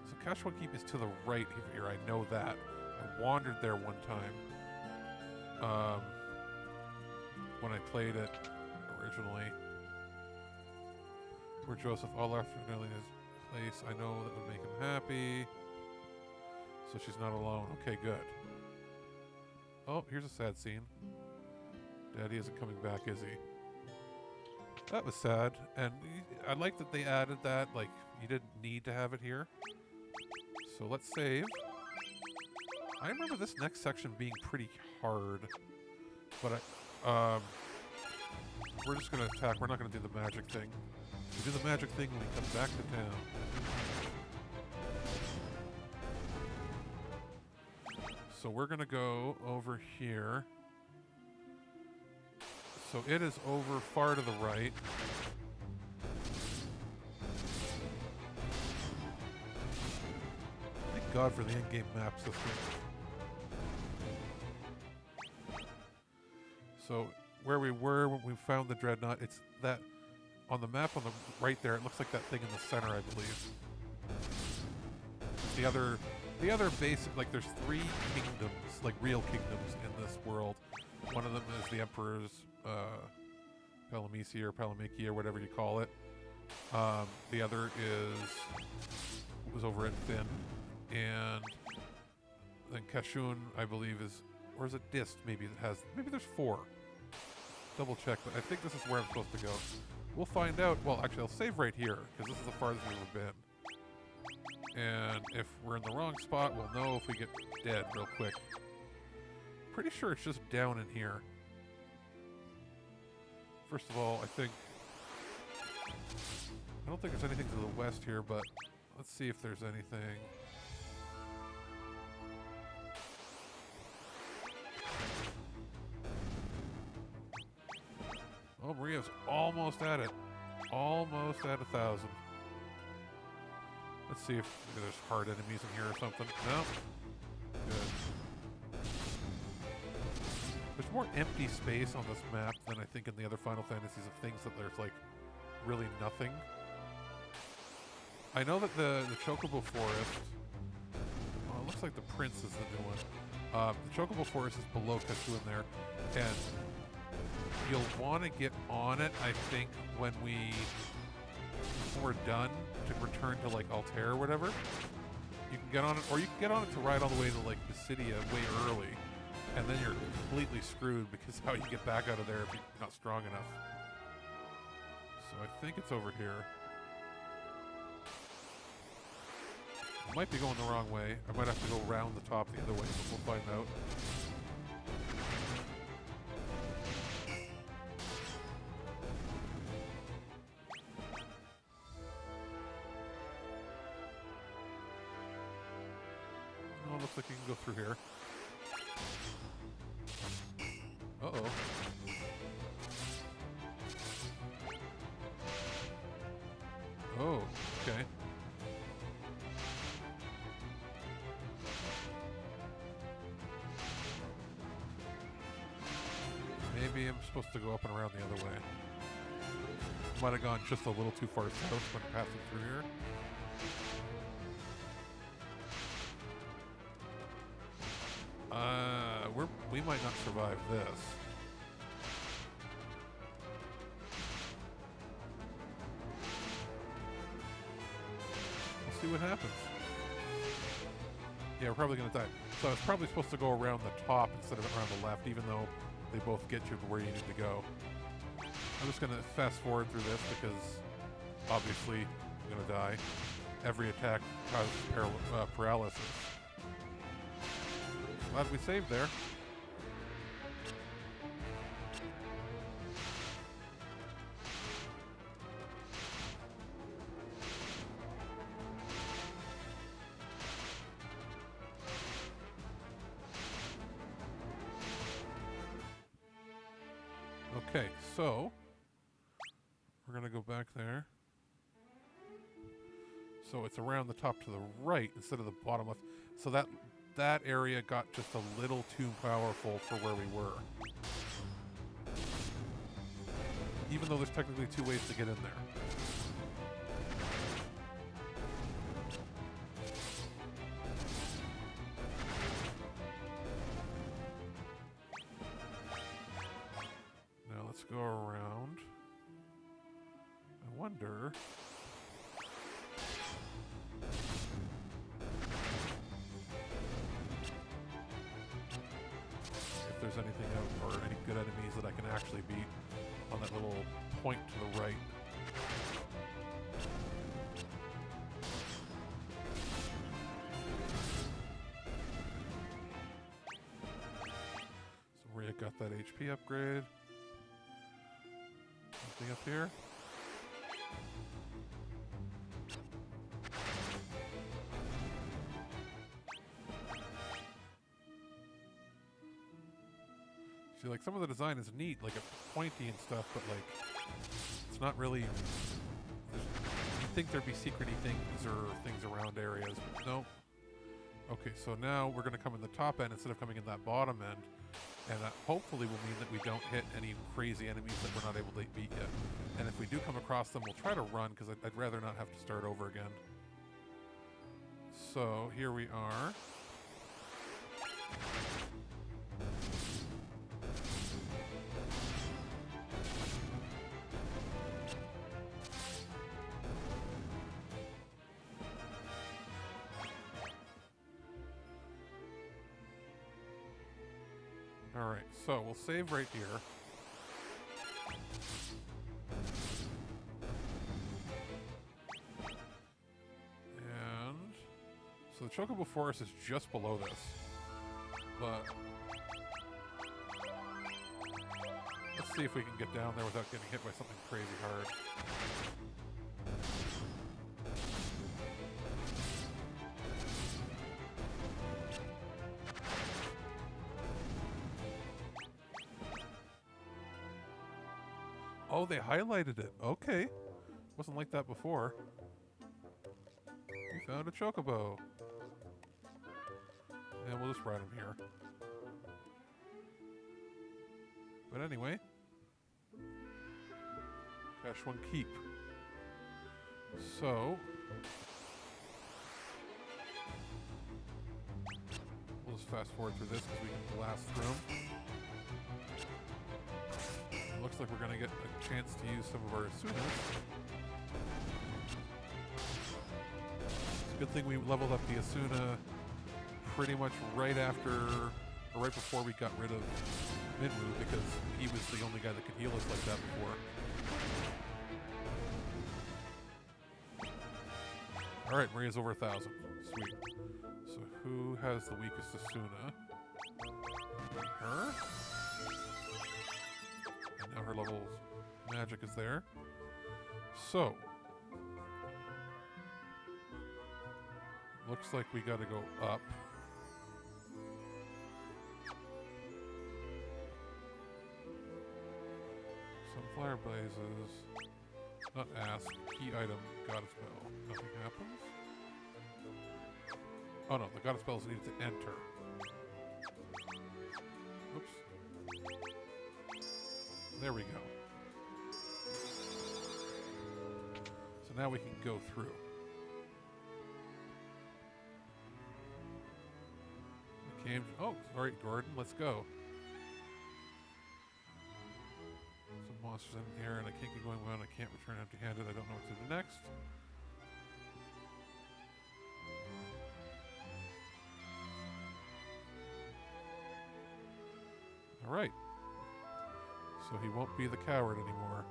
So Kashwan Keep is to the right here. I know that. I wandered there one time. When I played it originally. Poor Joseph, all after knowing his place. I know that would make him happy. So she's not alone. Okay, good. Oh, here's a sad scene. Daddy isn't coming back, is he? That was sad. And I like that they added that. Like, you didn't need to have it here. So let's save. I remember this next section being pretty hard. But we're just going to attack. We're not going to do the magic thing. We do the magic thing when we come back to town. So we're going to go over here. So it is over far to the right. Thank God for the in-game map system. So where we were when we found the Dreadnought, it's that on the map on the right there. It looks like that thing in the center, I believe. The other basic, like there's 3 kingdoms, like real kingdoms in this world. One of them is the Emperor's Palamisi or Palamiki or whatever you call it. The other was over at Finn, and then Kashun, I believe, is, or is it Dist? Maybe there's 4. Double check, but I think this is where I'm supposed to go. We'll find out. Well, actually, I'll save right here because this is the farthest we've ever been. And if we're in the wrong spot, we'll know if we get dead real quick. Pretty sure it's just down in here. First of all, I don't think there's anything to the west here, but let's see if there's anything. Oh, Maria's almost at it. Almost at 1,000. Let's see if there's hard enemies in here or something. No? Good. There's more empty space on this map than I think in the other Final Fantasies of things that there's, like, really nothing. I know that the Chocobo Forest... Oh, it looks like the Prince is the new one. The Chocobo Forest is below Kashun there, and you'll want to get on it, I think, when we're done to return to, like, Altair or whatever. You can get on it, or you can get on it to ride all the way to, like, Basidia way early, and then you're completely screwed because how you get back out of there if you're not strong enough. So I think it's over here. I might be going the wrong way. I might have to go around the top the other way, but we'll find out. Oh, looks like you can go through here. Uh-oh. Oh, okay. Maybe I'm supposed to go up and around the other way. Might have gone just a little too far south when passing through here. We might not survive this. We'll see what happens. Yeah, we're probably going to die. So I was probably supposed to go around the top instead of around the left, even though they both get you to where you need to go. I'm just going to fast forward through this because obviously I'm going to die. Every attack causes paralysis. Glad we saved there. Okay, so we're going to go back there. So it's around the top to the right instead of the bottom left. So that area got just a little too powerful for where we were. Even though there's technically 2 ways to get in there. Now let's go around. I wonder... if there's anything out or any good enemies that I can actually beat on that little point to the right. So Maria got that HP upgrade. Anything up here? See, like, some of the design is neat, like it's pointy and stuff, but like, it's not really... You'd think there'd be secret-y things or things around areas, but no. Okay, so now we're going to come in the top end instead of coming in that bottom end, and that hopefully will mean that we don't hit any crazy enemies that we're not able to beat yet. And if we do come across them, we'll try to run, because I'd rather not have to start over again. So, here we are. Alright, so we'll save right here. And so the Chocobo Forest is just below this. But let's see if we can get down there without getting hit by something crazy hard. Oh, they highlighted it. Okay. Wasn't like that before. We found a Chocobo. And we'll just ride him here. But anyway. Cash 1 keep. So. We'll just fast forward through this because we can blast through them. Looks like we're going to get a chance to use some of our Asunas. It's a good thing we leveled up the Asuna pretty much right after, or right before we got rid of Minwu, because he was the only guy that could heal us like that before. Alright, Maria's over 1,000. Sweet. So who has the weakest Asuna? Her? And now her level magic is there. So. Looks like we gotta go up. Sunflower blazes. Not ask. Key item. Goddess bell. Nothing happens. Oh no, the goddess bell is needed to enter. Oops. There we go. So now we can go through. Okay, oh, alright, Gordon, let's go. Some monsters in here, and I can't get going well, and I can't return empty-handed. I don't know what to do next. Alright. So he won't be the coward anymore.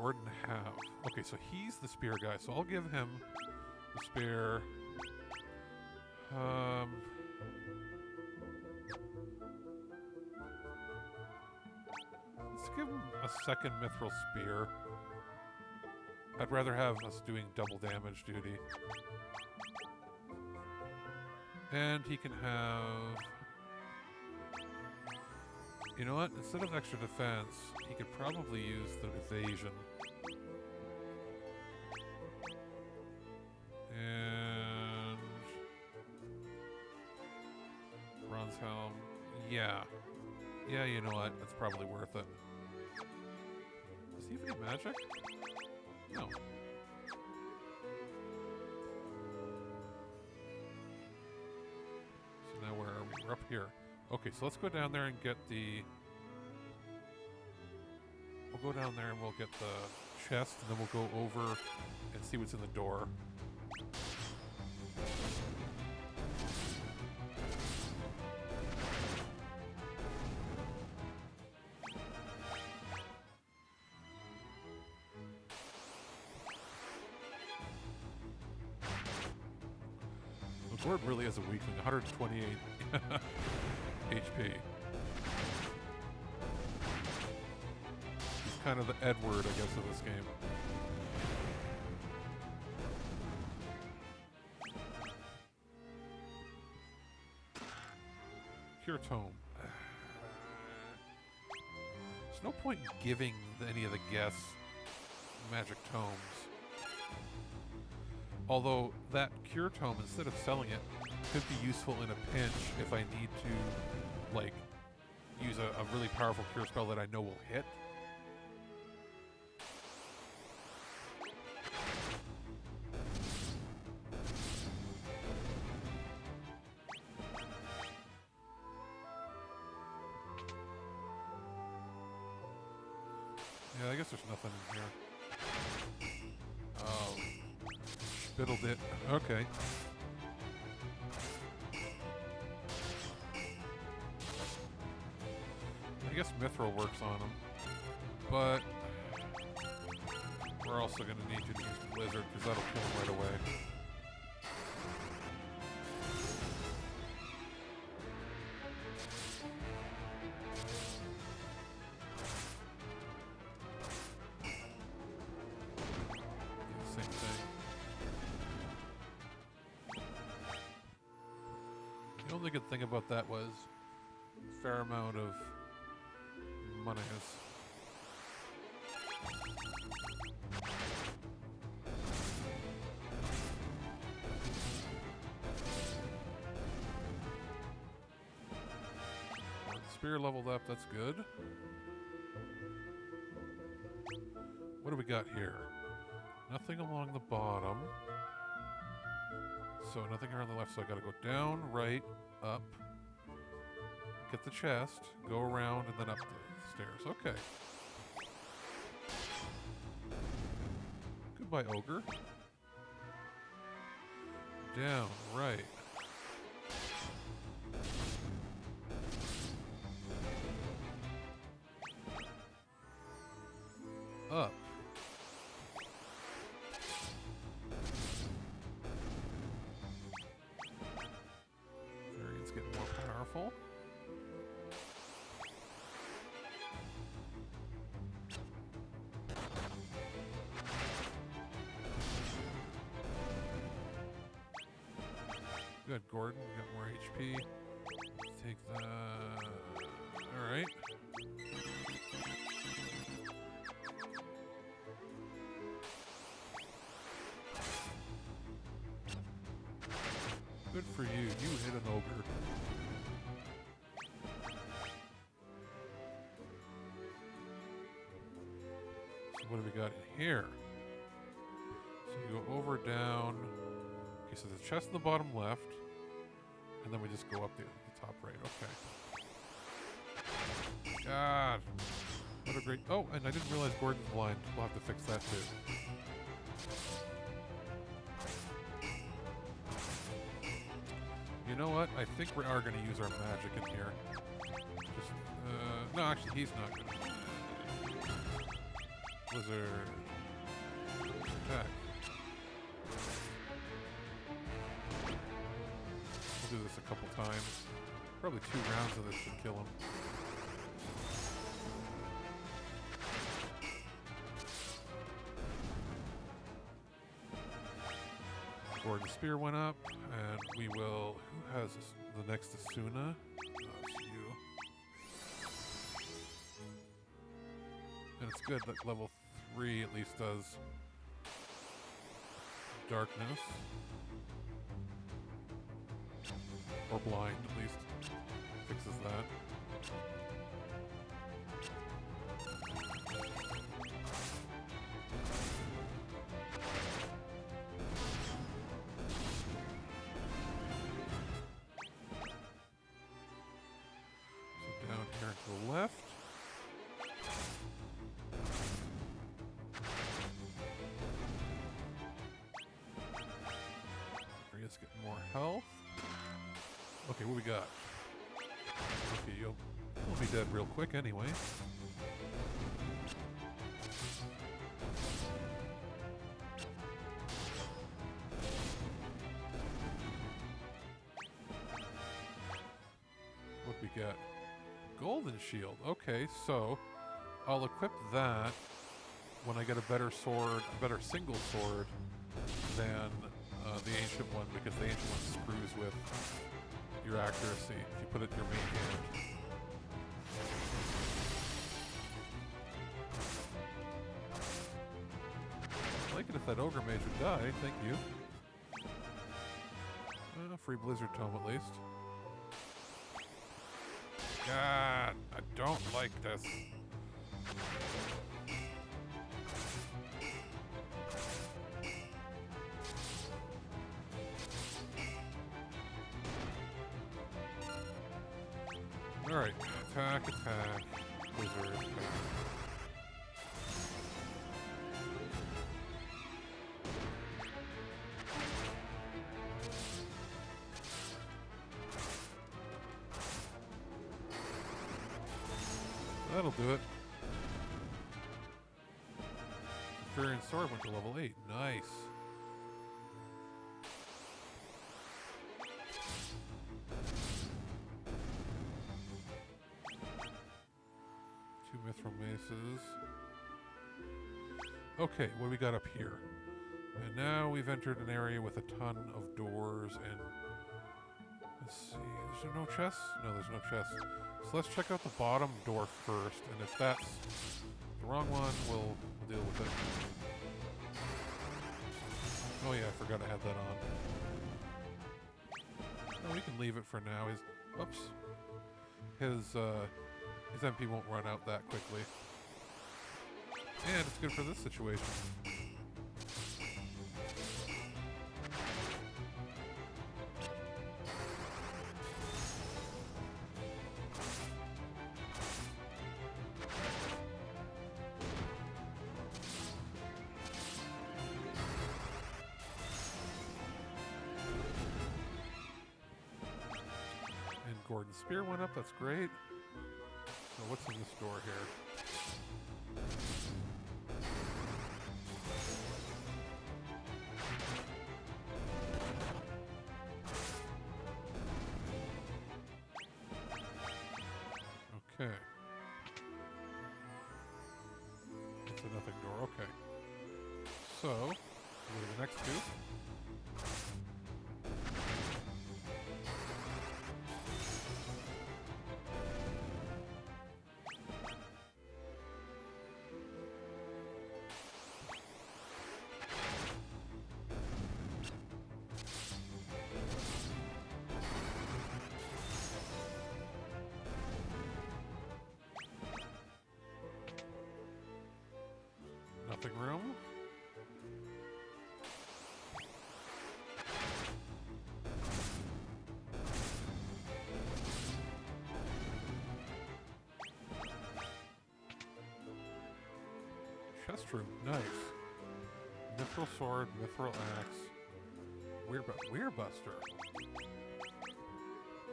Gordon have? Okay, so he's the spear guy, so I'll give him the spear. Let's give him a second mithril spear. I'd rather have us doing double damage duty. And he can have... You know what? Instead of extra defense, he could probably use the evasion. And... Bronze helm. Yeah. Yeah, you know what? That's probably worth it. Does he have any magic? No. So now where are we? We're up here. Okay, so let's go down there and get the... We'll go down there and we'll get the chest, and then we'll go over and see what's in the door. Gordon really has a weakling, 128 HP. He's kind of the Edward, I guess, of this game. Cure Tome. There's no point in giving any of the guests magic tomes. Although that Cure Tome, instead of selling it, could be useful in a pinch if I need to, like, use a really powerful cure spell that I know will hit. Yeah, I guess there's nothing in here. Oh. Spittled it. Okay. I guess Mithril works on them. But we're also going to need you to use Blizzard because that'll kill him right away. Same thing. The only good thing about that was a fair amount of money. Spear leveled up, that's good. What do we got here? Nothing along the bottom. So nothing here on the left, so I gotta go down, right, up, get the chest, go around, and then up the stairs. Okay. Goodbye, ogre. Down, right. Up. Variant's getting more powerful. Good, Gordon. You got more HP. Let's take that. Alright. Good for you. You hit an ogre. So what do we got in here? So you go over, down. Okay, so the chest in the bottom left. And then we just go up the top right. Okay. God. What a great... Oh, and I didn't realize Gordon's blind. We'll have to fix that too. You know what? I think we are going to use our magic in here. Just, no, actually, he's not going to. Blizzard. Attack. We'll do this a couple times. Probably 2 rounds of this should kill him. Gordon's spear went up, and we will... Who has the next Asuna? It's you. And it's good that level 3 at least does darkness. Or blind, at least. Fixes that. So down here to the left. Let's get more health. Okay, what we got? Okay, you'll be dead real quick anyway. What we got? Golden shield. Okay, so I'll equip that when I get a better sword, a better single sword than the ancient one, because the ancient one screws with your accuracy if you put it in your main hand. I'd like it if that ogre mage would die, thank you. Free blizzard tome at least. God, I don't like this. Alright, attack, wizard, attack. That'll do it. Furion Sword went to level 8. Nice. Mithril maces. Okay, what do we got up here? And now we've entered an area with a ton of doors and... Let's see, is there no chest? No, there's no chest. So let's check out the bottom door first, and if that's the wrong one, we'll deal with it. Oh yeah, I forgot I had that on. Oh, we can leave it for now. His MP won't run out that quickly. And it's good for this situation. And Gordon's spear went up, that's great. So what's in this door here? Okay. It's a nothing door, okay. So, go to the next two. Nothing room. Chest room, nice. Mithril sword, mithril axe. Weird buster.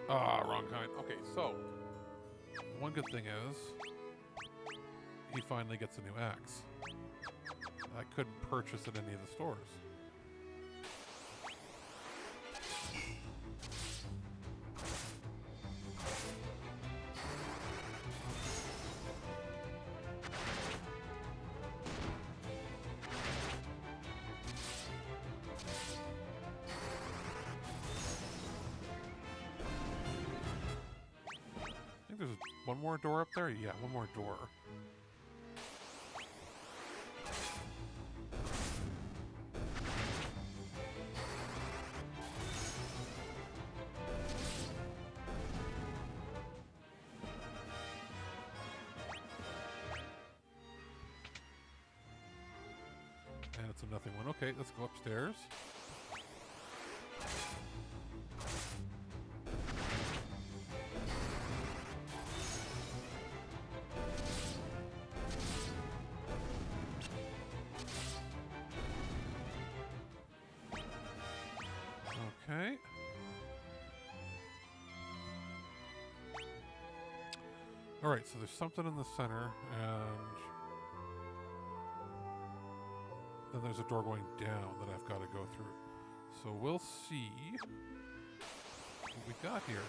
Ah, wrong kind. Okay, so one good thing is he finally gets a new axe. I couldn't purchase at any of the stores. I think there's one more door up there. Yeah, one more door. And it's a nothing one. Okay, let's go upstairs. Okay. All right, so there's something in the center, and then there's a door going down that I've got to go through. So we'll see what we got here.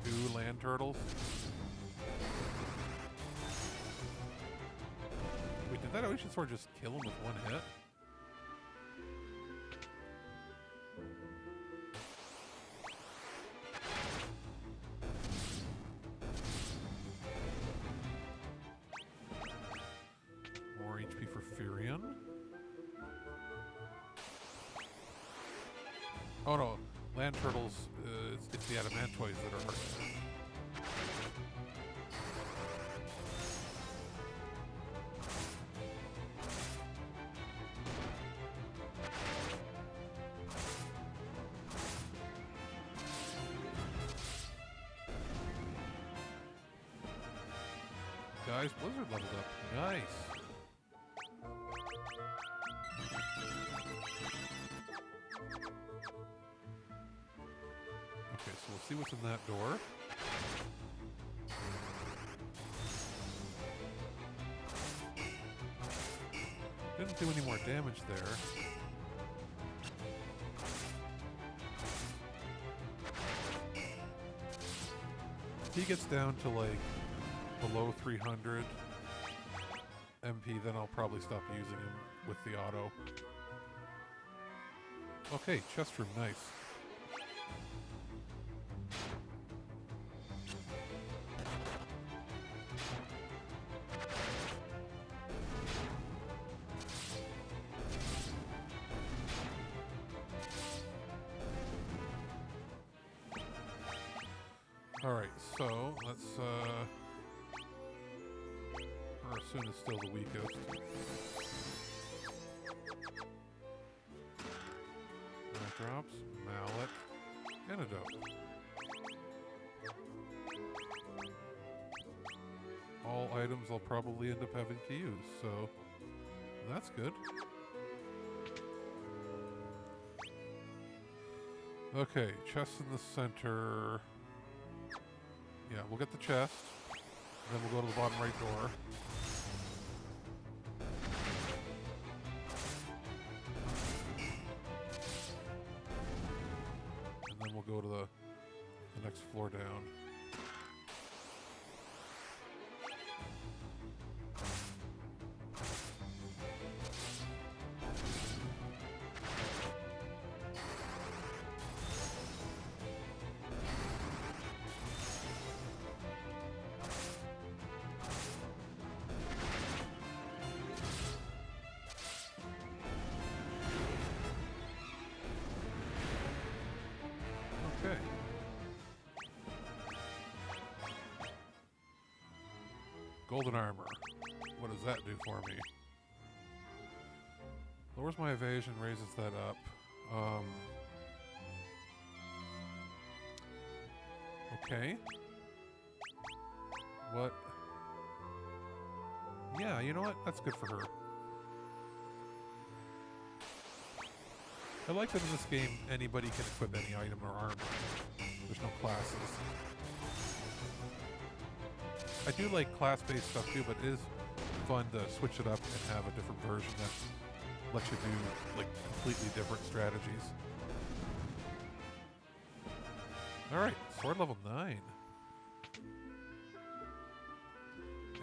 2 land turtles. Wait, did that ocean sword just kill him with one hit? More HP for Furion. Oh no, land turtles, it's the adamantoids that are hurting. Guys, Blizzard leveled up. Nice. Okay, so we'll see what's in that door. Didn't do any more damage there. If he gets down to like below 300 MP, then I'll probably stop using him with the auto. Okay, chest room, nice. Alright, so let's Ursun is still the weakest. Eye drops, mallet, antidote. All items I'll probably end up having to use, so that's good. Okay, chest in the center. Yeah, we'll get the chest. Then we'll go to the bottom right door. And then we'll go to the next floor down. Okay. Golden armor. What does that do for me? Lowers my evasion, raises that up. Okay. What? Yeah, you know what? That's good for her. I like that in this game, anybody can equip any item or armor. There's no classes. I do like class-based stuff too, but it is fun to switch it up and have a different version that lets you do like completely different strategies. All right, sword level 9.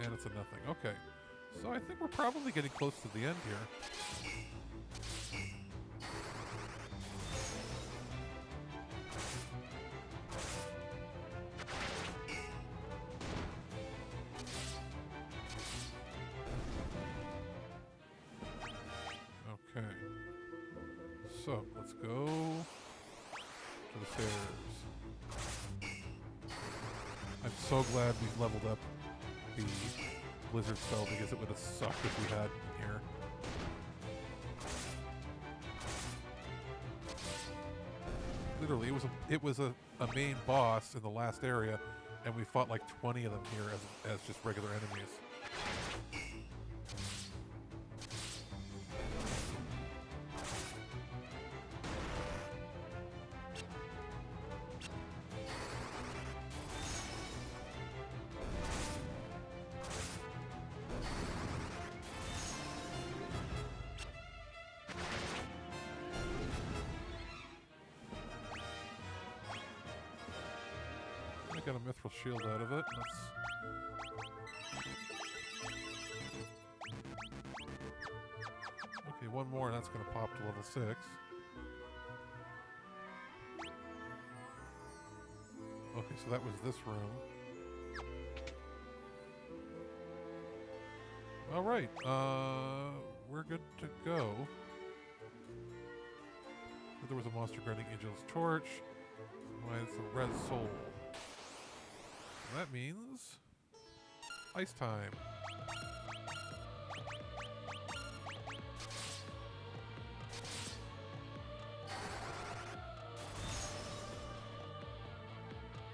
And it's a nothing. Okay. So I think we're probably getting close to the end here. Okay. So let's go to the stairs. I'm so glad we've leveled up the blizzard spell because it would have sucked if we had in here. Literally, it was a main boss in the last area, and we fought like 20 of them here as just regular enemies. I got a mithril shield out of it. Okay, one more, and that's going to pop to level 6. Okay, so that was this room. All right, we're good to go. There was a monster granting Angel's Torch. Why, it's a red soul. That means ice time.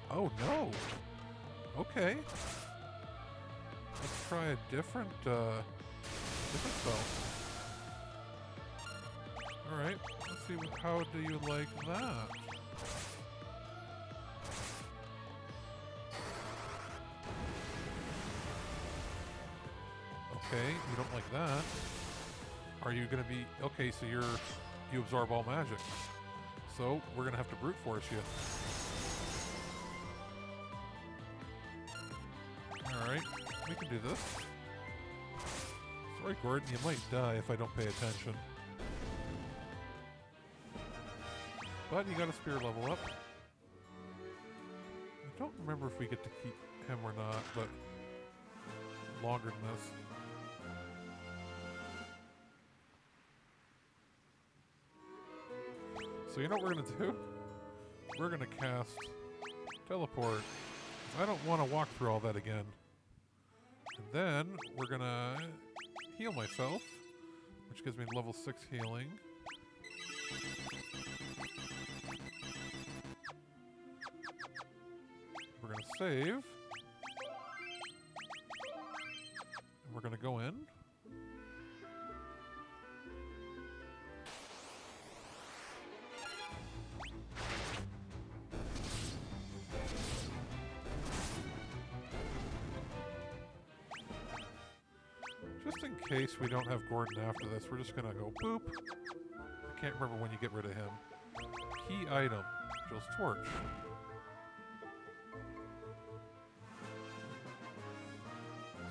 Oh no. Okay. Let's try a different spell. All right. Let's see. How do you like that? Okay, you don't like that. Are you going to be... Okay, so you absorb all magic. So, we're going to have to brute force you. Alright, we can do this. Sorry, Gordon, you might die if I don't pay attention. But you got a spear level up. I don't remember if we get to keep him or not, but longer than this. So you know what we're going to do? We're going to cast Teleport. I don't want to walk through all that again. And then we're going to heal myself, which gives me level 6 healing. We're going to save. And we're going to go in. Just in case we don't have Gordon after this, we're just going to go boop. I can't remember when you get rid of him. Key item, Angel's Torch.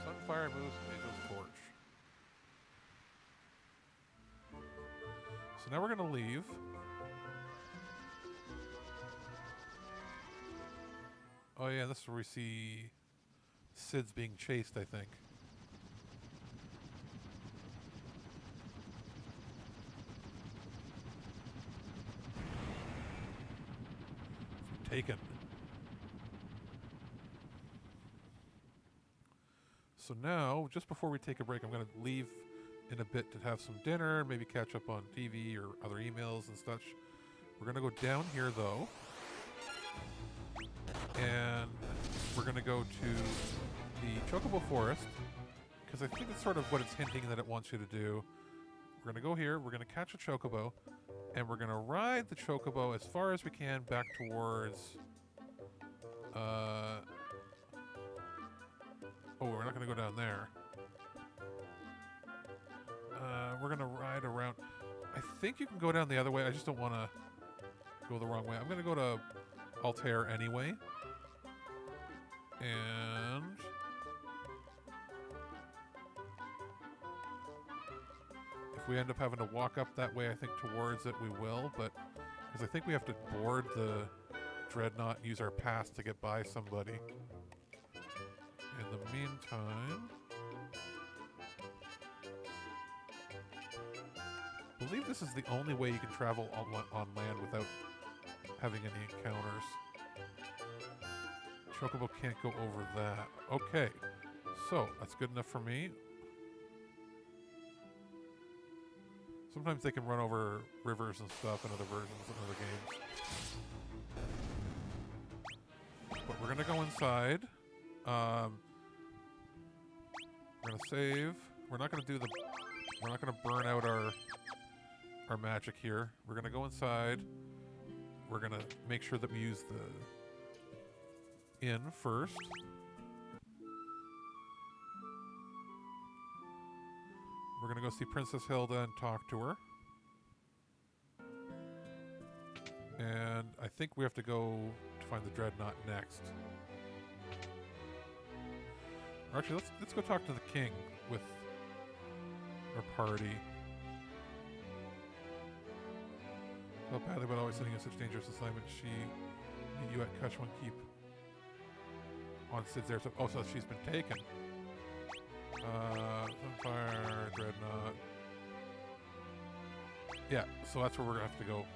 Sunfire moves Angel's Torch. So now we're going to leave. Oh yeah, this is where we see Sid's being chased, I think. Taken. So now, just before we take a break, I'm going to leave in a bit to have some dinner, maybe catch up on TV or other emails and such. We're going to go down here, though. And we're going to go to the Chocobo Forest, because I think it's sort of what it's hinting that it wants you to do. We're going to go here, we're going to catch a Chocobo, and we're going to ride the Chocobo as far as we can back towards... oh, we're not going to go down there. we're gonna ride around. I think you can go down the other way. I just don't want to go the wrong way. I'm gonna go to Altair anyway, and if we end up having to walk up that way, I think towards it we will. But because I think we have to board the Dreadnought and use our pass to get by somebody. In the meantime, I believe this is the only way you can travel on land without having any encounters. Chocobo can't go over that. Okay, so that's good enough for me. Sometimes they can run over rivers and stuff in other versions and other games. But we're gonna go inside. We're gonna save. We're not gonna burn out our magic here. We're gonna go inside. We're gonna make sure that we use the inn first. We're gonna go see Princess Hilda and talk to her. And I think we have to go to find the Dreadnought next. Actually, let's go talk to the king with our party. Felt badly about always sending you such dangerous assignments. She meet you at Kushwan Keep on Sid's there. So, oh, so she's been taken. Sunfire, Dreadnought. Yeah, so that's where we're gonna have to go.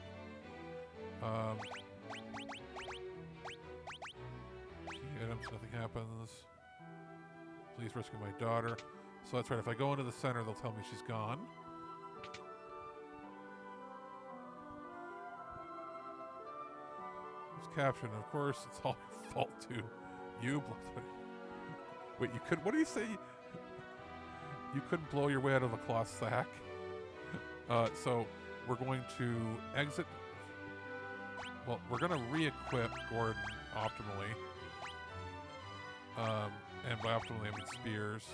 She hit him, so nothing happens. Please rescue my daughter. So that's right, if I go into the center, they'll tell me she's gone. It's captioned, of course, it's all your fault too. You blocked. Wait, you could, what do you say? You couldn't blow your way out of a cloth sack. So we're going to exit. Well, we're going to re-equip Gordon optimally. And by optimally, I mean spears.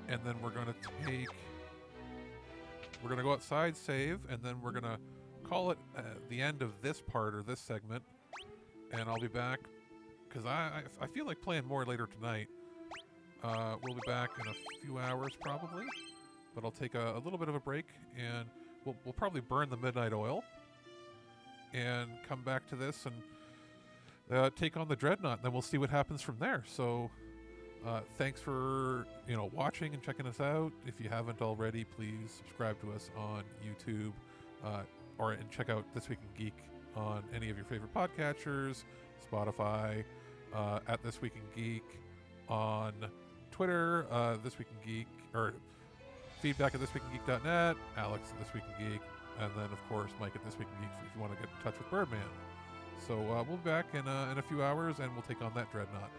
And then we're going to we're going to go outside, save, and then we're going to call it the end of this part or this segment. And I'll be back because I feel like playing more later tonight. We'll be back in a few hours probably, but I'll take a little bit of a break, and we'll probably burn the midnight oil and come back to this and take on the Dreadnought, and then we'll see what happens from there. So thanks for watching and checking us out. If you haven't already, please subscribe to us on YouTube, and check out This Week in Geek on any of your favorite podcatchers, Spotify, at This Week in Geek, on Twitter, This Week in Geek, or feedback at thisweekingeek.net, Alex at This Week in Geek, and then of course Mike at This Week in Geek if you want to get in touch with Birdman. So we'll be back in a few hours, and we'll take on that Dreadnought.